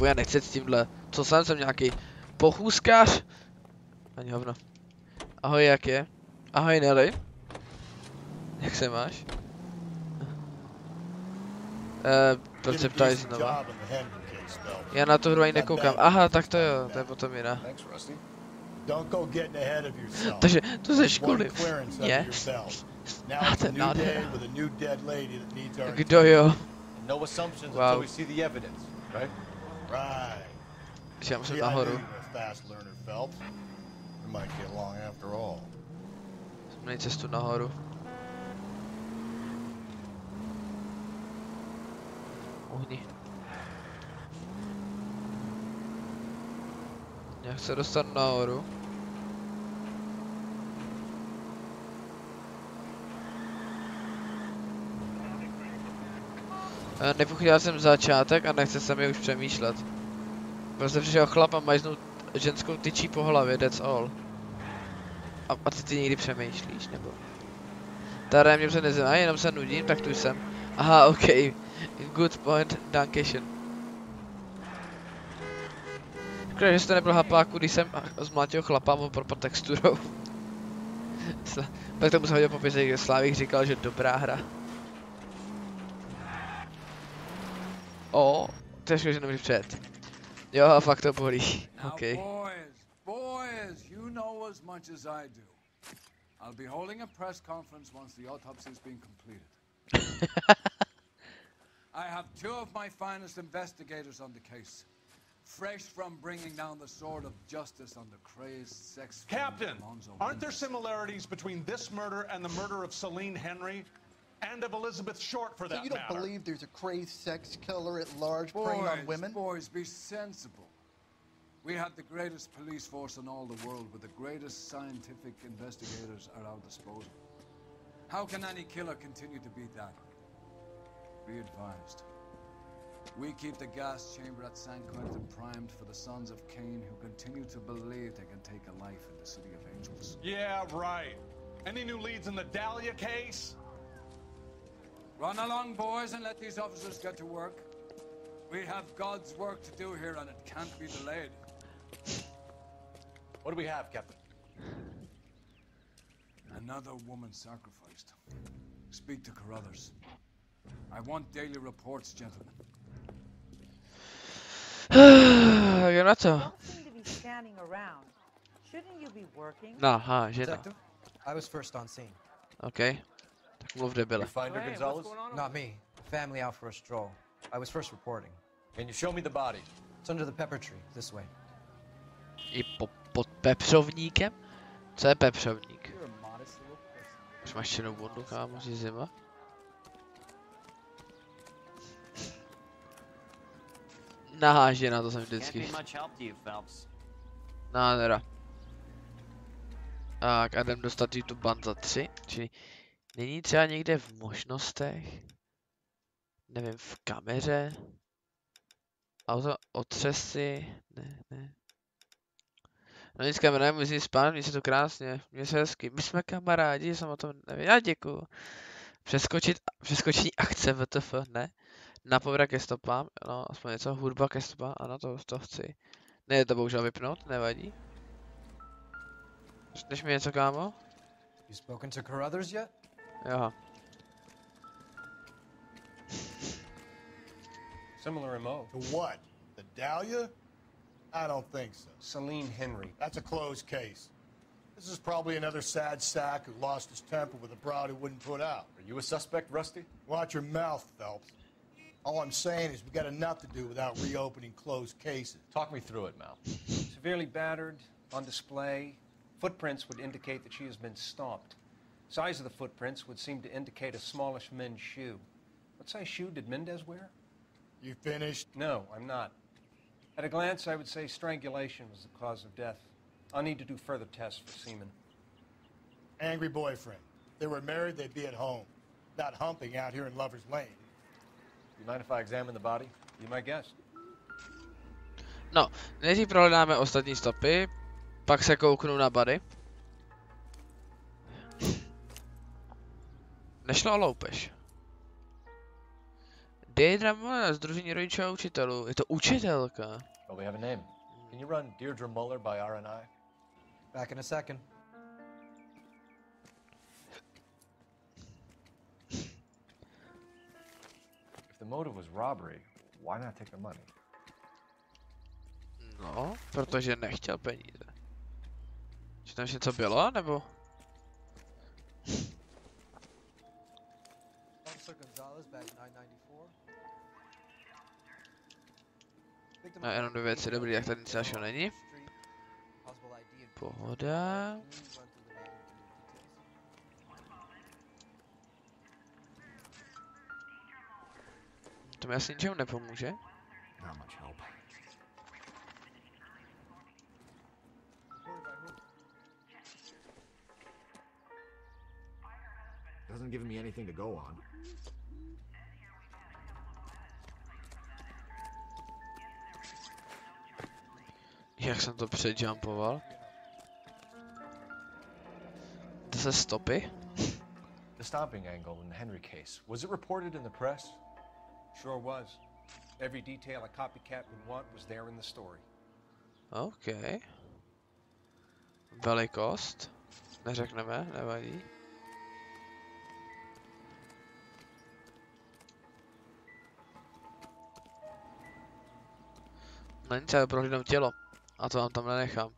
Já nechci s tímhle. Co jsem nějaký pochůzkář? Ani hovno. Ahoj, jak je? Ahoj, Nelly. Jak se máš? Proč se ptáš znova? Já na tu hru ani nekoukám. Aha, tak to jo, to je potom jiná. Takže to ze školy. Je? Máte nádhera. Kdo jo? Wow. right? Right. Já musím See, I knew nahoru. you were a fast learner, Phelps. We might get along after all. Jsem měl cestu nahoru. Uhni. Jak se dostat nahoru? Nepochytil jsem začátek a nechce se mi už přemýšlet. Prostě přišel chlap a majznout ženskou tyčí po hlavě, that's all. A ty někdy přemýšlíš, nebo? Tady mě se nezajímá, jenom se nudím, tak tu jsem. Aha, ok. Good point, dankeschön. Škoda, že jste nebyl hapáku, když jsem zmlátil chlapa a propad texturou. Pak tomu se hodil popis, že Slávik říkal, že dobrá hra. O, to je škoda, že nemůžu před. Jo, a fakt to bolí. Ok. Boys, you know as much as I do. I'll be holding a press conference once the autopsy has been completed. I have two of my finest investigators on the case. Fresh from bringing down the sword of justice on the crazed sex... Captain, aren't there similarities between this murder and the murder of Celine Henry? And of Elizabeth Short, for that matter? So you don't believe there's a crazed sex killer at large preying on women? Boys, be sensible. We have the greatest police force in all the world with the greatest scientific investigators at our disposal. How can any killer continue to beat that? Be advised. We keep the gas chamber at San Quentin primed for the sons of Cain who continue to believe they can take a life in the City of Angels. Yeah, right. Any new leads in the Dahlia case? Run along, boys, and let these officers get to work. We have God's work to do here, and it can't be delayed. What do we have, Captain? Another woman sacrificed. Speak to Carruthers. I want daily reports, gentlemen. Jak na to? Don't seem to be standing around. Shouldn't you be working? Aha, žena. Detective, I was first on scene. Okay. Tak mluv debile. You find her, Gonzalez? Not me. Family out for a stroll. I was first reporting. Can you show me the body? It's under the pepper tree, this way. I pod pepřovníkem? Co je pepřovník? Už máš černou bundu, kámo, jsi zima? Nahá žena, to jsem vždycky. Nádhera. Tak a jdem dostat YouTube ban za 3, čili není třeba někde v možnostech, nevím, v kameře, auto otřesy, ne. No nic, kamera, musím spát, mně se to krásně, mně se hezky, my jsme kamarádi, jsem o tom nevím, já děkuju. Přeskočení akce WTF, ne? Napověda ke stopám, no, aspoň něco, hudba ke stopám, ano, to chci. Ne, to bohužel vypnout, nevadí. Řekneš mi něco, kámo? You spoken to Carruthers yet? Jo. Similar MO. To what? The Dahlia? I don't think so. Celine Henry. That's a closed case. This is probably another sad sack who lost his temper with a broad who wouldn't put out. Are you a suspect, Rusty? Watch your mouth, Phelps. All I'm saying is we got enough to do without reopening closed cases. Talk me through it, Mal. Severely battered, on display. Footprints would indicate that she has been stomped. Size of the footprints would seem to indicate a smallish men's shoe. What size shoe did Mendez wear? You finished? No, I'm not. At a glance, I would say strangulation was the cause of death. I'll need to do further tests for semen. Angry boyfriend. If they were married, they'd be at home. Not humping out here in Lover's Lane. You mind if I examine the body? Be my guest. No, nejdřív prohledáme ostatní stopy, pak se kouknu na body. Nešlo o loupež. Deirdre Muller, Sdružení rodičů a učitelů. Je to učitelka. Well, we have a name. Can you run Deirdre Muller by RNI? Back in a second. If the motive was robbery, why not take the money? No, protože nechtěl peníze. Že tam něco bylo, nebo? Officer Gonzalez, badge 994. A jenom 2 věci, dobrý, tak tady nic dalšího není. Pohoda. To mi asi ničemu nepomůže. Doesn't give me anything to go on. Jak jsem to předjumpoval? Zase stopy? The stomping angle in the Henry case, was it reported in the press? Sure was. Every detail a copycat would want was there in the story. OK. Velikost? Neřekneme, nevadí. No nic, já prohlídnu tělo. A to vám tam nenechám.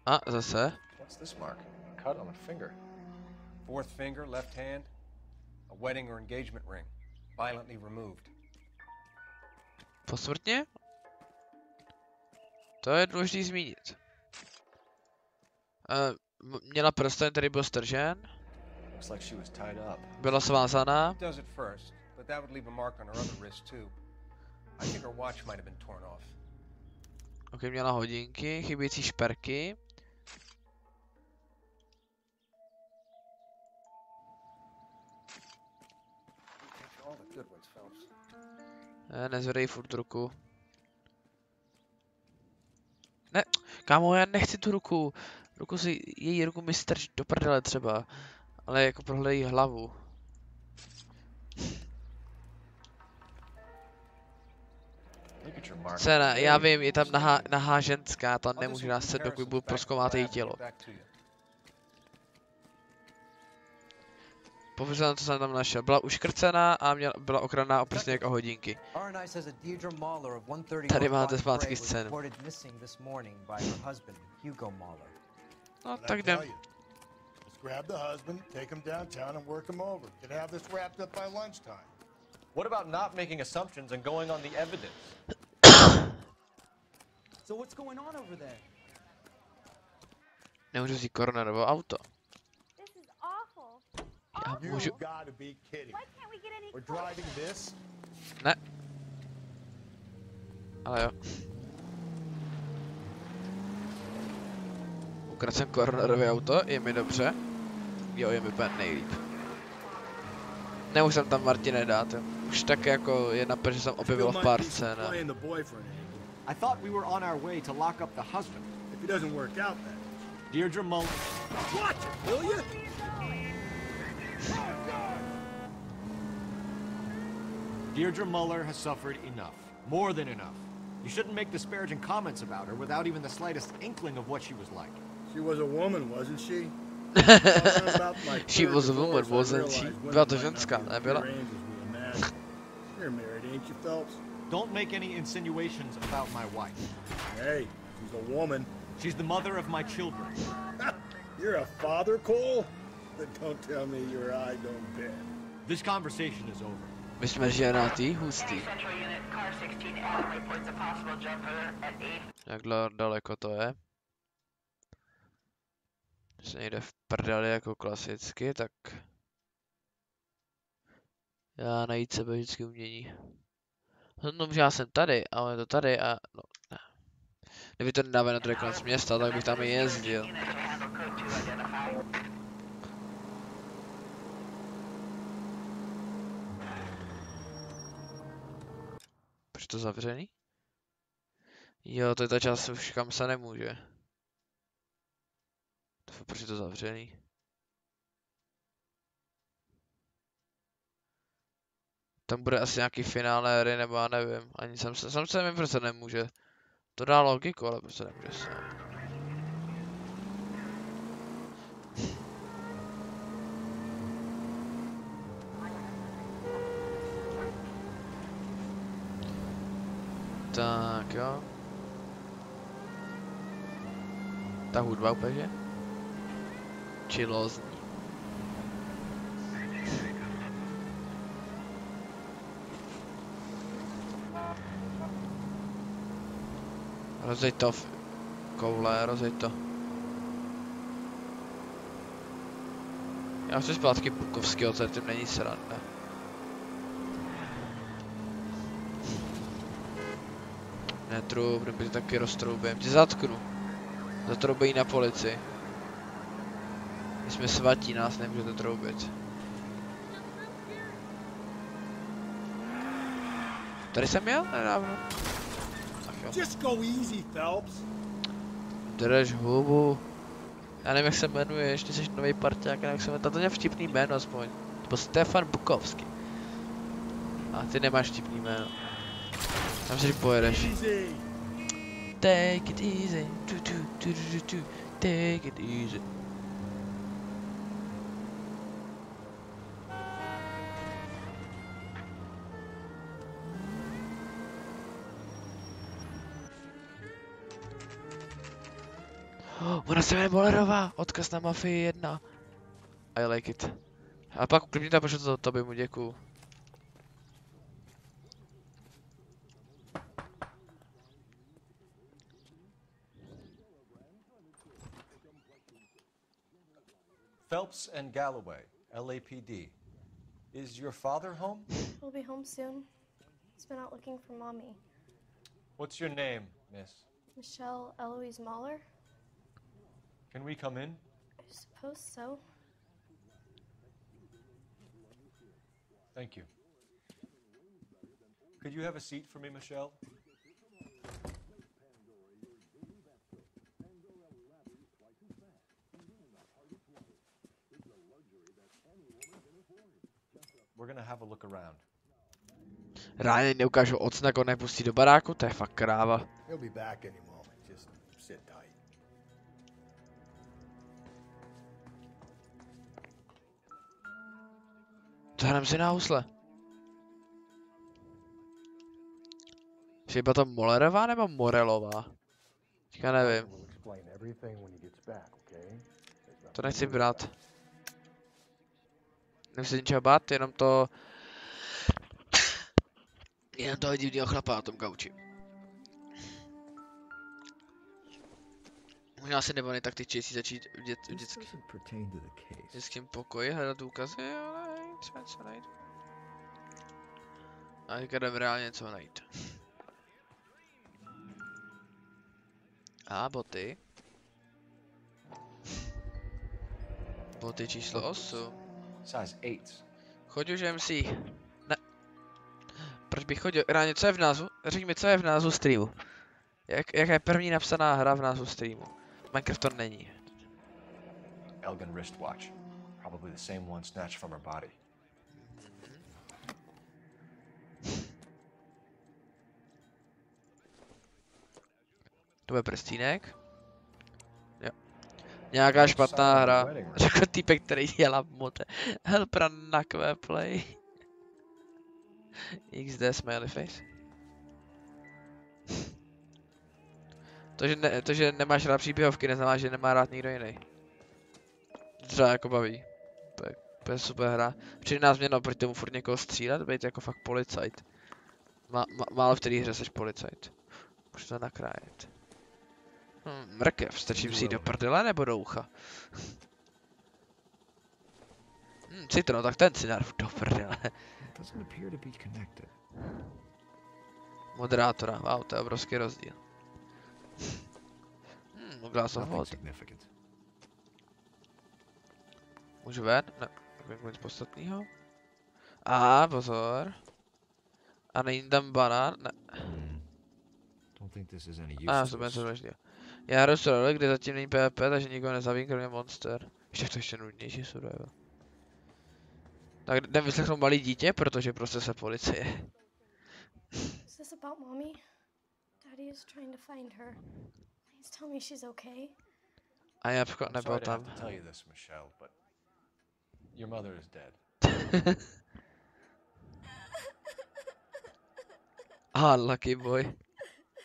A zase. What's this mark? A cut on a finger. 4th finger, left hand. A wedding or engagement ring. Violently removed. Posmrtně? To je důležité zmínit. Měla prsten, který byl stržen. Byla svázaná. Ok, měla hodinky, chybějící šperky. Nezvedej furt ruku. Ne, kámo, já nechci tu ruku. Její ruku mi strč do prdele třeba. Ale jako prohlej hlavu. Cena, já vím, je tam nahá ženská, ta nemůže nás set, dokud budu prozkoumat její tělo. Pověřil, co jsem tam našel. Byla uškrcená a byla okradená o prstěnek a hodinky. Tady máte zpátky scénu. No, tak jdem. Grab the husband, take him downtown and work him over. Could have this wrapped up by lunchtime. What about not making assumptions and going on the evidence? So what's going on over there? Nemůžu si koronerovo auto. This is awful. Já můžu... Gotta be kidding. Why can't we get any We're driving this? Ne. Ale jo. Ukradl jsem koronerové auto, je mi dobře. Jo, je mi úplně nejlíp. Nemůžu jsem tam Martine dát, jo. Už tak jako jedna že jsem objevil v pár scénách. I thought we were on our way to lock up the husband. If he doesn't work out then. Deirdre Muller. Watch it, will you? Deirdre Muller has suffered enough. More than enough. You shouldn't make disparaging comments about her without even the slightest inkling of what she was like. She was a woman, wasn't she? She was a woman, wasn't she? Byla to ženská, nebyla? You're married, ain't you, Phelps? Don't make any insinuations about my wife. Hey, she's a woman. She's the mother of my children. You're a father, Cole? Then don't tell me your eye don't bend. This conversation is over. My jsme ženatý, hustý. Jak daleko to je? Když se někde v prdeli jako klasicky, tak... Já najít sebe vždycky umění. No, že já jsem tady, ale je to tady a... No, ne. Kdyby to nedávají na druhý konec města, tak bych tam i jezdil. Proč to zavřený? Jo, to je ta část už kam se nemůže. Proč je to zavřený? Tam bude asi nějaký finále hry, nebo já nevím. Ani jsem se nevím, proč se nemůže. To dá logiku, ale proč se nemůže sám. Tak jo. Ta hudba úplně. Chillozní. Rozjeď to koule, rozjeď to. Já chci zpátky Bukovský ocet, tím není sranda. Netrub, nebo taky roztroubím, tě zatknu. Zatroubej na policii. My jsme svatí, nás nemůžete troubit. Tady jsem jel nedávno. Just go easy, Phelps. Drž hubu. Já nevím, jak se jmenuje, ještě jsi nový parťák, jak se jmenuje. To je vtipný jméno aspoň. To byl Stefan Bukovský. A ty nemáš vtipný jméno. Tam si pojedeš. Take it easy. Take it easy. Ona se jmenuje Bolerová, odkaz na Mafii 1. I like it. A pak klidně tam pošlu to tobě mu děkuju. Phelps and Galloway, LAPD. Is your father home? He'll be home soon. He's been out looking for Mommy. What's your name, miss? Michelle Eloise Mahler? Can we come in? I suppose so. Thank you. Could you have a seat for me, Michelle? We're gonna have a look around. Ráně neukážu odsnak, on nepustí do baráku, to je fakt kráva. He'll be back any moment. Just sit tight. Zahrajeme si na housle. Třeba to Molerová nebo Morelová? Já nevím. To nechci brát. Nemusím ničeho bát, jenom to... Jenom toho divného chlapa na tom gauči. Možná se nebo nejtaktičtější začít v dětském pokoji, hledat důkazy, ale co najít. A teďka jdeme reálně něco najít. A boty. Boty číslo 8. Size 8. Choď už MC. Ne. Proč bych chodil? Ráně, co je v názvu? Řekni mi, co je v názvu streamu. Jaká je první napsaná hra v názvu streamu? Minecraft to není. Elgin wristwatch. Probably the same one snatched from her body. To je prstínek. Jo. Nějaká špatná hra. Řekl týpek, který dělá mote. Helpra na Queplay. XD smiley face. To, že nemáš rád příběhovky, neznamená, že nemá rád nikdo jiný. Třeba jako baví. To je super hra. Včera nás mělo proti tomu furt někoho střílet, být jako fakt policajt. Málo v té hře seš policajt. Můžu to nakrájet. Mrkev, strčím si do prdele nebo do ucha? Citron, tak ten si narvu do prdele. Moderátora, wow, to je obrovský rozdíl. Glass of water. Můžu ven? Ne, jako nic podstatného. A pozor. A není tam banán? Ne. A to bude něco důležitého. Já hru survival, kde zatím není PvP, takže nikoho nezabím, kromě monster. Ještě to ještě nudnější survival. Tak jdem vyslechnout malý dítě, protože prostě se policie. Is this about Mommy? Daddy is trying to find her. Please tell me she's okay. A já nebyl tam. Tell you this, Michelle, but your mother is dead. Ah, lucky boy.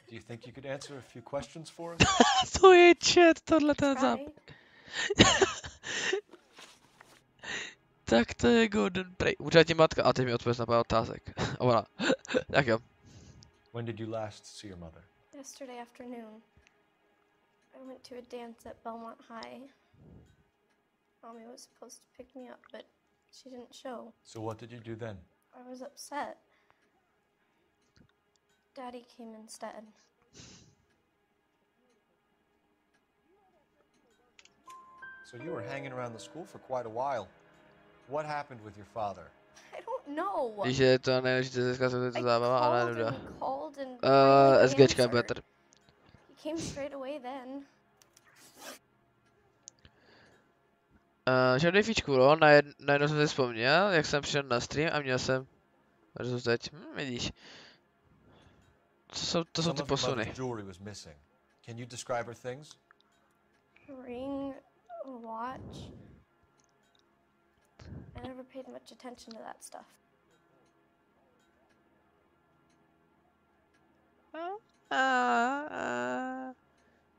Do you think you could answer a few questions for us? To je chat, tohle ten zap. Tak to je Golden Prey. Může ti matka, a teď mi odpověď na pár otázek. Ona. Tak jo. When did you last see your mother? Yesterday afternoon. I went to a dance at Belmont High. Mommy was supposed to pick me up, but she didn't show. So what did you do then? I was upset. Daddy came instead. So you were hanging around the school for quite a while. What happened with your father? I don't know. Víš, že to nejdůležité získat se to zábava, ale nebude. SGčka je better. He came straight away then. Žádný fíčku, no, najednou jsem si vzpomněl, jak jsem přišel na stream a měl jsem versus teď, vidíš. To jsou ty posuny. Jewelry was missing. Can you describe her things? A ring, a watch. I never paid much attention to that stuff.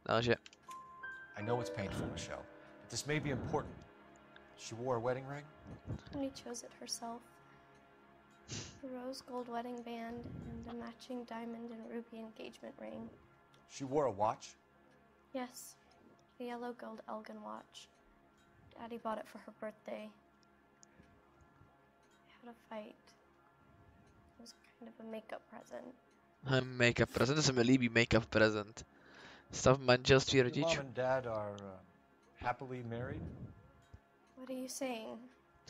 Takže. I know it's painful, Michelle, but this may be important. She wore a wedding ring? She chose it herself. A rose gold wedding band and a matching diamond and ruby engagement ring. She wore a watch? Yes, a yellow gold Elgin watch. Daddy bought it for her birthday. We had a fight. It was kind of a makeup present. Make-up present, to se mi líbí make-up present. Stav manželství rodičů. Mom and dad are happily married? What are you saying?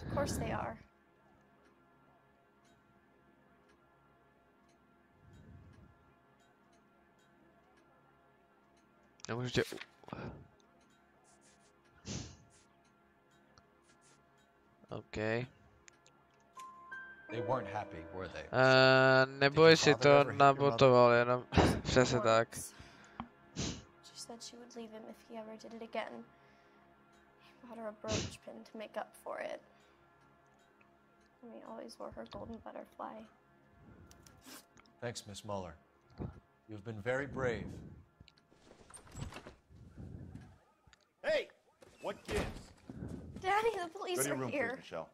Of course they are. Nemůžu tě... Okay. They weren't happy, were they? Neboj si to nabotoval, jenom přesně tak. She said she would leave him if he ever did it again. He bought her a brooch pin to make up for it. And he always wore her golden butterfly. Thanks, Miss Muller. You've been very brave. Hey! What gives? Daddy, the police Go to your are room, here. please, Michelle.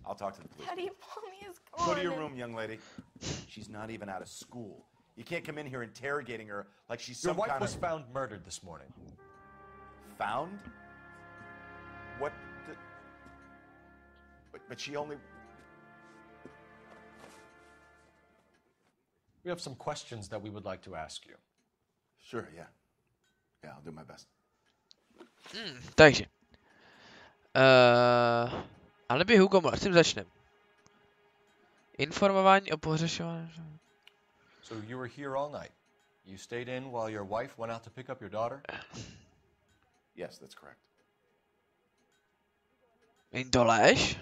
I'll talk to the police. Daddy, Mommy is gone. Go to your room, young lady. She's not even out of school. You can't come in here interrogating her like she's Your some wife kind was of... found murdered this morning. Found? What the... But she only... We have some questions that we would like to ask you. Sure, yeah. Yeah, I'll do my best. Takže. Ale by Hugo Moller, s tím začneme. Informování o pohřešování. So you were here all night. You stayed in while your wife went out to pick up your daughter? Yes, that's correct. Není to lež?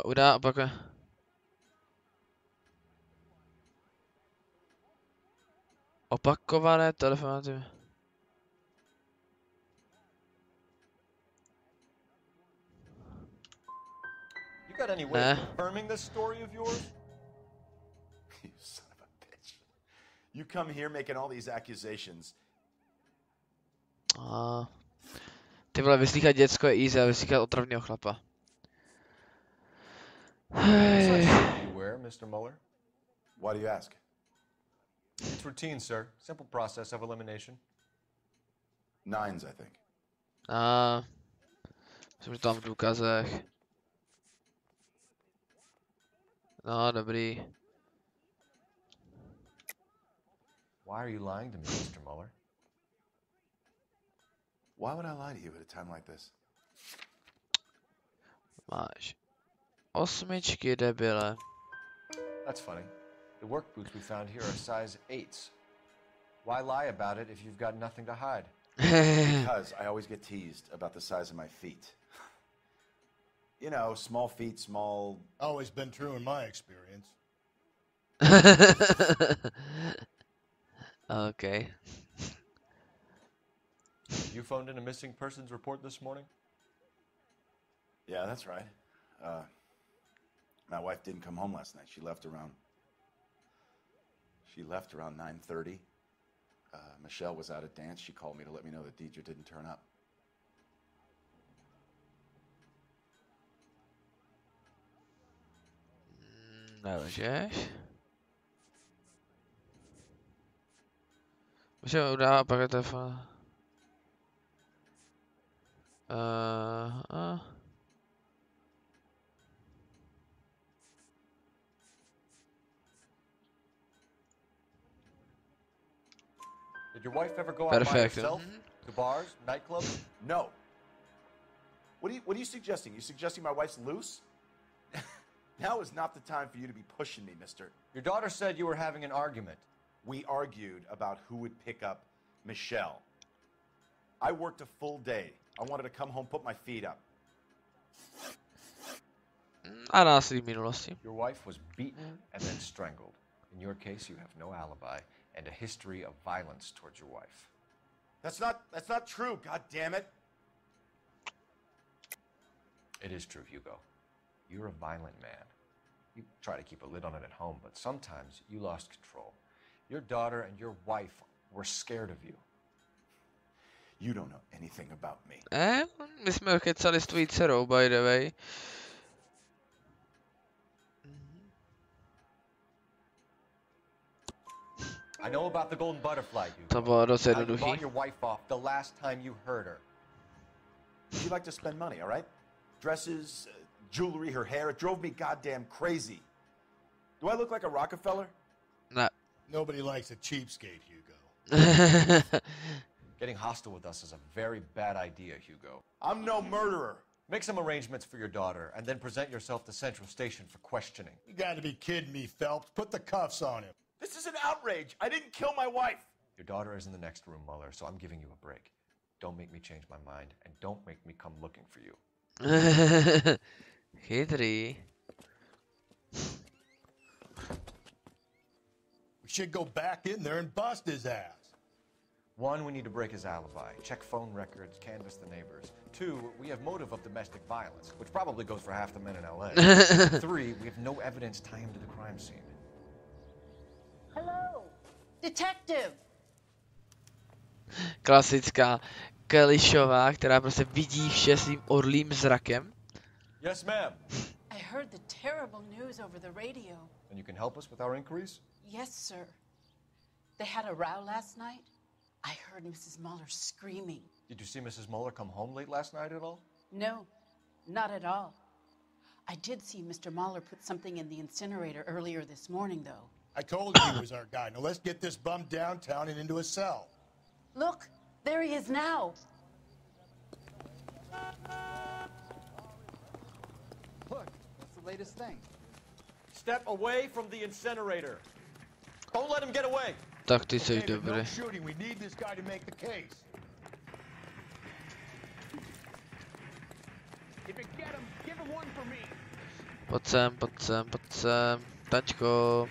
Udá opakuje. Opakované telefonáty. You got any way of confirming this story of yours? You son of a bitch. You come here making all these accusations. Ty vole, vyslýchat děcko je easy, a vyslýchat otravného chlapa. You wear, Mr. Muller? Why do you ask? It's routine, sir. Simple process of elimination. 9s, I think. Myslím, že tam v důkazech. No, dobrý. Why are you lying to me, Mr. Muller? Why would I lie to you at a time like this? Máš 8, debile. That's funny. The work boots we found here are size 8s. Why lie about it if you've got nothing to hide? Because I always get teased about the size of my feet. You know, small feet, small... Always been true in my experience. Okay. You phoned in a missing persons report this morning? Yeah, that's right. My wife didn't come home last night. She left around 9:30. Michelle was out at dance. She called me to let me know that Deidre didn't turn up. Nelžeš? Můžeme udávat pak telefon. Did your wife ever go out by herself? To bars, nightclubs? No. What are you suggesting? You suggesting my wife's loose? Now is not the time for you to be pushing me, mister. Your daughter said you were having an argument. We argued about who would pick up Michelle. I worked a full day. I wanted to come home, put my feet up. A násilí minulosti. Your wife was beaten and then strangled. In your case, you have no alibi and a history of violence towards your wife. That's not true, god damn it. It is true, Hugo. You're a violent man. You try to keep a lid on it at home, but sometimes you lost control. Your daughter and your wife were scared of you. You don't know anything about me. My jsme ho kecali s tvojí dcerou, by the way. I know about the golden butterfly, Hugo. To bylo dost You jednoduchý. bought your wife off the last time you heard her. She liked to spend money, all right? Dresses, jewelry, her hair. It drove me goddamn crazy. Do I look like a Rockefeller? No. Nobody likes a cheapskate, Hugo. Getting hostile with us is a very bad idea, Hugo. I'm no murderer. Make some arrangements for your daughter, and then present yourself to Central Station for questioning. You gotta be kidding me, Phelps. Put the cuffs on him. This is an outrage. I didn't kill my wife. Your daughter is in the next room, Muller, so I'm giving you a break. Don't make me change my mind, and don't make me come looking for you. Chytrý. We should go back in there and bust his ass. One, we need to break his alibi. Check phone records, canvass the neighbors. Two, we have motive of domestic violence, which probably goes for half the men in LA. Three, we have no evidence tying him to the crime scene. Hello, detective. Klasická Kališová, která prostě vidí vše svým orlým zrakem. Yes, ma'am. I heard the terrible news over the radio. And you can help us with our inquiries? Yes, sir. They had a row last night. I heard Mrs. Muller screaming. Did you see Mrs. Muller come home late last night at all? No, not at all. I did see Mr. Muller put something in the incinerator earlier this morning, though. I told you he was our guy. Now let's get this bum downtown and into a cell. Look, there he is now. Look, that's the latest thing. Step away from the incinerator. Don't let him get away. Tak ty jsi dobrý. No shooting. We need this guy to make the case. If you get him, give him one for me. Pojď sem, pojď sem, pojď sem. Tačko.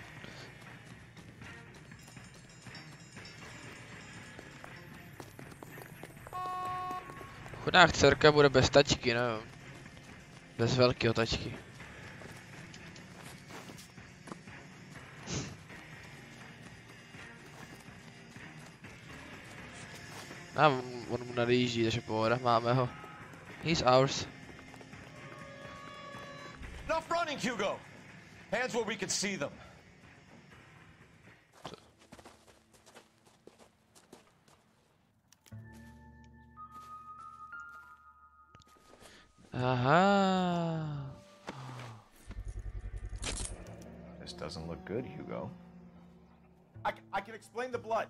Chudák dcerka bude bez tačky, no. Bez velkého tačky. A on mu nadjíždí, takže pohoda, máme ho. He's ours. Enough running, Hugo. Hands where we can see them. Aha. This doesn't look good, Hugo. I can explain the blood.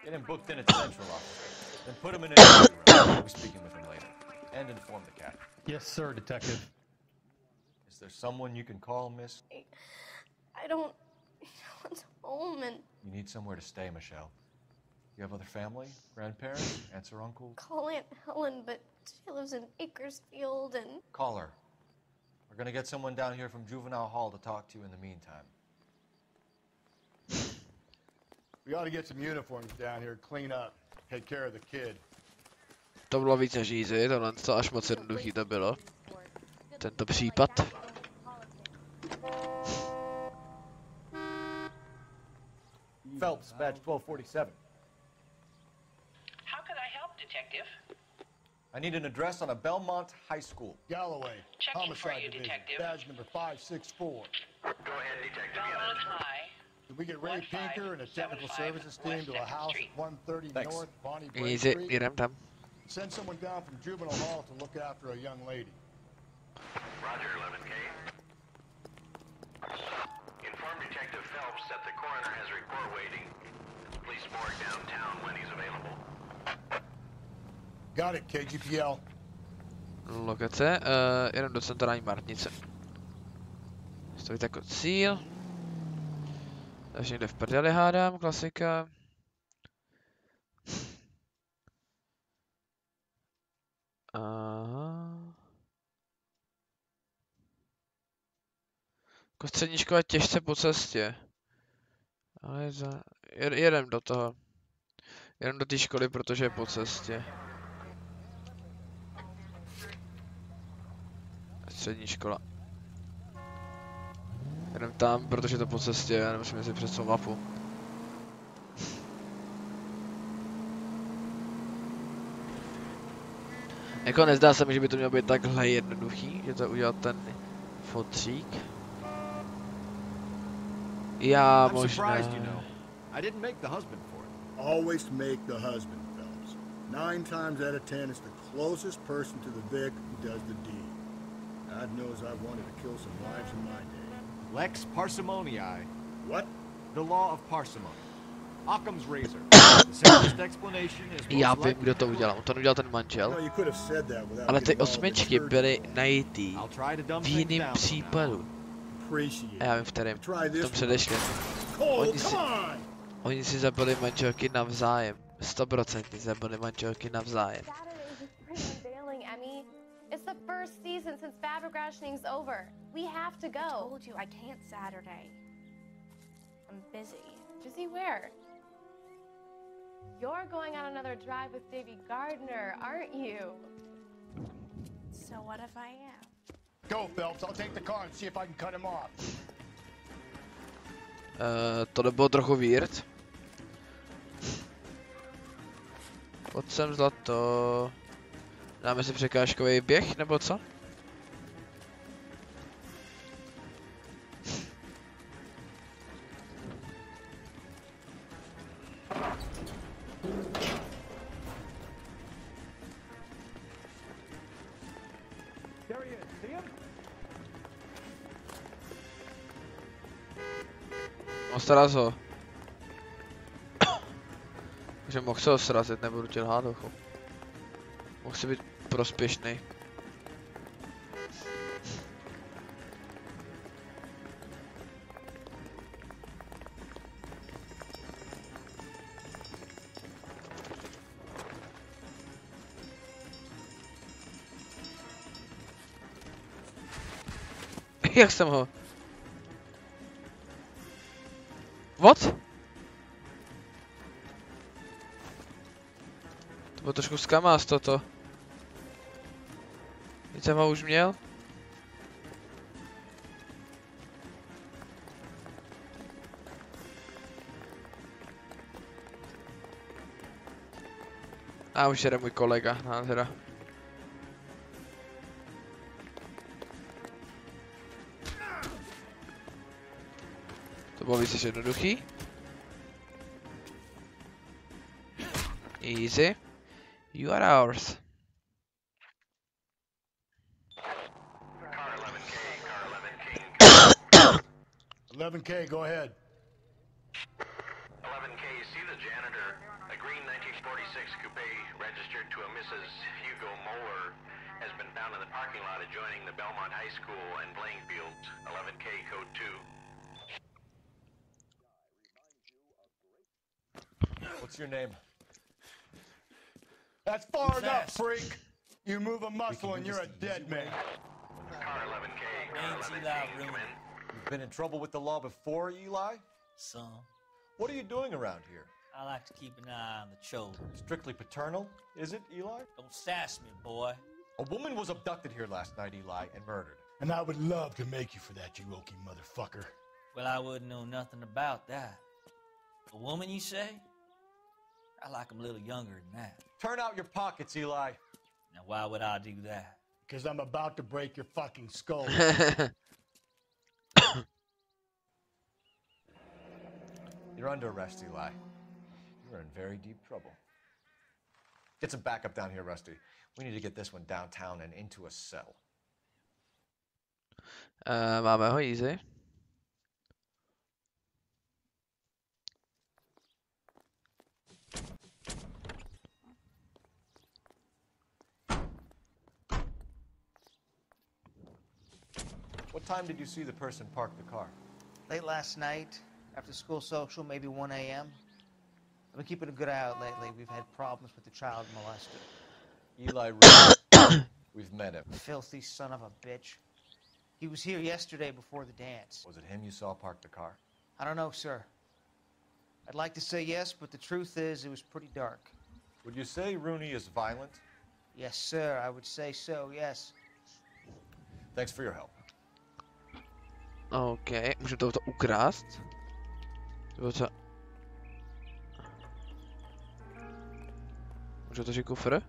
Get him booked in at Central office. Then put him in an interview room. We'll be speaking with him later. And inform the cat. Yes, sir, detective. Is there someone you can call, miss? I don't want home and You need somewhere to stay, Michelle. You have other family? Grandparents? Aunts or uncles? call Aunt Helen, but she lives in Bakersfield and Call her. We're gonna get someone down here from Juvenile Hall to talk to you in the meantime. We ought to get some uniforms down here, clean up, take care of the kid. To bylo víc než easy, tohle to až moc jednoduchý to bylo. Tento případ. Phelps, badge 1247. How could I help, Detective? I need an address on a Belmont High School. Galloway, Checking for homicide you, division, Detective. badge number 564. Go ahead, Detective. Belmont High. Did we get Ray Pinker and a technical 1575 services team West to a 2nd house Street. at 130 Thanks. North Bonnie Brae Easy, Street? jdem tam. Send someone down from Juvenile Hall to look after a young lady. Roger, 11K. Inform Detective Phelps that the coroner has a report waiting. Police morgue downtown when he's available. Got it, KGPL. Lokace, jenom do centrální márnice. Stojí jako cíl. Takže někde v prdeli hádám, klasika. Aha. Jako střední škola je těžce po cestě. Ale jedem do toho. Jedem do té školy, protože je po cestě. Střední škola. Jedem tam, protože to po cestě a nemusíme si přes mapu. Jako nezdá se mi, že by to mělo být takhle jednoduchý, že to udělat ten fotřík. Já možná... I didn't make the husband for it. Always make the husband, Phelps. 9 times out of 10, it's the closest person to the Vic who does the deed. God knows I've wanted to kill some wives in my day. Lex parsimoniae. What? The law of parsimony. Occam's razor. The simplest explanation is Já vím, kdo to udělal. On to udělal ten manžel. Ale ty osmičky byly najítý v jiným případu. A já vím v kterém. V tom předešlém. Oni si zabili manželky navzájem. 100% zabili manželky navzájem. It's the first season since fabric rationing's over. We have to go. I told you I can't Saturday. I'm busy. Busy where? You're going on another drive with Davy Gardner, aren't you? So what if I am? Go, Phelps. I'll take the car and see if I can cut him off. To bylo trochu weird. Pojď sem zlato. Dáme si překážkový běh, nebo co? Sraz ho. Takže mohl se ho srazit, nebudu tě lhát, hochu. Mohl si být prospěšný. Jak jsem ho? What? To bylo trošku zkamás toto. Teď jsem ho už měl? A už jede můj kolega, nádhera. To bylo víc jednoduchý. Easy. You are ours. Car 11K, go ahead. 11K, see the janitor? A green 1946 coupe registered to a Mrs. Hugo Moeller has been found in the parking lot adjoining the Belmont High School and playing fields. 11K, code 2. What's your name? That's far enough, freak. You move a muscle and you're a dead man. Car 11K, car 11K, come in. You've been in trouble with the law before, Eli? Some. What are you doing around here? I like to keep an eye on the children. Strictly paternal, is it, Eli? Don't sass me, boy. A woman was abducted here last night, Eli, and murdered. And I would love to make you for that, you oaky motherfucker. Well, I wouldn't know nothing about that. A woman, you say? I like them a little younger than that. Turn out your pockets, Eli. Now, why would I do that? Because I'm about to break your fucking skull. You're under arrest, Eli. You're in very deep trouble. Get some backup down here, Rusty. We need to get this one downtown and into a cell. Máme ho easy. What time did you see the person park the car? Late last night, after school social, maybe 1 a.m. I've been keeping a good eye out lately. We've had problems with the child molester. Eli Ray. We've met him. Filthy son of a bitch. He was here yesterday before the dance. Was it him you saw park the car? I don't know, sir. I'd like to say yes, but the truth is it was pretty dark. Would you say Rooney is violent? Yes, sir. I would say so, yes. Thanks for your help. OK, můžu tohoto ukrást? Nebo co? Můžu otevřít kufr?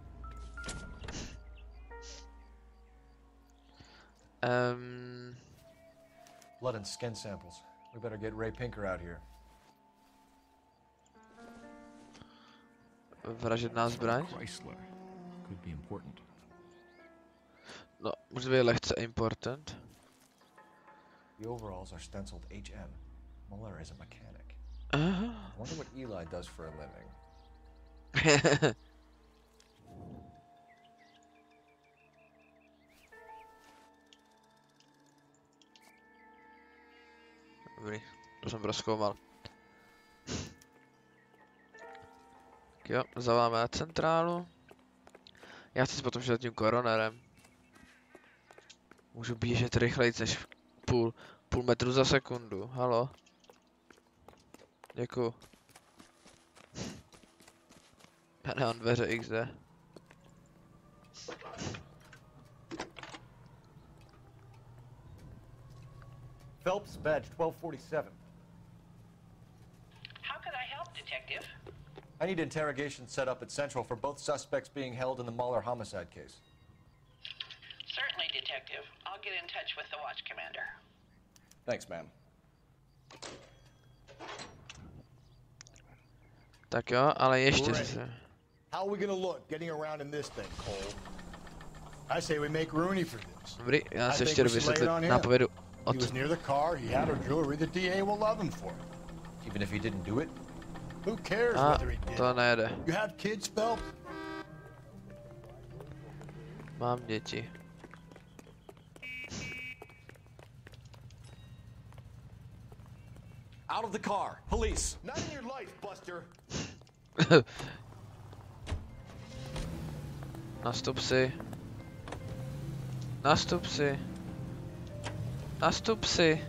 Blood and skin samples. We better get Ray Pinker out here. Vražedná zbraň? Chrysler. Could be important. No, může být lehce important. The overalls are stenciled HM. Muller is a mechanic. I wonder what Eli does for a living. Dobrý, to jsem prozkoumal. Tak jo, zavoláme centrálu. Já chci si potom šel tím koronerem. Můžu běžet rychleji než půl metru za sekundu, halo. Děkuju. Já nemám dveře XD. Phelps, badge 1247. How could I help, Detective? I need interrogation set up at Central for both suspects being held in the Muller homicide case. Certainly, Detective. I'll get in touch with the watch commander. Thanks, ma'am. Tak jo, ale ještě se... How are we gonna look getting around in this thing, Cole? I say we make Rooney for this. Dobrý, já se ještě vysvětlit nápovědu od... He was near the car, he had her jewelry, the DA will love him for it. Even if he didn't do it? Who cares whether he did? To nejde. You have kids, Phelps? Mám děti. Out of the car, police. Not in your life, Buster. Nastup si. Nastup si. Nastup si.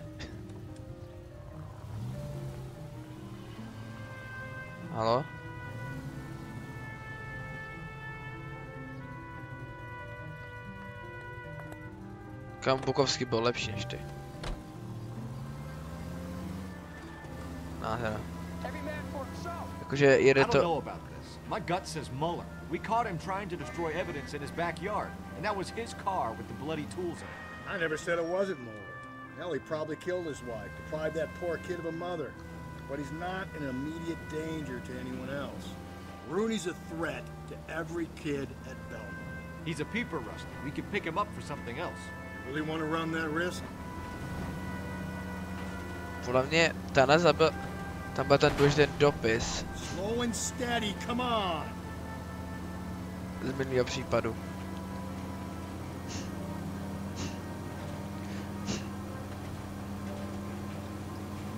Halo? Kam Bukovský byl lepší než ty. Nádhera. Jakože jede to... My gut says Muller. We caught him trying to destroy evidence in his backyard, and that was his car with the bloody tools in it. I never said it wasn't Muller. Hell, he probably killed his wife, deprived that poor kid of a mother. But he's not an immediate danger to anyone else. Rooney's a threat to every kid at Belmont. He's a peeper, Rusty. We could pick him up for something else. Really want to run that risk? Podle mě ta nezabil... Tam byl ten důležitý dopis. Slow and steady, come on. Z minulého případu.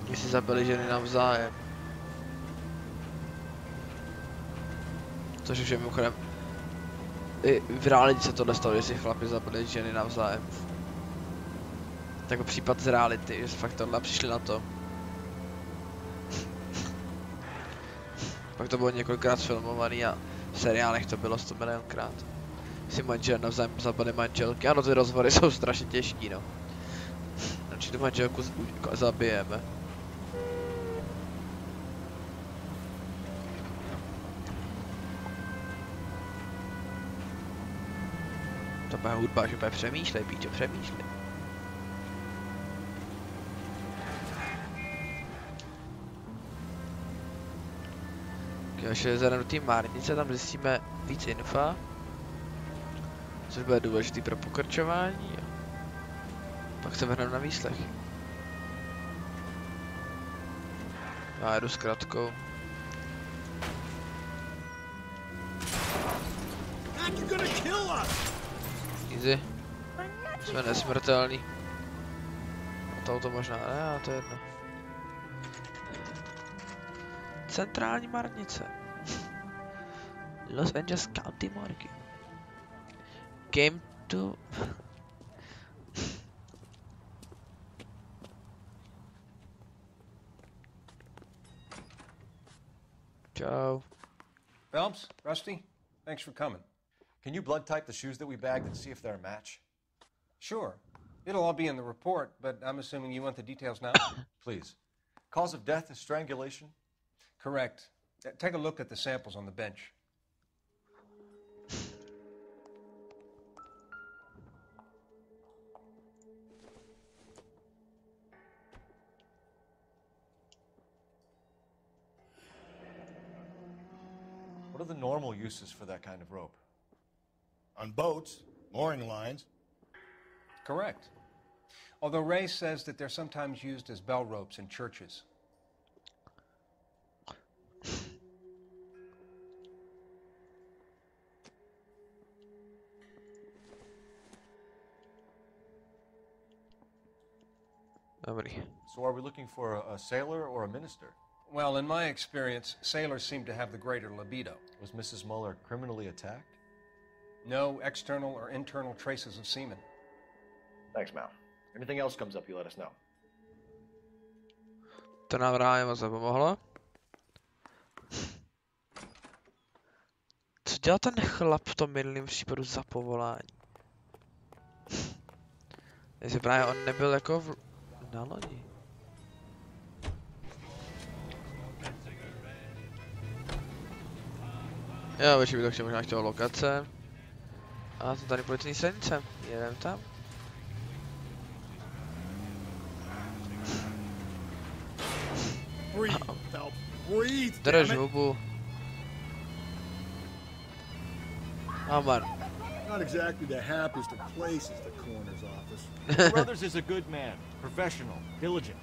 Oni si zabili ženy navzájem. Což už je mimochodem... I v reality se tohle stalo, že si chlapi zabili ženy navzájem. Tak případ z reality, že fakt tohle přišli na to. Pak to bylo několikrát filmovaný a v seriálech to bylo 100 milionkrát. Si manžel navzájem zabili manželky, ano ty rozhovory jsou strašně těžký no. Radši tu manželku zabijeme. To bude hudba, že bude přemýšlej, píčo, přemýšlej. Když zajdeme do té márnice, tam zjistíme víc infa. Což bude důležitý pro pokračování. Pak se vrhneme na výslech. Já jedu s kratkou. Easy. Jsme nesmrtelní. A to auto možná ne, ale to je jedno. Centrální marnice. Los Angeles County Morgue. Came to... Ciao. Phelps, Rusty, thanks for coming. Can you blood type the shoes that we bagged and see if they're a match? Sure. It'll all be in the report, but I'm assuming you want the details now? Please. Cause of death is strangulation? Correct. Take a look at the samples on the bench. What are the normal uses for that kind of rope? On boats, mooring lines. Correct. Although Ray says that they're sometimes used as bell ropes in churches. So are we looking for a sailor or a minister? Well, in my experience, sailors seem to have the greater libido. Was Mrs. Muller criminally attacked? No external or internal traces of semen. Thanks, Mal. Anything else comes up, you let us know. To nám ráje moc nepomohlo. Co dělal ten chlap v tom minulém případu za povolání? Jestli právě on nebyl jako na lodi. Jo, většinou bych to možná chtěl lokace. A to tady policejní stanice. Jedem tam. Drž hubu. Amar. Not exactly the happiest of places, the coroner's office. Brothers is a good man, professional, diligent.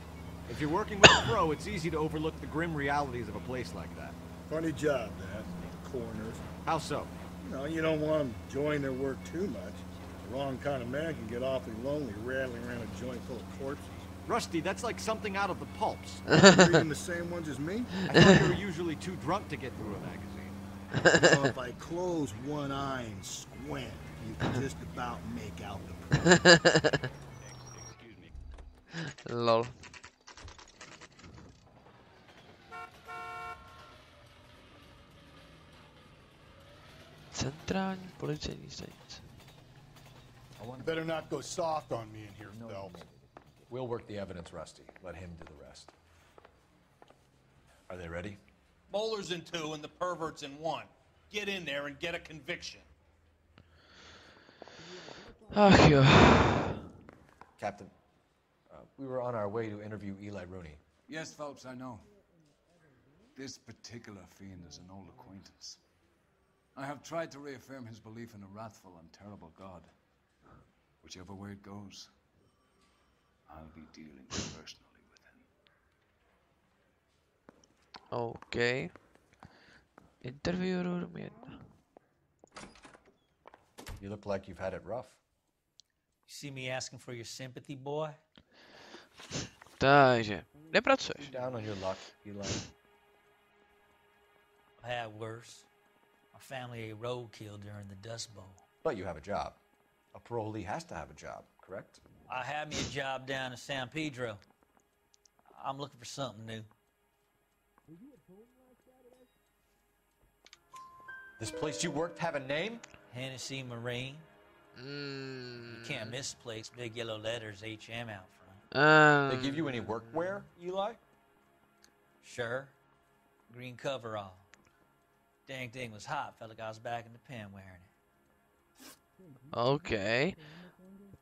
If you're working with a pro, it's easy to overlook the grim realities of a place like that. Funny job, that. Coroners. How so? You know, you don't want them enjoying their work too much. The wrong kind of man can get awfully lonely rattling around a joint full of corpses. Rusty, that's like something out of the pulps. Reading the same ones as me? I thought you were usually too drunk to get through a magazine. So if I close one eye and squint, you can just about make out the Lol. Centrální policejní stanice. Better not go soft on me in here, Phelps. We'll work the evidence, Rusty. Let him do the rest. Are they ready? Moeller's in 2 and the pervert's in 1. Get in there and get a conviction. Ach jo. Captain, we were on our way to interview Eli Rooney. Yes, Phelps, I know. This particular fiend is an old acquaintance. I have tried to reaffirm his belief in a wrathful and terrible God. Whichever way it goes, I'll be dealing personally with him. Okay. Interview room 1. You look like you've had it rough. You see me asking for your sympathy, boy? Takže, nepracuješ. Down on your luck, Eli. I had worse. My family ate roadkill during the Dust Bowl. But you have a job. A parolee has to have a job, correct? I had me a job down in San Pedro. I'm looking for something new. This place you worked have a name? Hennessy Marine. You can't miss the place. Big yellow letters, HM out front. They give you any workwear, Eli? Sure. Green coverall. Dang thing was hot. Felt like I was back in the pen wearing it. OK.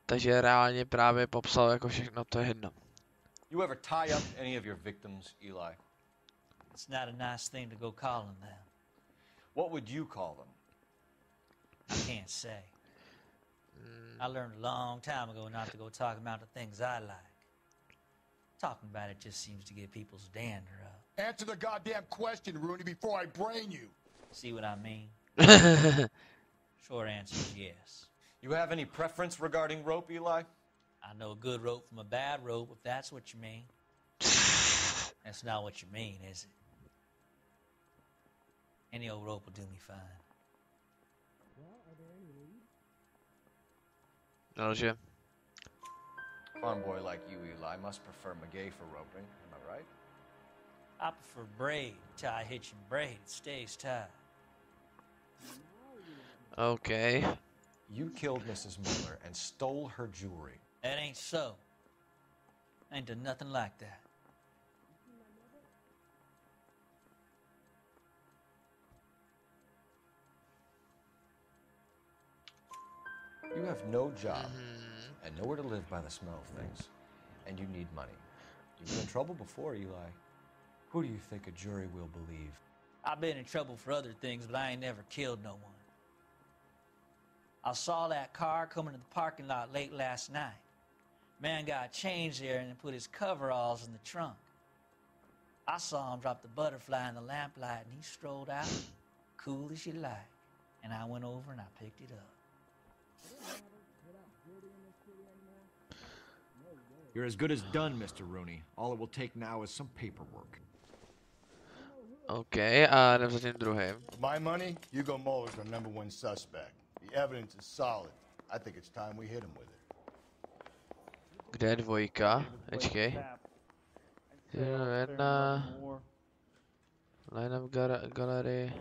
Takže reálně právě popsal jako všechno, to je jedno. You ever tie up any of your victims, Eli? It's not a nice thing to go calling them. What would you call them? I can't say. I learned a long time ago not to go talking about the things I like. Talking about it just seems to get people's dander up. Answer the goddamn question, Rooney, before I brain you. See what I mean? Short answer is yes. You have any preference regarding rope, Eli? I know a good rope from a bad rope, if that's what you mean. That's not what you mean, is it? Any old rope will do me fine. Takže. Farm boy like you, Eli, must prefer McGay for roping. Am I right? I prefer braid, tie, hitch, and braid. It stays tied. Okay. You killed Mrs. Miller and stole her jewelry. That ain't so. I ain't done nothing like that. You have no job and nowhere to live by the smell of things, and you need money. You've been in trouble before, Eli. Who do you think a jury will believe? I've been in trouble for other things, but I ain't never killed no one. I saw that car coming to the parking lot late last night. Man got changed there and then put his coveralls in the trunk. I saw him drop the butterfly in the lamplight and he strolled out, cool as you like. And I went over and I picked it up. You're as good as done, Mr. Rooney. All it will take now is some paperwork. Okay, a jdem za tím druhým. My money, Hugo Muller's our #1 suspect. The evidence is solid. I think it's time we hit him with it. Kde je dvojka? Počkej. Jedna. Line-up gallery.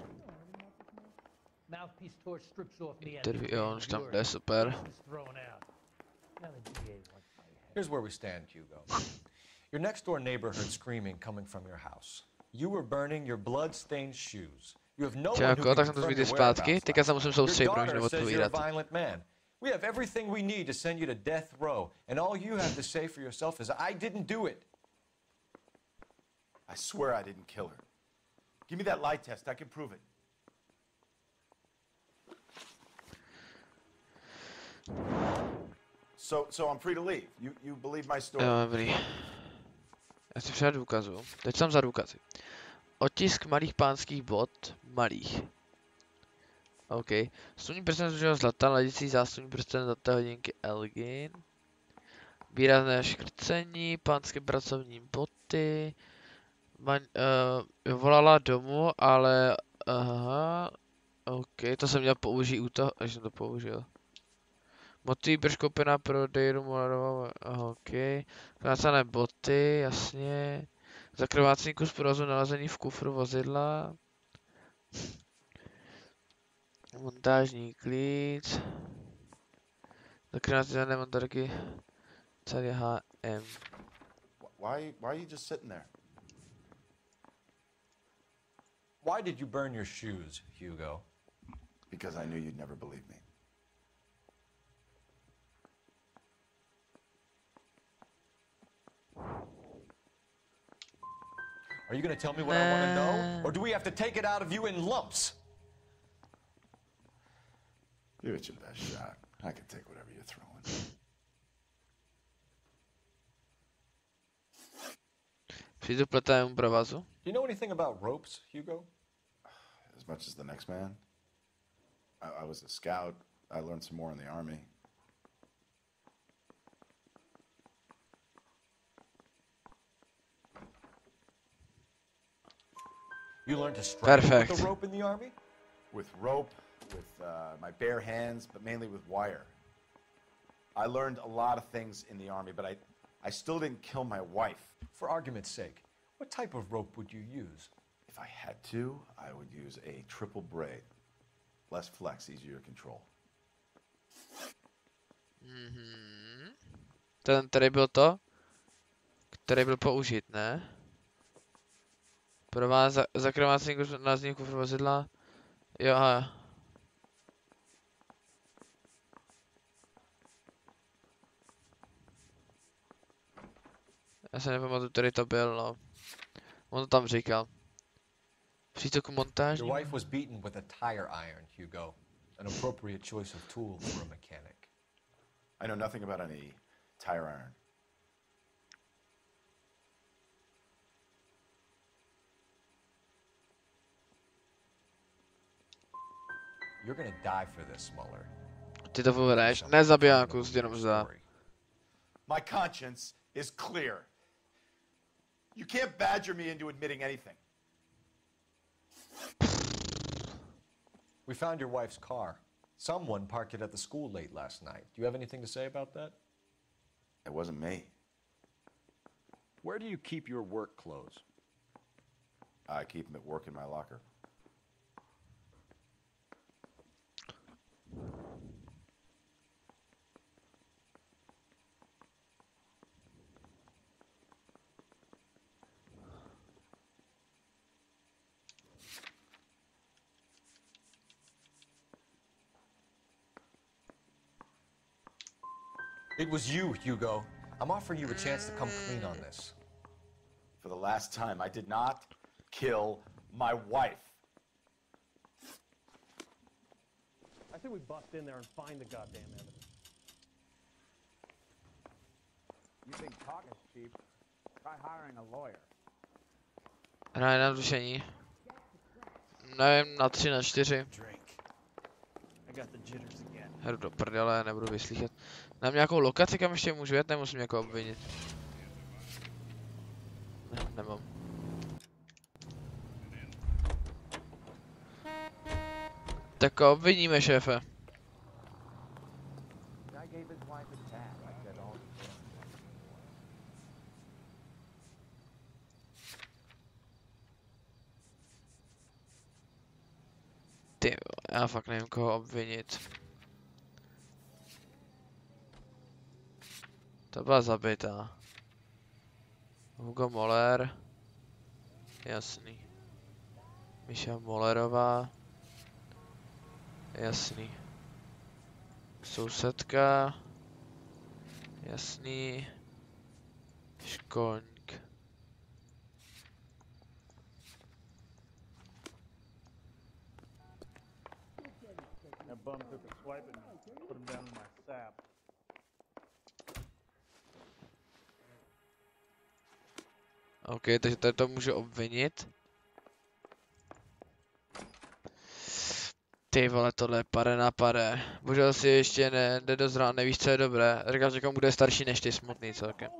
Interview, jo, už tam jde, super. Here's where we stand, Hugo. Your next-door neighbor heard screaming coming from your house. You were burning your blood-stained shoes. You have no one who can tak jsem to confirm zbytý your zpátky, whereabouts. teďka se musím soustředit, Your protože daughter says you're odpovídat. a violent man. We have everything we need to send you to death row, and all you have to say for yourself is, I didn't do it. I swear I didn't kill her. Give me that lie test. I can prove it. So I'm free to leave. You believe my story? Jo, dobrý. Já si přijdu důkazu. Teď jsem za důkazy. Otisk malých pánských bot. Malých. OK. Stůní prsten zužího zlata, ladící zástupní prsten zlaté hodinky Elgin. Výrazné škrcení, pánské pracovní boty. Volala domů, ale... Aha. OK, to jsem měl použít u toho, až jsem to použil. Motivy proškoupená pro Dejru, OK. Krácené boty, jasně. Zakrvácení kus provozu nalezený v kufru vozidla. Montážní klíč. Zakrvácené montarky celý HM. Why are you just sitting there? Why did you burn your shoes, Hugo? Because I knew you'd never believe me. Are you going to tell me what I want to know? Or do we have to take it out of you in lumps? Give it your best shot. I can take whatever you're throwing. Přijdu pletému provazu. Do you know anything about ropes, Hugo? As much as the next man. I was a scout. I learned some more in the army. You learned to strike with a rope in the army? With rope, with my bare hands, but mainly with wire. I learned a lot of things in the army, but I still didn't kill my wife. For argument's sake, what type of rope would you use? If I had to, I would use a triple braid. Less flex, easier to control. Ten tady byl to, který byl použit, ne? Pro vás zakrvácení názvníků kufru vozidla. Jo, aha. Já se nepamatuju, který to byl, no. On to tam říkal. Přítoku montážní. Your wife was beaten with a tire iron, Hugo. An appropriate choice of tool for a mechanic. I know nothing about any tire iron. You're gonna die for this, Muller. Ty to vyhraješ, ne zabijáku, jenom za. My conscience is clear. You can't badger me into admitting anything. We found your wife's car. Someone parked it at the school late last night. Do you have anything to say about that? It wasn't me. Where do you keep your work clothes? I keep them at work in my locker. It was you, Hugo. I'm offering you a chance to come clean on this. For the last time, I did not kill my wife. I think we bust in there and find the goddamn evidence. You think talk is cheap? Try hiring a lawyer. Hraje na řešení. Nevím, na 3 na 4. Hru do prdele, nebudu vyslýchat. Mám nějakou lokaci, kam ještě můžu jet, nemusím někoho obvinit. Ne, nemám. Tak obviníme, šéfe. Ty, já fakt nevím, koho obvinit. To byla zabitá. Hugo Moller. Jasný. Míša Mollerová. Jasný. Sousedka. Jasný. Školník. That bum took a swipe at me, put him down in my sap. OK, takže tady to můžu obvinit. Ty vole, tohle je pade na pade. Bohužel si ještě nedozrál, nevíš, co je dobré. Říkáš, že komu bude starší než ty, smutný celkem.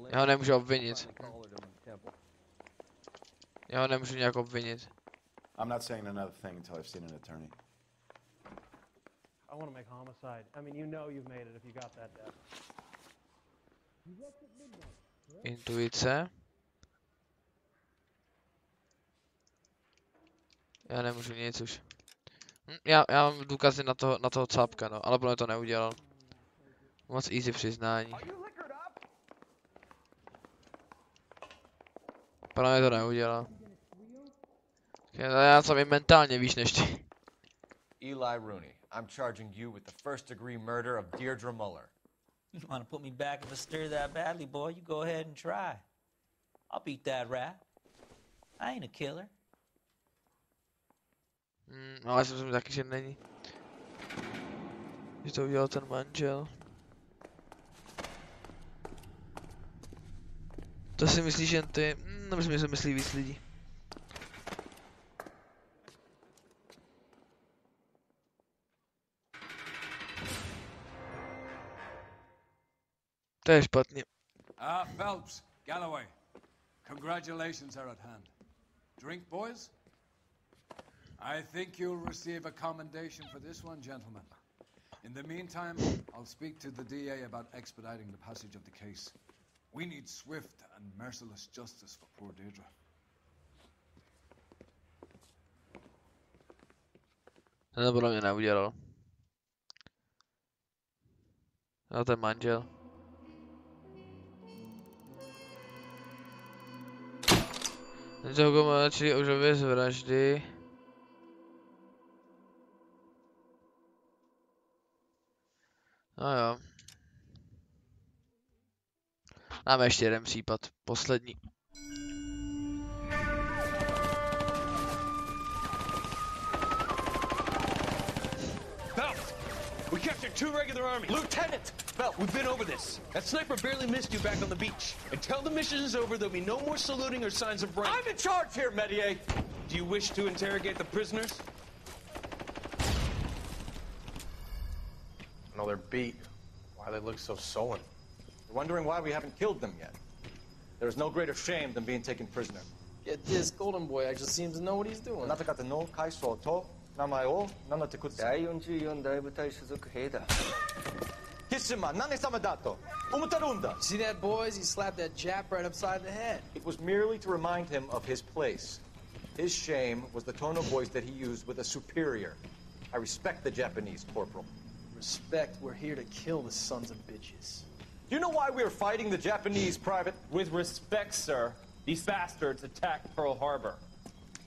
Já ho nemůžu obvinit. Já ho nemůžu nějak obvinit. I'm not saying another thing until I've seen an attorney. I want to make homicide. I mean, you know you've made it if you got that death. Intuice. Já nemůžu nic už. Já mám důkazy na toho cápka, no, ale podle to neudělal. Moc easy přiznání. Podle mě to neudělal. Já jsem i mentálně víš než ty. Eli Rooney, I'm charging you with the first-degree murder of Deirdre Muller. You want to put me back if I stir that badly, boy? You go ahead and try. I'll beat that rat. I ain't a killer. Ale já si myslím taky, že není. Že to udělal ten manžel. To si myslíš jen ty? Nemyslím, že se myslí víc lidí. To je špatně. Phelps, Galloway. Congratulations are at hand. Drink, boys? I think you'll receive a commendation for this one, gentlemen. In the meantime, I'll speak to the DA about expediting the passage of the case. We need swift and merciless justice for poor Deirdre. To podle mě neudělal. No ten manžel. Tento Hugo mladší obžaluje z vraždy. No jo. Máme ještě jeden případ, poslední. We captured 2 regular armies. Lieutenant! Belt, we've been over this. That sniper barely missed you back on the beach. Until the mission is over, there'll be no more saluting or signs of rank. I'm in charge here, Medier! Do you wish to interrogate the prisoners? No, they're beat. Why they look so sullen? You're wondering why we haven't killed them yet. There's no greater shame than being taken prisoner. Get this, Golden Boy actually seems to know what he's doing. No kaiso to namae nana tekutsu. Kissima, nane-sama dato. Umutarunda. See that, boys? He slapped that Jap right upside the head. It was merely to remind him of his place. His shame was the tone of voice that he used with a superior. I respect the Japanese, Corporal. Respect, we're here to kill the sons of bitches. Do you know why we're fighting the Japanese, Private? With respect, sir, these bastards attacked Pearl Harbor.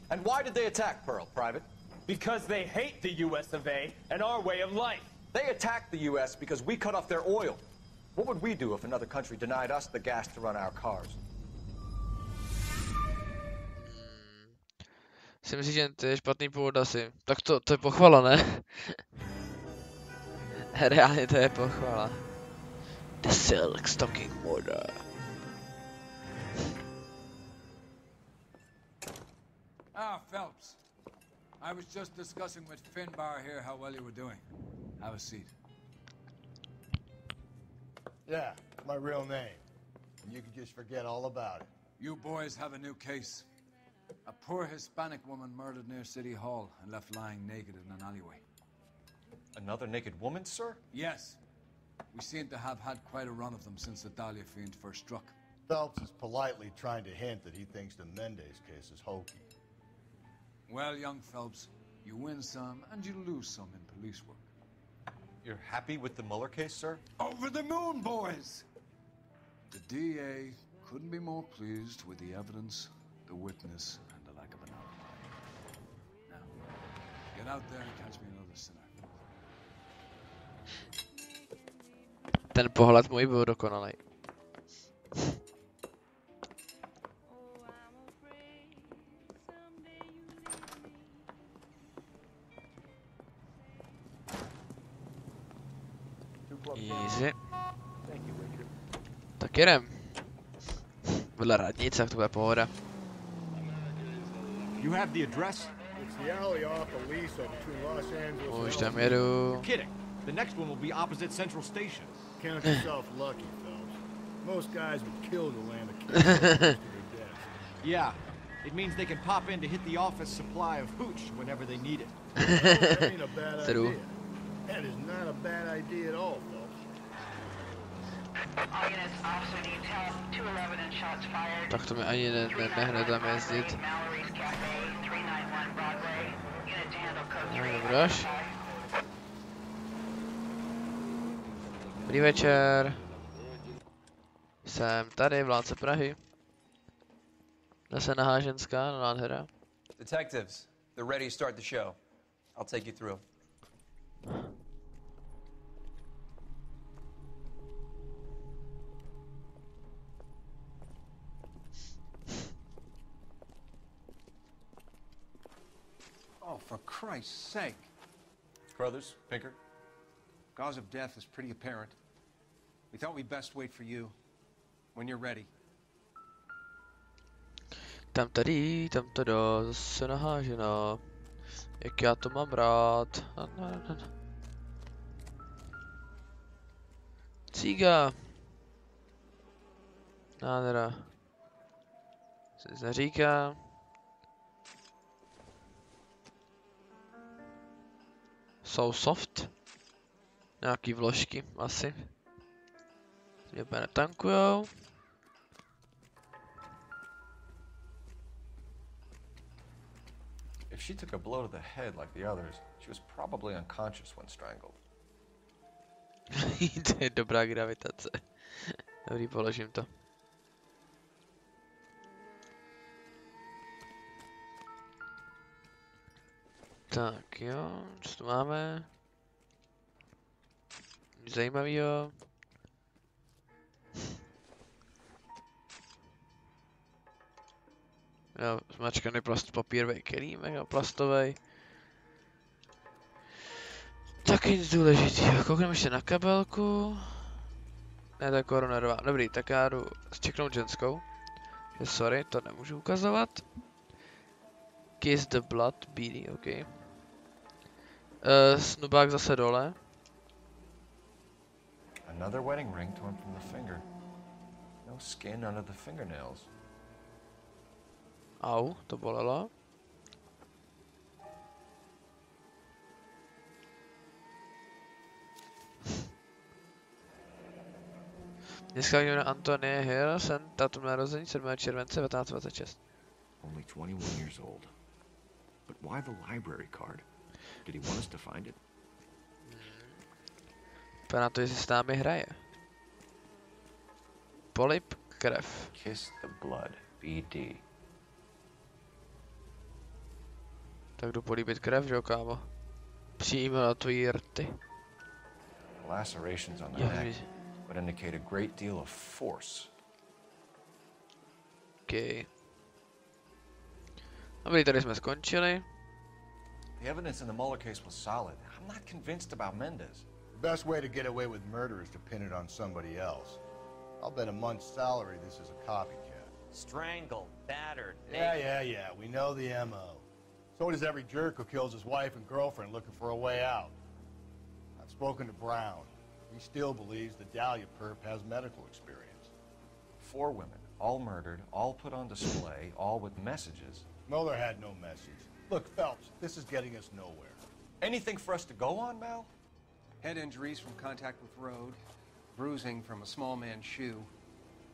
And why did they attack Pearl, Private? Because they hate the US of A and our way of life. They attacked the US because we cut off their oil. What would we do if another country denied us the gas to run our cars? Si myslíš, že to je špatný původ asi. Tak to je pochvala, ne? Reálně to je pochvala. The Silk Stocking Order. Ah, Phelps. I was just discussing with Finbar here how well you were doing. Have a seat. Yeah, my real name. And you can just forget all about it. You boys have a new case. A poor Hispanic woman murdered near City Hall and left lying naked in an alleyway. Another naked woman, sir? Yes. We seem to have had quite a run of them since the Dahlia fiend first struck. Phelps is politely trying to hint that he thinks the Mendez case is hokey. Well, young Phelps, you win some and you lose some in police work. You're happy with the Mueller case, sir? Over the moon, boys! The DA couldn't be more pleased with the evidence, the witness, and the lack of an alibi. Now, get out there and catch me another sinner. Ten pohled můj byl dokonalý. Easy. Tak jedem. Vedle radnice, tak to bude pohoda. You have the address? It's the alley off Aliso between Los Angeles Už tam jedu. You're kidding. The next one will be opposite Central Station. Count yourself lucky, Phelps. Most guys would kill to land a kill close to their deaths. Yeah, it means they can pop in to hit the office supply of hooch whenever they need it. That ain't a bad idea. That is not a bad idea at all, Phelps. All units, officer detail 211 and shots fired. Tak to mi ani nehnedám jezdit. Mallory's Cafe, 391 Broadway. Unit to handle code 3. Dobroš. Dobrý večer. Jsem tady, vládce Prahy. Zase nahá ženská, no nádhera. Detectives, they're ready to start the show. I'll take you through. Oh, for Christ's sake. Brothers, Pinker? Cause of death is pretty apparent. We thought we'd best wait for you when you're ready. Tam tady, tam tady, zase nahážena. Jak já to mám rád. Cíga. Nádhera. Se nic neříká. Jsou soft. Nějaký vložky, asi. Mě úplně netankujou. If she took a blow to the head like the others, she was probably unconscious when strangled. To je dobrá gravitace. Dobrý, položím to. Tak jo, co tu máme? Nic zajímavého. Jo, zmačkaný papírový kelímek, jo, plastový. Taky nic důležitého. Koukneme ještě na kabelku. Ne, to je koronerová. Dobrý, tak já jdu zčeknout ženskou. Sorry, to nemůžu ukazovat. Kiss the blood, bílý, ok. Snubák zase dole. Another wedding ring torn from the finger. No skin under the fingernails. Au, to bolelo. Dneska jméno Antonie Hill, jsem datum narození 7. července 1926. Only 21 years old. But why the library card? Did he want us to find it? Vypadá to, jestli s námi hraje. Polip, krev. Kiss the blood, BD. Tak jdu políbit krev, že jo, kámo? Přímo na tvojí rty. Lacerations on the neck would indicate a great deal of force. Okay. Dobrý, tady jsme skončili. The evidence in the Mueller case was solid. I'm not convinced about Mendez. The best way to get away with murder is to pin it on somebody else. I'll bet a month's salary this is a copycat. Strangled, battered, Yeah. We know the M.O. So does every jerk who kills his wife and girlfriend looking for a way out. I've spoken to Brown. He still believes the Dahlia perp has medical experience. 4 women, all murdered, all put on display, all with messages. Mueller had no message. Look, Phelps, this is getting us nowhere. Anything for us to go on, Mal? Head injuries from contact with road, bruising from a small man's shoe,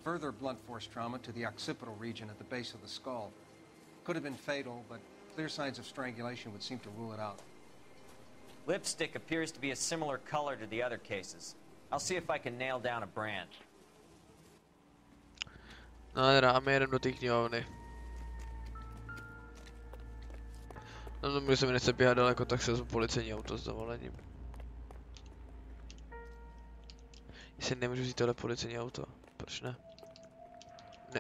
further blunt force trauma to the occipital region at the base of the skull. Could have been fatal, but clear signs of strangulation would seem to rule it out. Lipstick appears to be a similar color to the other cases. I'll see if I can nail down a brand. No, dáme jeden do té knihovny. No, když se mi nechce běhat daleko, tak se vezmu policejní auto s dovolením. Jestli nemůžu vzít tohle policejní auto, proč ne? Ne,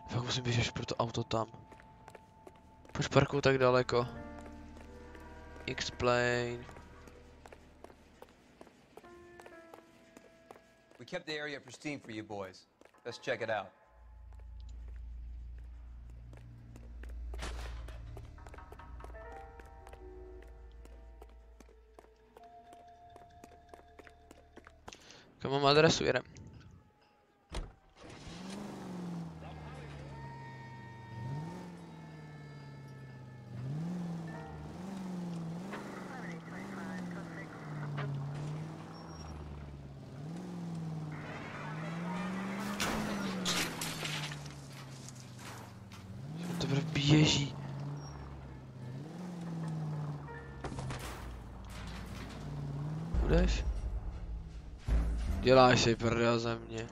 fakt musím běžet pro to auto tam. Proč parkuju tak daleko? Explain. We kept the area pristine for you boys. Let's check it out. Kam mám adresu, jedem. To běží. Budeš? Děláš si prdel ze mě.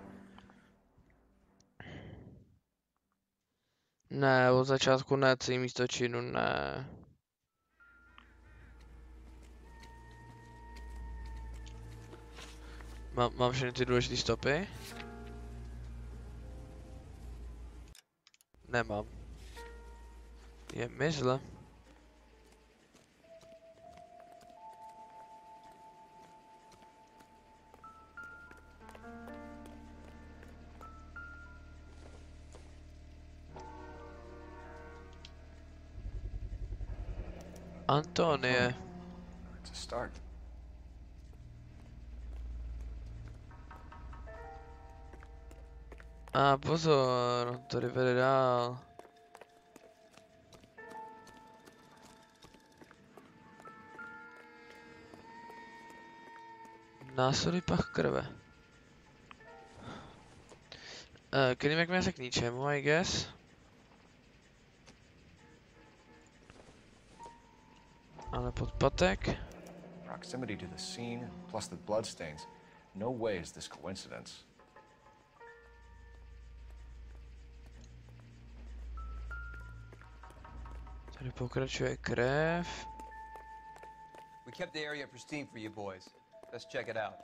Ne, od začátku ne, celý místo činu ne. Mám všechny ty důležité stopy? Nemám. Je mi zle. Antonie. It's a start. A pozor, tady vede dál. Násilí pach krve. Kelímek mě se k ničemu, I guess. Ale podpatek. Proximity to the scene, plus the bloodstains. No way is this coincidence. Tady pokračuje krev. We kept the area pristine for you boys. Let's check it out.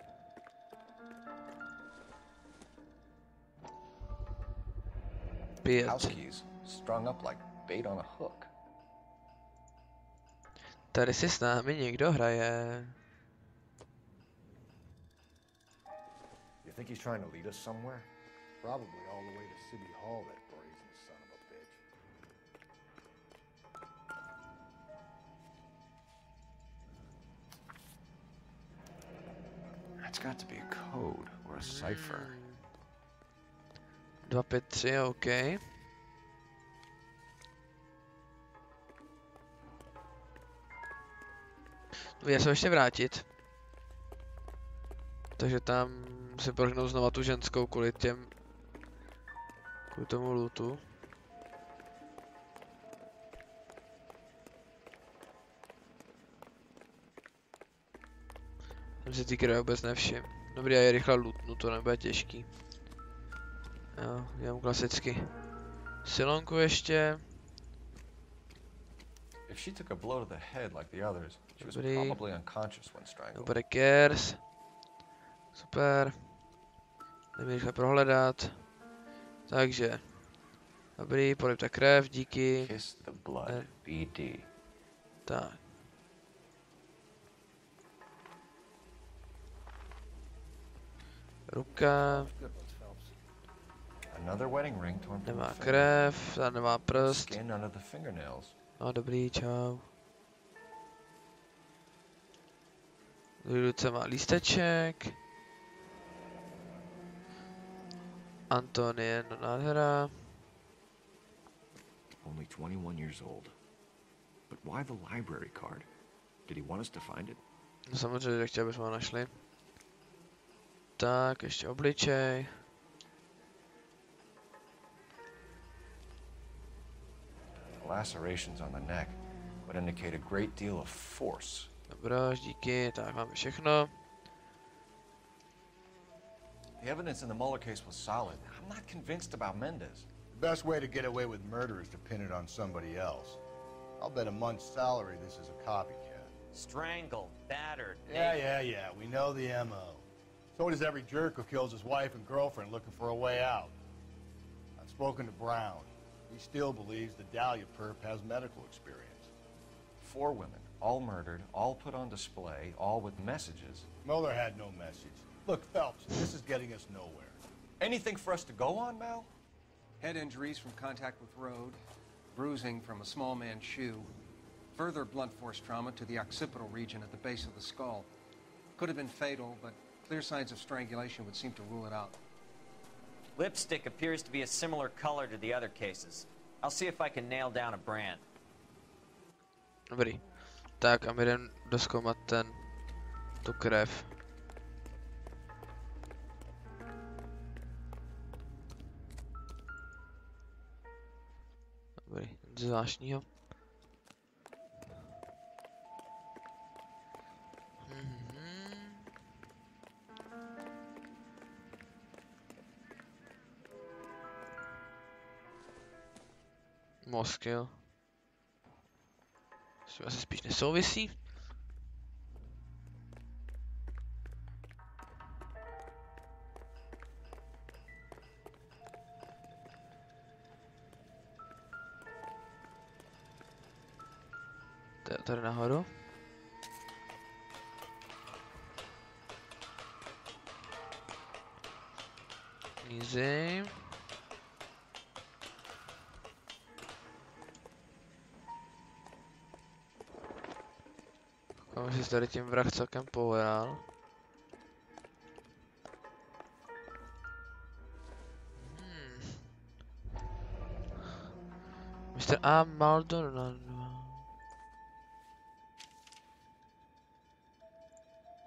House keys strung up like bait on a hook. Tady si s námi někdo hraje. You think he's trying to lead us somewhere? Probably all the way to City Hall, that brazen son of a bitch. That's got to be a code or a cipher. 253, OK. Já se ještě vrátit. Takže tam si prohnou znova tu ženskou kvůli tomu lootu. Jsem si ty kraje vůbec nevšim. Dobrý, já je rychle lootnu, to nebude těžký. Jo, dělám klasicky. Silonku ještě. If she took a blow to the head like the others, she was probably unconscious when strangled. Nobody cares. Super. Jdeme rychle prohledat. Takže. Dobrý, polivta krev, díky. Kiss the blood, BD. Tak. Ruka. Another wedding ring torn from Nemá krev, nemá prst. Skin under the fingernails. No dobrý, čau. Druhý ruce má lísteček. Antonie, no nádhera. Only 21 years old. But why the library card? Did he want us to find it? No samozřejmě, chtěl bychom ho našli. Tak, ještě obličej. Lacerations on the neck would indicate a great deal of force. Dobrá, díky, tak máme všechno. The evidence in the Mueller case was solid. I'm not convinced about Mendez. The best way to get away with murder is to pin it on somebody else. I'll bet a month's salary this is a copycat. Strangled, battered. Yeah. We know the MO. So does every jerk who kills his wife and girlfriend looking for a way out. I've spoken to Brown. He still believes the Dahlia perp has medical experience. 4 women, all murdered, all put on display, all with messages. Mueller had no message. Look, Phelps, this is getting us nowhere. Anything for us to go on, Mal? Head injuries from contact with road, bruising from a small man's shoe, further blunt force trauma to the occipital region at the base of the skull. Could have been fatal, but clear signs of strangulation would seem to rule it out. Lipstick appears to be a similar color to the other cases. I'll see if I can nail down a brand. Dobrý. Tak a my jdem dozkoumat tu krev. Dobrý, nic zvláštního. Moskil. To asi spíš nesouvisí. Tady nahoru. Easy. Koukám, že tady tím vrah celkem pohrál. Mr. A. Maldonado.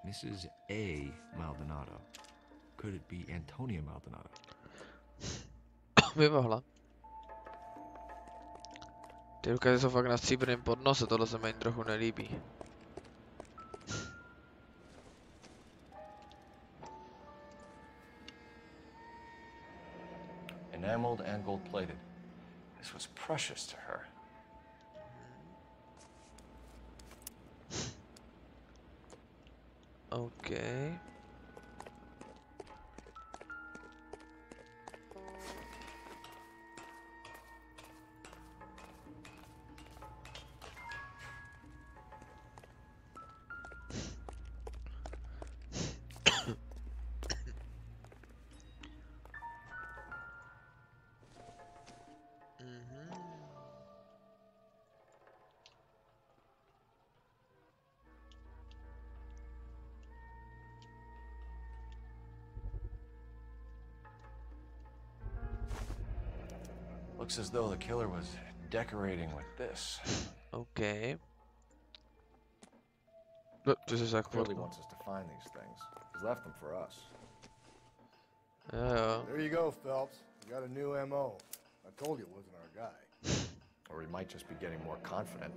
Mrs. A. Maldonado. Could it be Antonia Maldonado? By mohla. Ty rukazy jsou fakt na stříbrném podnose, tohle se mi jen trochu nelíbí. Enameled and gold-plated. This was precious to her. Okay. Looks as though the killer was decorating with this. Okay. No, just a sec. Clearly wants us to find these things. He's left them for us. There you go, Phelps. You got a new MO. I told you it wasn't our guy. Or he might just be getting more confident.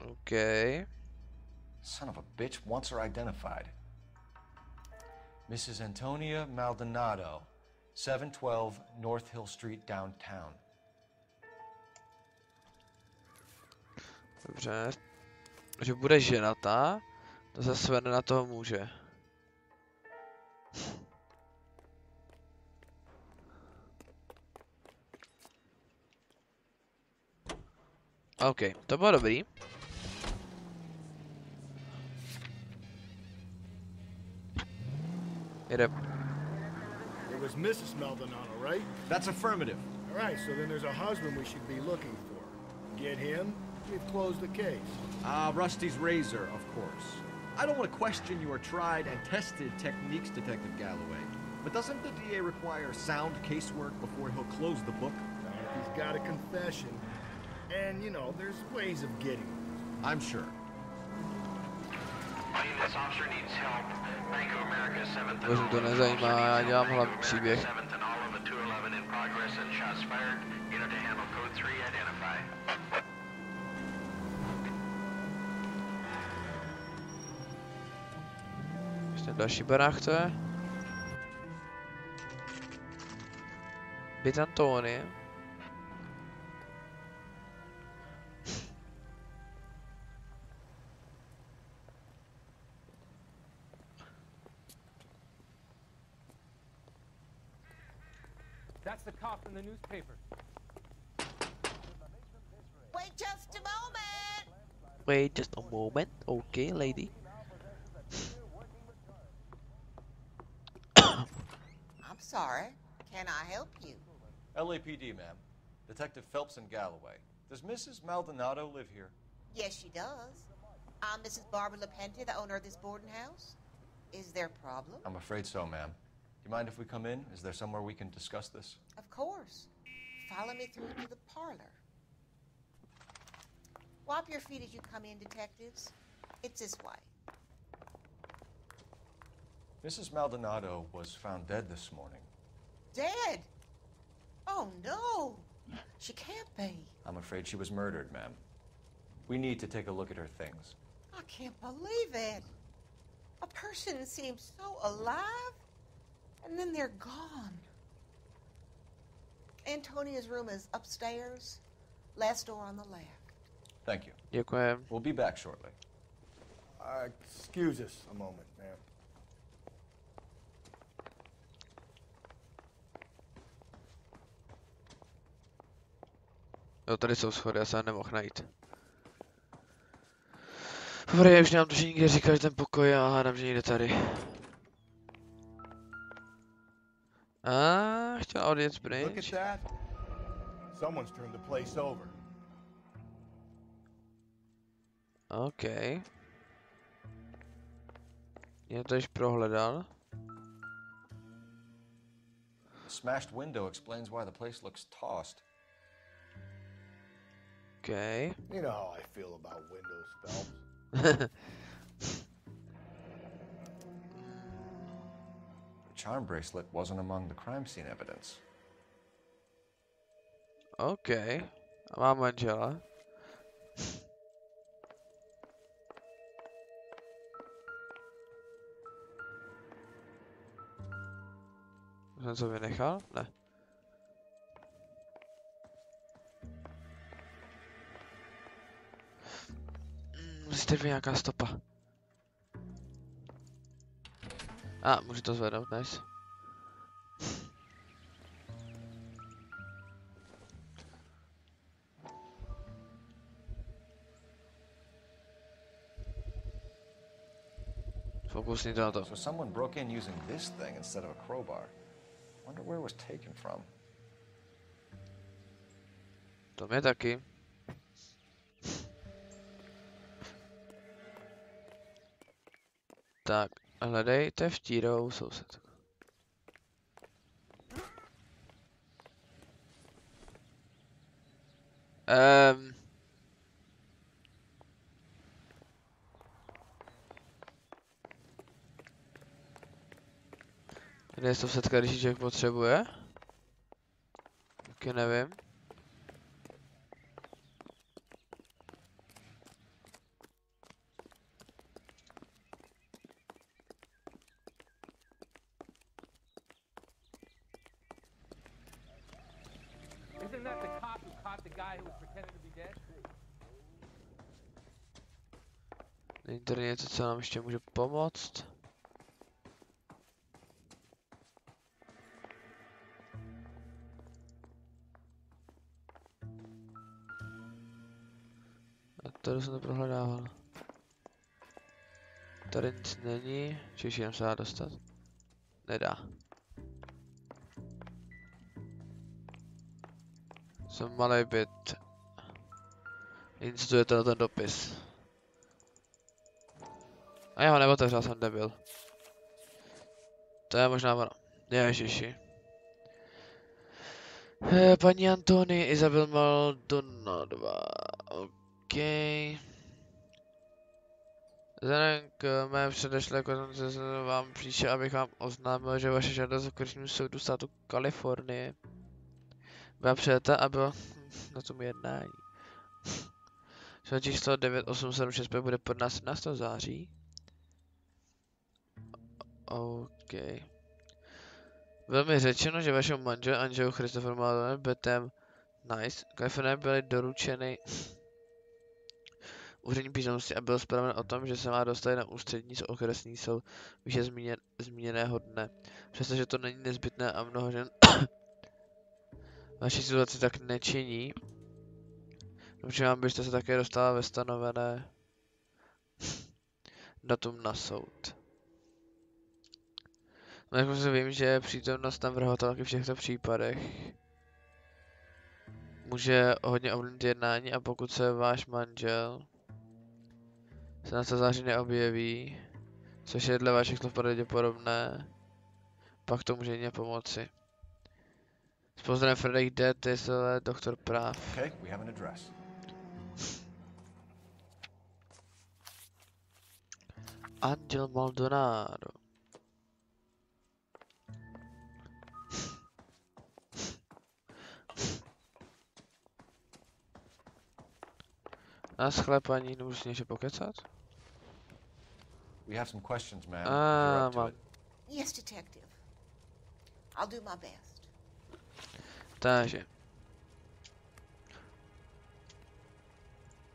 Okay. Son of a bitch wants her identified. Mrs. Antonia Maldonado, 712 North Hill Street, downtown. Dobře. Že bude ženatá, to se svedne na toho muže. OK, to bylo dobrý. Jede. It was Mrs. Maldonado, right? That's affirmative. All right, so then there's a husband we should be looking for. Get him, we've closed the case. Rusty's razor, of course. I don't want to question your tried and tested techniques, Detective Galloway. But doesn't the DA require sound casework before he'll close the book? He's got a confession. And, you know, there's ways of getting it. I'm sure. This officer needs help. Bank of America 7th and Bože, to nezajímá, já dělám hlavní příběh. 7th and all of the 211 in progress and shots fired. Unit to handle code 3, identify. Ještě další barák chce. Byt Antony. That's the cop in the newspaper. Wait just a moment. Wait just a moment. Okay, lady. I'm sorry. Can I help you? LAPD, ma'am. Detective Phelps and Galloway. Does Mrs. Maldonado live here? Yes, she does. I'm Mrs. Barbara LaPente, the owner of this boarding house. Is there a problem? I'm afraid so, ma'am. Do you mind if we come in? Is there somewhere we can discuss this? Of course. Follow me through to the parlor. Wipe your feet as you come in, detectives. It's this way. Mrs. Maldonado was found dead this morning. Dead? Oh, no. She can't be. I'm afraid she was murdered, ma'am. We need to take a look at her things. I can't believe it. A person seems so alive, and then they're gone. Antonia's room is upstairs, last door on the left. Thank you. Děkujem. We'll be back shortly. Excuse us a moment, ma'am. Jo, tady jsou schody, já jsem nemohl najít. Dobrý, já už nemám to, že nikde říkal, že ten pokoj a hádám, že někde tady. Chtěl audience bridge. Look at that. Someone's turned the place over. OK. Já to již prohledal. The smashed window explains why the place looks tossed. Okay. You know how I feel about windows, Phelps. The charm bracelet wasn't among the crime scene evidence. OK. A mám manžela. Jsem co vynechal? Ne. Musíte být nějaká stopa. Můžu to zvednout, nice. Fokusni to na to. So someone broke in using this thing instead of a crowbar. Wonder where it was taken from. To mě taky. Tak, hledejte vtírou soused. Kde je to setka, když ji člověk potřebuje? Taky nevím. Isn't that the cop who caught the guy who was pretending to be dead? Není tady něco, co nám ještě může pomoct? A tady jsem to prohledával. Tady nic není, čiž jenom se dá dostat. Nedá. Jsem malý byt. Instuje to na ten dopis. A já ho neotevřel, jsem debil. To je možná ono. Ježiši. Paní Antony, Isabel Maldonadová. OK. Vzhledem k mé předešlé konzultaci vám příště, abych vám oznámil, že vaše žádost o okresním soudu státu Kalifornie byla přijata a byla na tom jednání. Číslo 98765 bude pod nás 17. září. OK. Bylo mi řečeno, že vašemu manželu Angelu Christopher Malone Betem Nice Kalifornie byly doručeny úřední písemnosti a byl zpraven o tom, že se má dostat na ústřední okresní soud výše zmíněného dne. Přestože to není nezbytné a mnoho žen vaší situaci tak nečiní, protože vám byste se také dostala ve stanovené datum na soud. No jako se vím, že přítomnost navrhovatelky v těchto případech může hodně ovlivnit jednání a pokud se váš manžel se na září neobjeví, což je dle vašich slov pravděpodobné, pak to může jedině pomoci. S pozdravem Fredrik D. Tysele, doktor práv. Okay, we have an address. Angel Maldonado. Naschle, paní, můžu s něče pokecat? We have some questions, ma'am. Ah, You're up to it. Yes, detective. I'll do my best. Takže.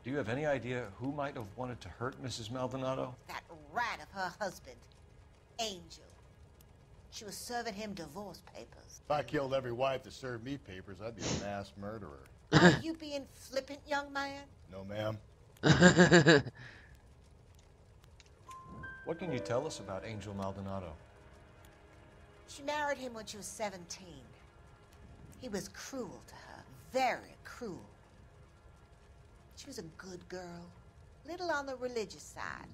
Do you have any idea who might have wanted to hurt Mrs. Maldonado? That rat of her husband, Angel. She was serving him divorce papers. If I killed every wife that served me papers, I'd be a mass murderer. Are you being flippant, young man? No, ma'am. What can you tell us about Angel Maldonado? She married him when she was 17. He was cruel to her, very cruel. She was a good girl, little on the religious side,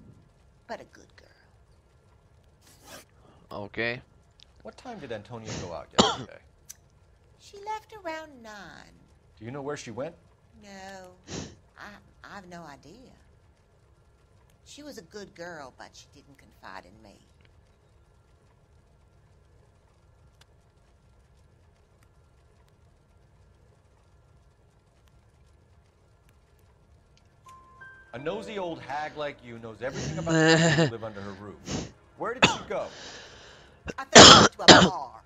but a good girl. Okay. What time did Antonia go out yesterday? She left around 9. Do you know where she went? No, I've no idea. She was a good girl, but she didn't confide in me. A nosy old hag like you knows everything about the people who live under her roof. Where did she go? I think she went to a bar.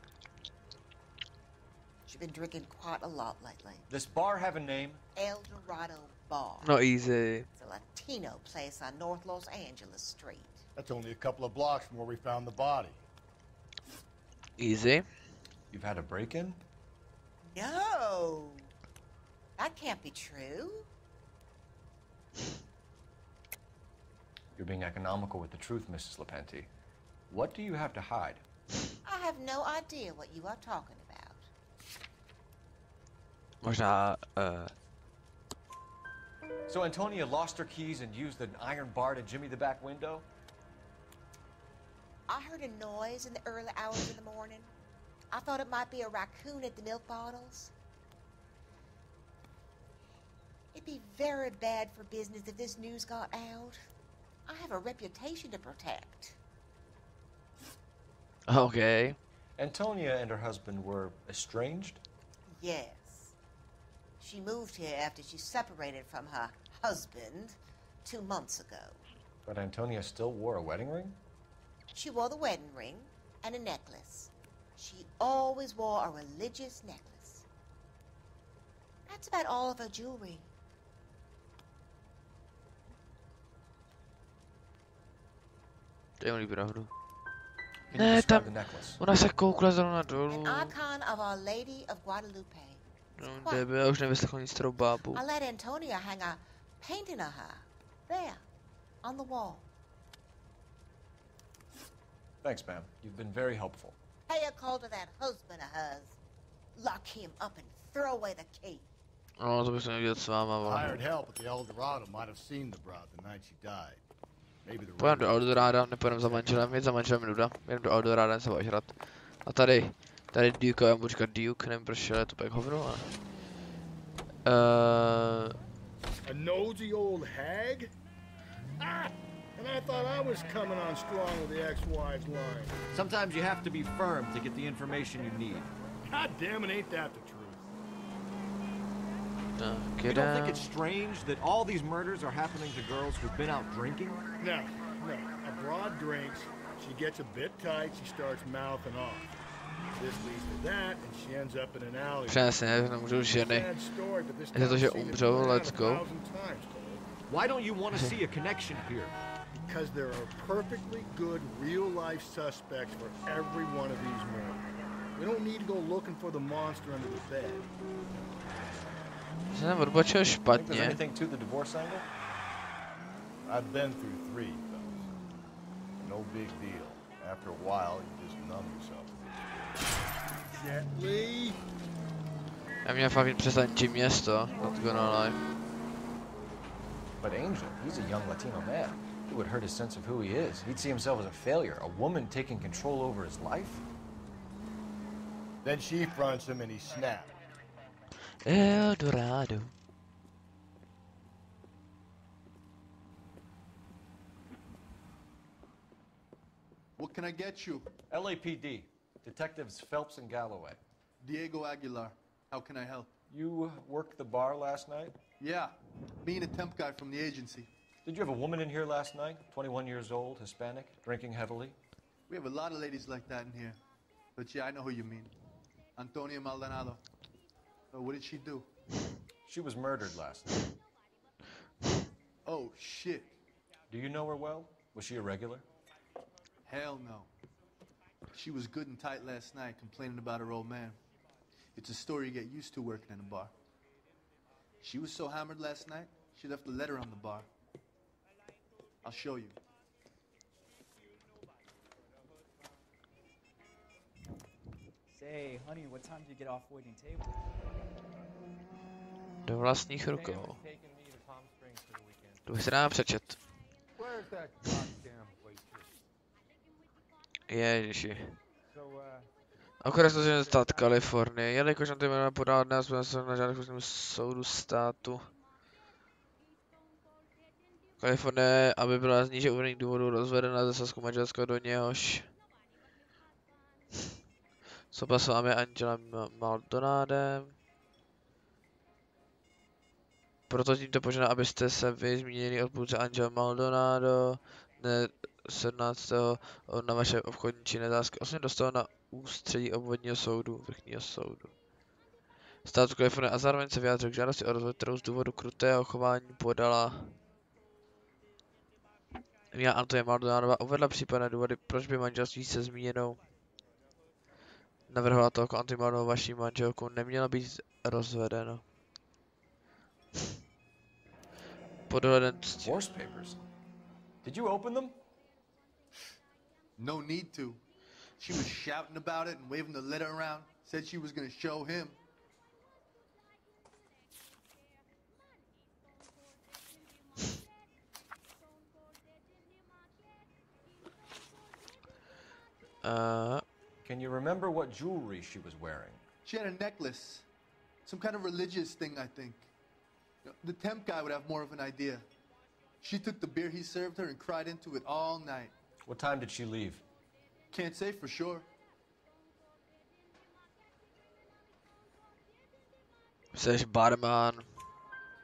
She's been drinking quite a lot lately. This bar have a name? El Dorado Bar. Not easy. It's a Latino place on North Los Angeles Street. That's only a couple of blocks from where we found the body. Easy. You've had a break-in? No. That can't be true. You're being economical with the truth, Mrs. Lepenti. What do you have to hide? I have no idea what you are talking about. Možná, So Antonia lost her keys and used an iron bar to jimmy the back window? I heard a noise in the early hours of the morning. I thought it might be a raccoon at the milk bottles. It'd be very bad for business if this news got out. I have a reputation to protect. Okay. Antonia and her husband were estranged? Yes. She moved here after she separated from her husband 2 months ago. But Antonia still wore a wedding ring? She wore the wedding ring and a necklace. She always wore a religious necklace. That's about all of her jewelry. To je pravdu. Ne, tam, ona se koukla zrovna dolů. An icon of Our Lady of Guadalupe. No, debil, já už nevyslechl nic starou bábu. I let Antonia hang a painting of her. There, on the wall. Thanks, ma'am. You've been very helpful. Pay a call to that husband of hers. Lock him up and throw away the key. No, to bych se neviděl s váma, vole. Hired help at the El Dorado might have seen the broad the night she died. Maybe the Pojedeme do Eldoráda, nepojedeme za manželem, jít za manželem mi nuda. Jedeme do Eldoráda, se ožrat. A tady Duke, já budu říkat Duke, nevím proč, ale je to pak hovno, ale... A nosy old hag? Ah! And I thought I was coming on strong with the ex-wife's line. Sometimes you have to be firm to get the information you need. God damn it, ain't that the truth? You don't think it's strange that all these murders are happening to girls who've been out drinking? No. A broad drinks, she gets a bit tight, she starts mouthing off. This leads to that, and she ends up in an alley. Přesně, nemůžu ženy. Je to, že umřou, let's go. Why don't you want to see a connection here? Because there are perfectly good real-life suspects for every one of these murders. We don't need to go looking for the monster under the bed. Jsem odbočil špatně. Anything to the divorce angle? I've been through 3, fellas. No big deal. After a while, you just numb yourself. Gently. Já měl fakt přestat tím město, not gonna lie. But Angel, he's a young Latino man. It would hurt his sense of who he is. He'd see himself as a failure, a woman taking control over his life. Then she fronts him and he snaps. El Dorado. What can I get you? LAPD. Detectives Phelps and Galloway. Diego Aguilar. How can I help? You worked the bar last night? Yeah. Me and a temp guy from the agency. Did you have a woman in here last night? 21 years old, Hispanic, drinking heavily? We have a lot of ladies like that in here. But yeah, I know who you mean. Antonia Maldonado. What did she do? She was murdered last night. Oh, shit. Do you know her well? Was she a regular? Hell no. She was good and tight last night, complaining about her old man. It's a story you get used to working in a bar. She was so hammered last night, she left a letter on the bar. I'll show you. Say, honey, what time do you get off waiting table? Do vlastních rukou. To bych si rád přečet. Ježiši. Akorát se můžeme stát Kalifornie, jelikož na téma podávat nás na žádném soudu státu. Kalifornie, aby byla z níže uvedených důvodů rozvedena ze svazku manželského, do něhož souhlasováme Angela Maldonádem. Proto tímto požádám, abyste se vy zmíněný odpůrce Angela Maldonado dne 17. na vaše obchodní či nezásky osobně dostal na ústředí obvodního soudu, vrchního soudu státu Kalifornie a zároveň se vyjádřil k žádosti o rozvod, kterou z důvodu krutého chování podala Mia Antonia Maldonadová. Uvedla případné důvody, proč by manželství se zmíněnou navrhovatelkou Antonia Maldonadovou, vaší manželkou, nemělo být rozvedeno. Pod dohledem Divorce papers. Did you open them? No need to. She was shouting about it and waving the letter around. Said she was going to show him. Can you remember what jewelry she was wearing? She had a necklace. Some kind of religious thing, I think. The temp guy would have more of an idea. She took the beer he served her and cried into it all night. What time did she leave? Can't say for sure. Seš barman.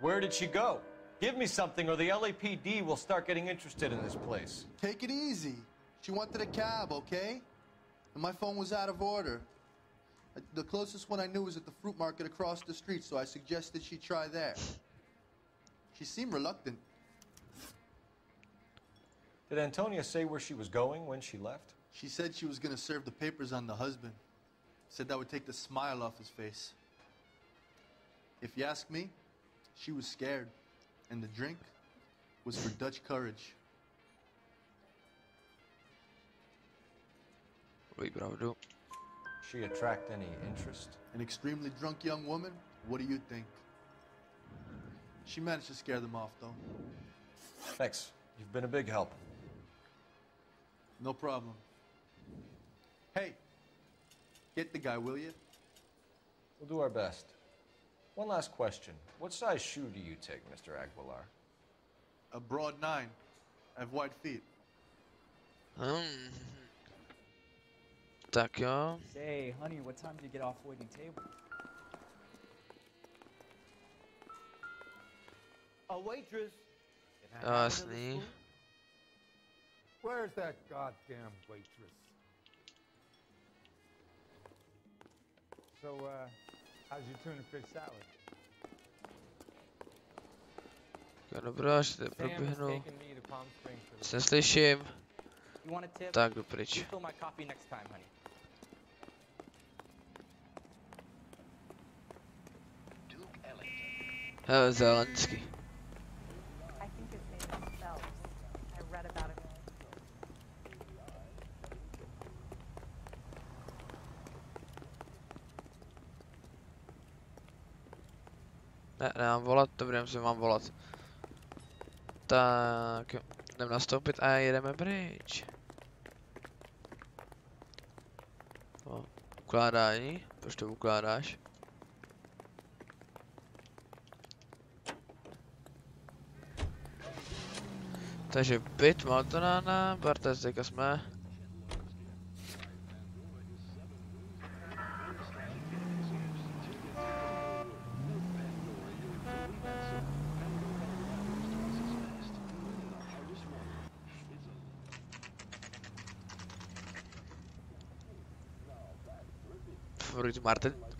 Where did she go? Give me something or the LAPD will start getting interested in this place. Take it easy. She wanted a cab, okay? And my phone was out of order. The closest one I knew was at the fruit market across the street, so I suggested she try there. She seemed reluctant. Did Antonia say where she was going when she left? She said she was going to serve the papers on the husband. Said that would take the smile off his face. If you ask me, she was scared. And the drink was for Dutch courage. Wait, pravdu. She attract any interest? An extremely drunk young woman? What do you think? She managed to scare them off, though. Thanks. You've been a big help. No problem. Hey, get the guy, will you? We'll do our best. One last question. What size shoe do you take, Mr. Aguilar? A broad 9. I have wide feet. Tak jo. Say, honey, what time do you get off waiting table? A waitress. Jasný. Where's that goddamn waitress? So, how's your tuna fish salad? Dobrá, až to proběhnu. taking me to Palm Springs for the- Se neslyším. You want a tip? Tak jdu pryč. Refill my coffee next time, honey. Hele, zelenský. I think his name is Phelps. I read about it. Ne, nemám volat, dobrý, musím vám volat. Tak jo, jdem nastoupit a jedeme pryč. O, ukládání, proč to ukládáš? Takže byt Maltonána, Bartes, teďka jsme.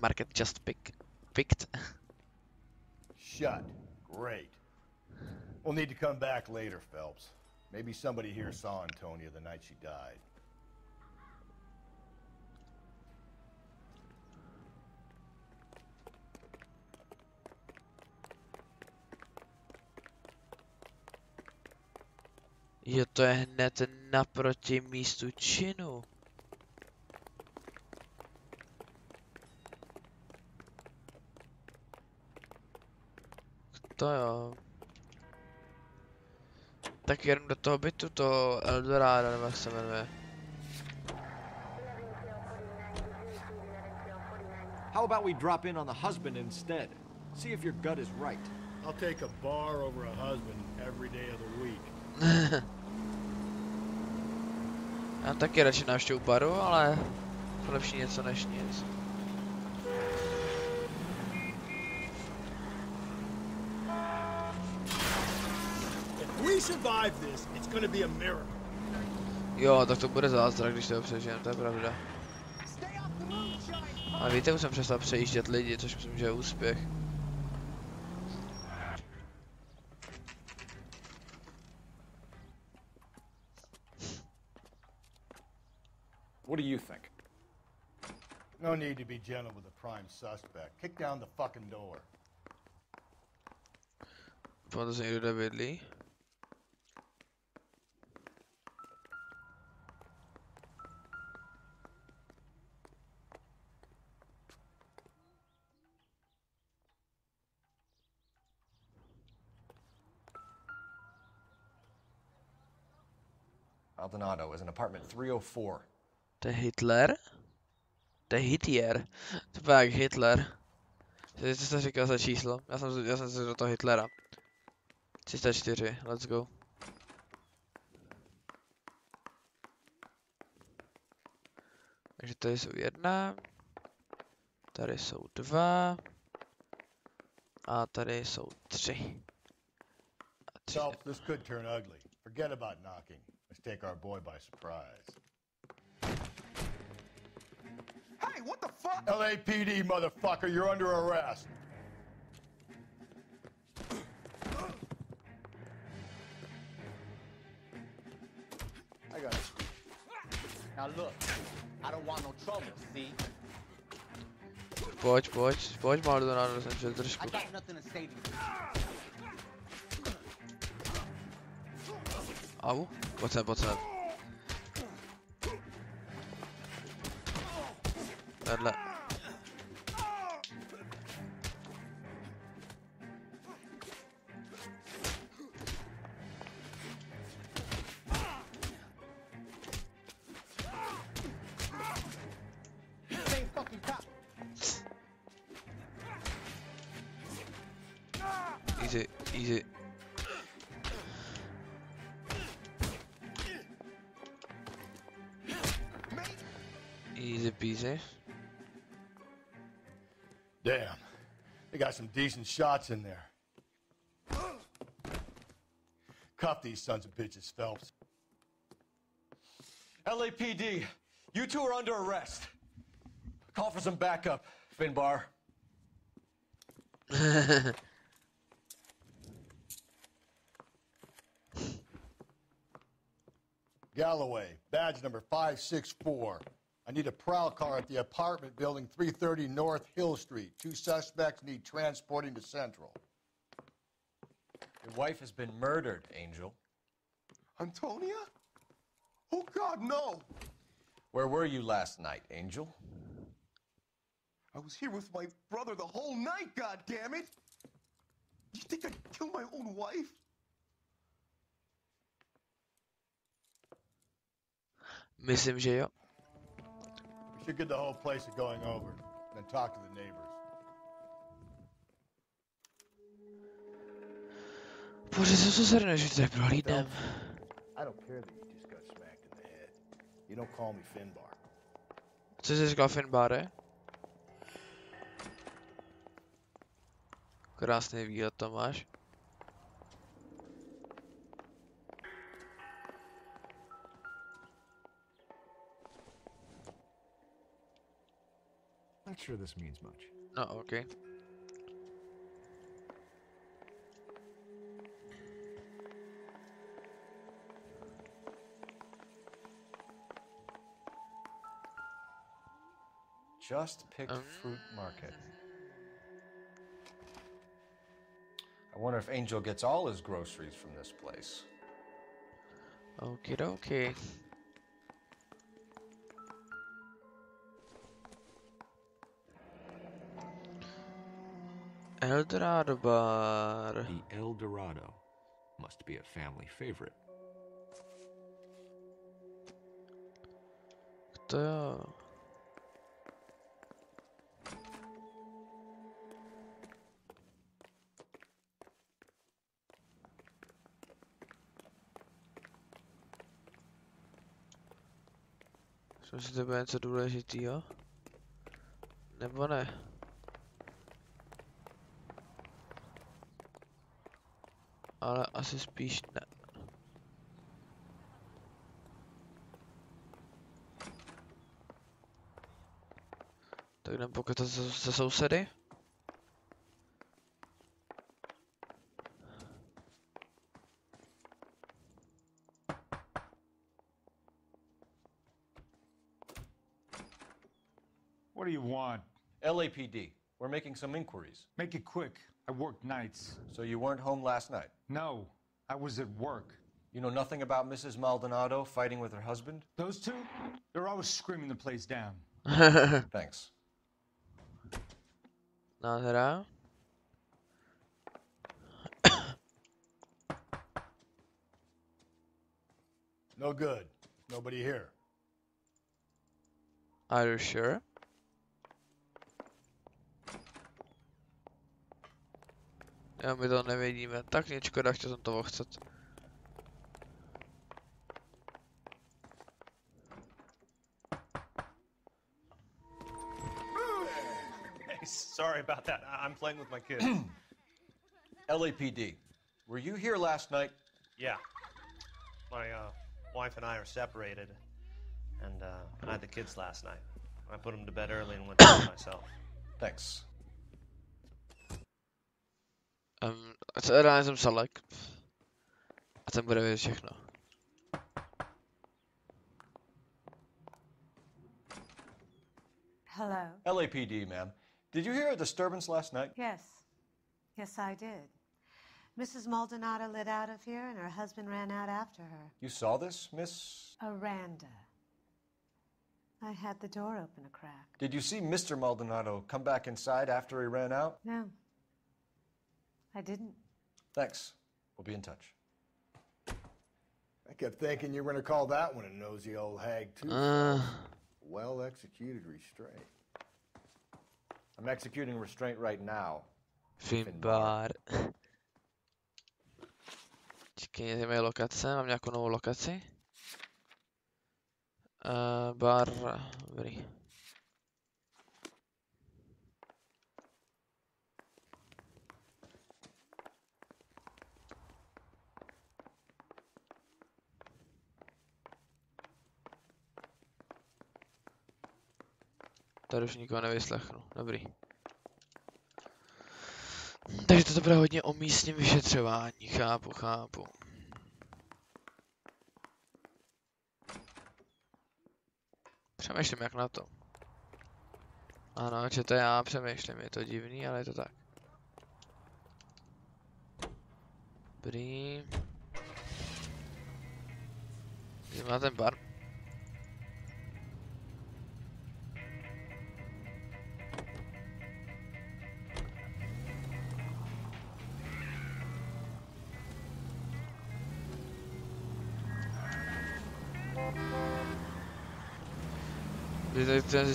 Market just picked. Shut. Great. We'll need to come back later, Phelps. Maybe somebody here saw Antonia the night she died. Jo, to je hned naproti místu činu. To jo. Tak jenom do toho bytu, to Eldorado, nebo jak se jmenuje. How about we drop in on the husband instead? See if your gut is right. I'll take a bar over a husband every day of the week. Já taky radši návštěvu baru, ale lepší něco než nic. We survive this, it's gonna be a miracle. Jo, tak to bude zázrak, když to přežijeme, to je pravda. A víte, už jsem přestal přejíždět lidi, což myslím, že je úspěch. What do you think? No need to be gentle with the prime suspect. Kick down the fucking door. Pamatuju se někdo, kde bydlí? Maldonado is in apartment 304. To je Hitler? To je Hitler. To je jak Hitler. Co jsi říkal za číslo? Já jsem se do toho Hitlera. 304, let's go. Takže tady jsou 1. Tady jsou 2. A tady jsou 3. So, this could turn ugly. Forget about knocking. Let's take our boy by surprise. Hey, what the fuck? LAPD, motherfucker, you're under arrest. I got it. Now look, I don't want no trouble, see? Pojď, Maldonado, jsem šel trošku. I got nothing to say to you. Au, pojď sem. Vedle. Easy. Easy peasy. Damn. They got some decent shots in there. Cuff these sons of bitches, Phelps. LAPD, you two are under arrest. Call for some backup, Finbar. Galloway, badge number 564. I need a prowl car at the apartment building 330 North Hill Street. 2 suspects need transporting to Central. Your wife has been murdered, Angel. Antonia? Oh, God, no! Where were you last night, Angel? I was here with my brother the whole night, goddammit! You think I'd kill my own wife? Myslím, že jo. We should get the whole place going over, then talk to the neighbors. Bože, co se srne, že tady prohlídnem. I don't care that you just got smacked in the head. You don't call me Finbar. Co jsi říkal, Finbare? Krásný výhled to máš. Not sure this means much. No, okay. Just picked fruit market. I wonder if Angel gets all his groceries from this place. Okie dokie. Eldorado bar. The El Dorado must be a family favorite. To jo. Myslím si, to bude něco důležitýho? Nebo ne? Ale asi spíš ne. Tak jdem pokecat se sousedy. What do you want? LAPD. We're making some inquiries. Make it quick. I work nights. So you weren't home last night? No, I was at work. You know nothing about Mrs. Maldonado fighting with her husband? Those two? They're always screaming the place down. Thanks. Nádhera. No good. Nobody here. Are you sure? Jo, my to nevidíme. Tak nic škoda, chtěl jsem to ochcet. Hey, sorry about that. I'm playing with my kids. LAPD, were you here last night? Yeah. My wife and I are separated, and I had the kids last night. I put them to bed early and went to bed myself. Thanks. Rád jsem Salek. A ten bude vědět všechno. Hello. LAPD, ma'am. Did you hear a disturbance last night? Yes. Yes, I did. Mrs. Maldonado lit out of here, and her husband ran out after her. You saw this, Miss? Aranda. I had the door open a crack. Did you see Mr. Maldonado come back inside after he ran out? No. I didn't. Thanks. We'll be in touch. I kept thinking you were going to call that one a nosy old hag, too. Well-executed restraint. I'm executing restraint right now. Finbar. Čekaj, jdeme lokace, mám nějakou novou lokaci. Bar, dobrý. Tady už nikoho nevyslechnu, dobrý. Takže toto bude hodně o místním vyšetřování, chápu. Přemýšlím jak na to. Ano, to já přemýšlím, je to divný, ale je to tak. Dobrý. Jdeme na ten bar.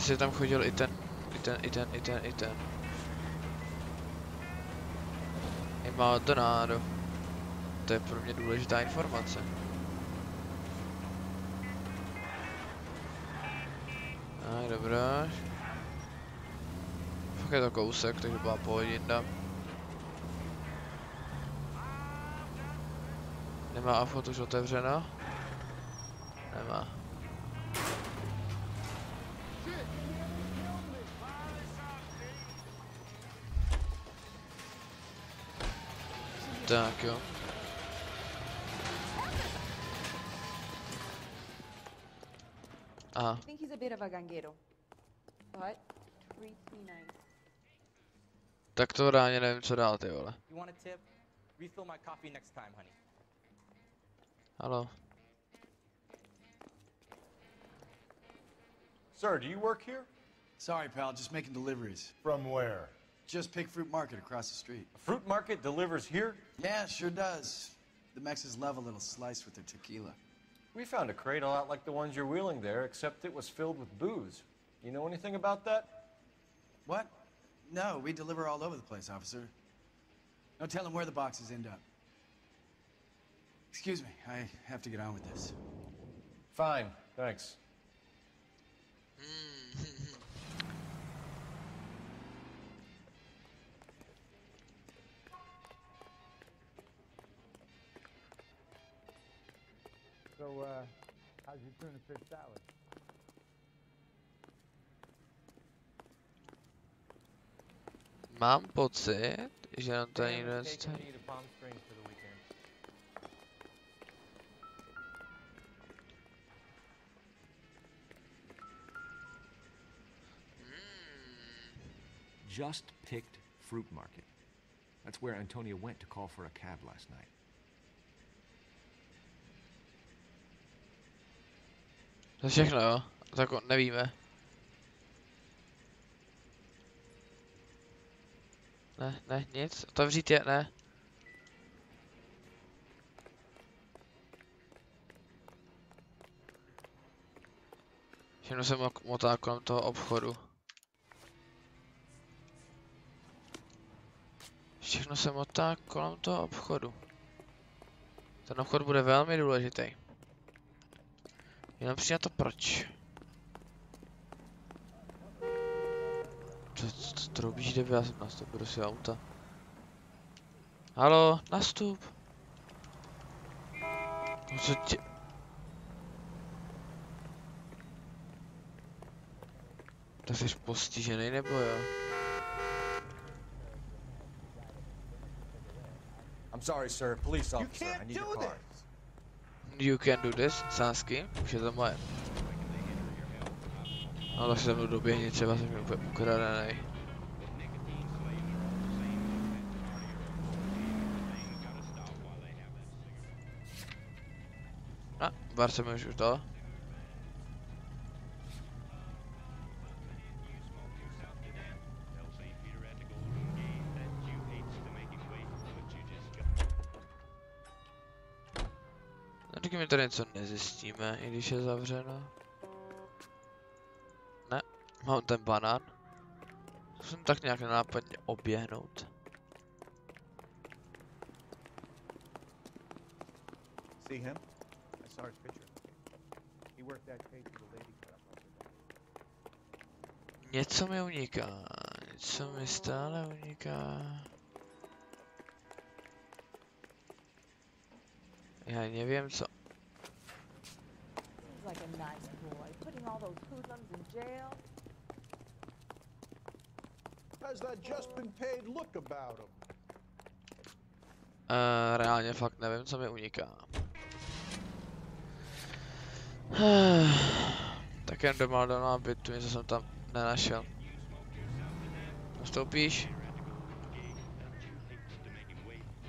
Že tam chodil i ten. I Maldonado. To je pro mě důležitá informace. Aj, dobrá. Fakt je to kousek, takže byla pohodinda. Nemá afot už otevřeno? Nemá. Tak jo. Aha. I think he's a bit of a ganguero, but treats me nice. Tak to reálně nevím, co dál, ty vole. You want a tip? Refill my coffee next time, honey. Halo. Sir, do you work here? Sorry, pal, just making deliveries. From where? Just Pig Fruit Market across the street. A fruit market delivers here? Yeah, sure does. The Mexes love a little slice with their tequila. We found a crate a lot like the ones you're wheeling there, except it was filled with booze. You know anything about that? What? No, we deliver all over the place, officer. No telling where the boxes end up. Excuse me, I have to get on with this. Fine, thanks. So, how's your tuna fish salad? Mám pocit, že nám to nikdo nestaví. Just picked Fruit Market. That's where Antonio went to call for a cab last night. To je všechno, jo? Tak nevíme. Ne, nic. Otevřít je, ne. Všechno se motá kolem toho obchodu. Všechno všechno se motá kolem toho obchodu. Ten obchod bude velmi důležitý. Jenom přijde na to proč. Co troubíš, debil? Já jsem nastoupil do svého auta. Halo, nastup. No co tě... Tak jsi postižený nebo jo? I'm sorry, sir. Police officer. I need your car. You can do this, sásky, už je to moje. No tak se se mnou doběhni, třeba jsem úplně ukradenej. No, bar se mi už dal. Taky my tady něco nezjistíme, i když je zavřeno. Ne, mám ten banán. Musím tak nějak nenápadně oběhnout. See him? I saw his picture. He worked that case with a lady cut up like that. Něco mi uniká, něco mi stále uniká. Já nevím co. Seems like a nice boy, putting all those hoodlums in jail. How's that just been paid look about him? Reálně fakt nevím, co mi uniká. Tak jen doma do nábytu, něco jsem tam nenašel. Nastoupíš?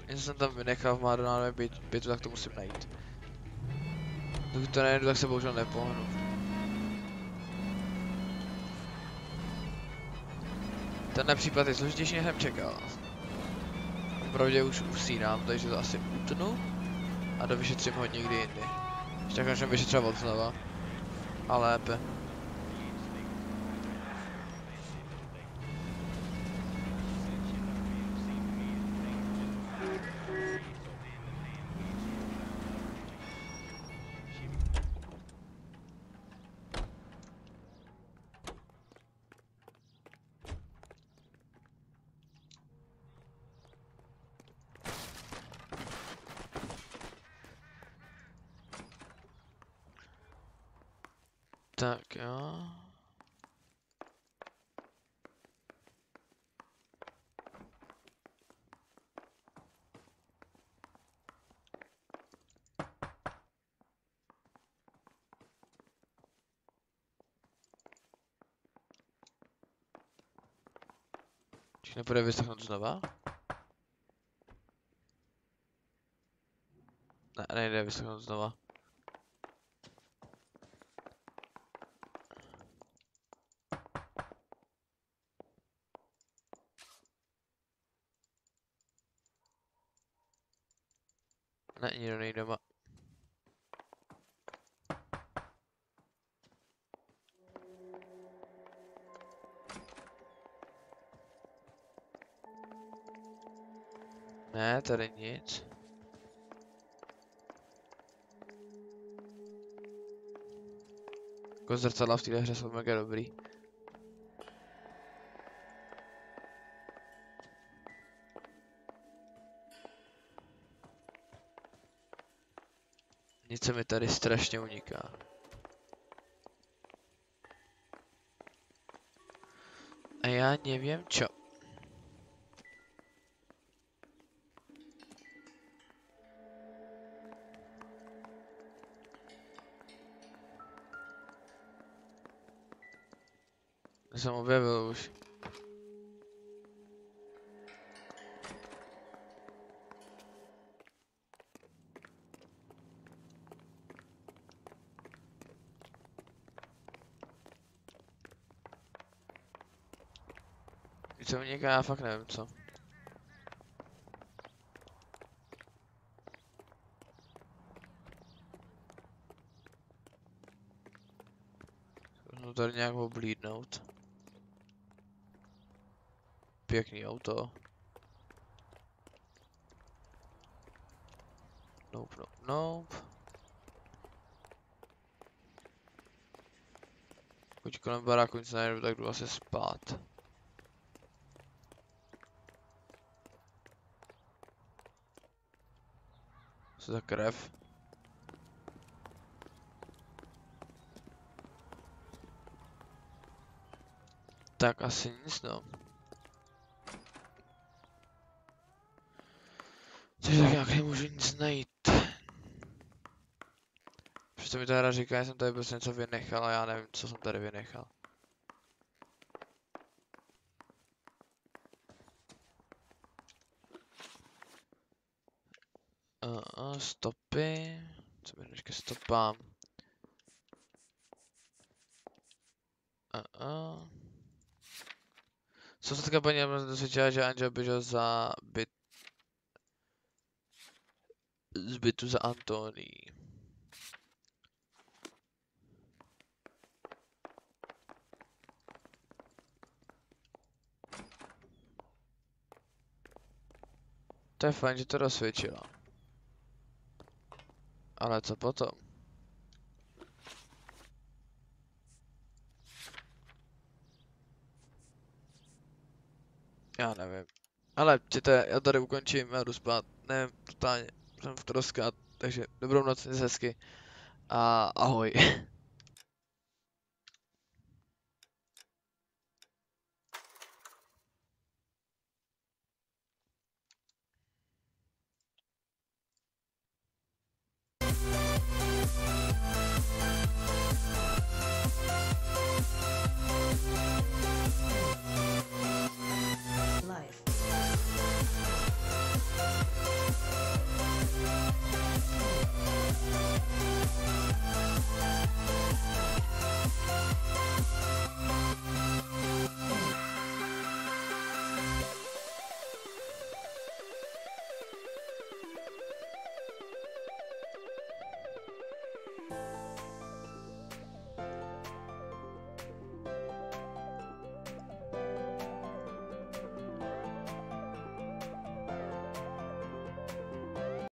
Něco jsem tam vynechal v Madonádovém bytu, tak to musím najít. Dokud to nejdu, tak se bohužel nepohnu. Tenhle případ je složitější, než jsem čekal. Opravdu už usínám, takže to asi utnu. A dovyšetřím ho někdy jindy. Ještě tak můžeme vyšetřovat znova. A lépe. Tak jo. Či nepůjde vyslechnout znova? Ne, nejde vyslechnout znova. Ne, nikdo není doma. Ne, tady nic. Jako zrcadla v téhle hře jsou mega dobrý. Nic se mi tady strašně uniká. A já nevím čo. Já jsem objevil už. Co uniká, já fakt nevím co. Můžu tady nějak oblídnout. Pěkný auto. Nope, nope, nope. Pokud kolem baráku nic najdu, tak jdu asi spát. Co za krev? Tak asi nic, no. Takže tak jak nemůžu nic najít. Přesto mi ta hra říká, že jsem tady prostě něco vynechal a já nevím, co jsem tady vynechal. Stopy. Co mi ke stopám? Co se teďka paní dosvědčila, že Angel běžel za bytu za Antoní. To je fajn, že to dosvědčila. Ale co potom? Já nevím. Ale čete, já tady ukončím, já jdu spát. Nevím, totálně jsem v troskách, takže dobrou noc, mějte se hezky. A ahoj.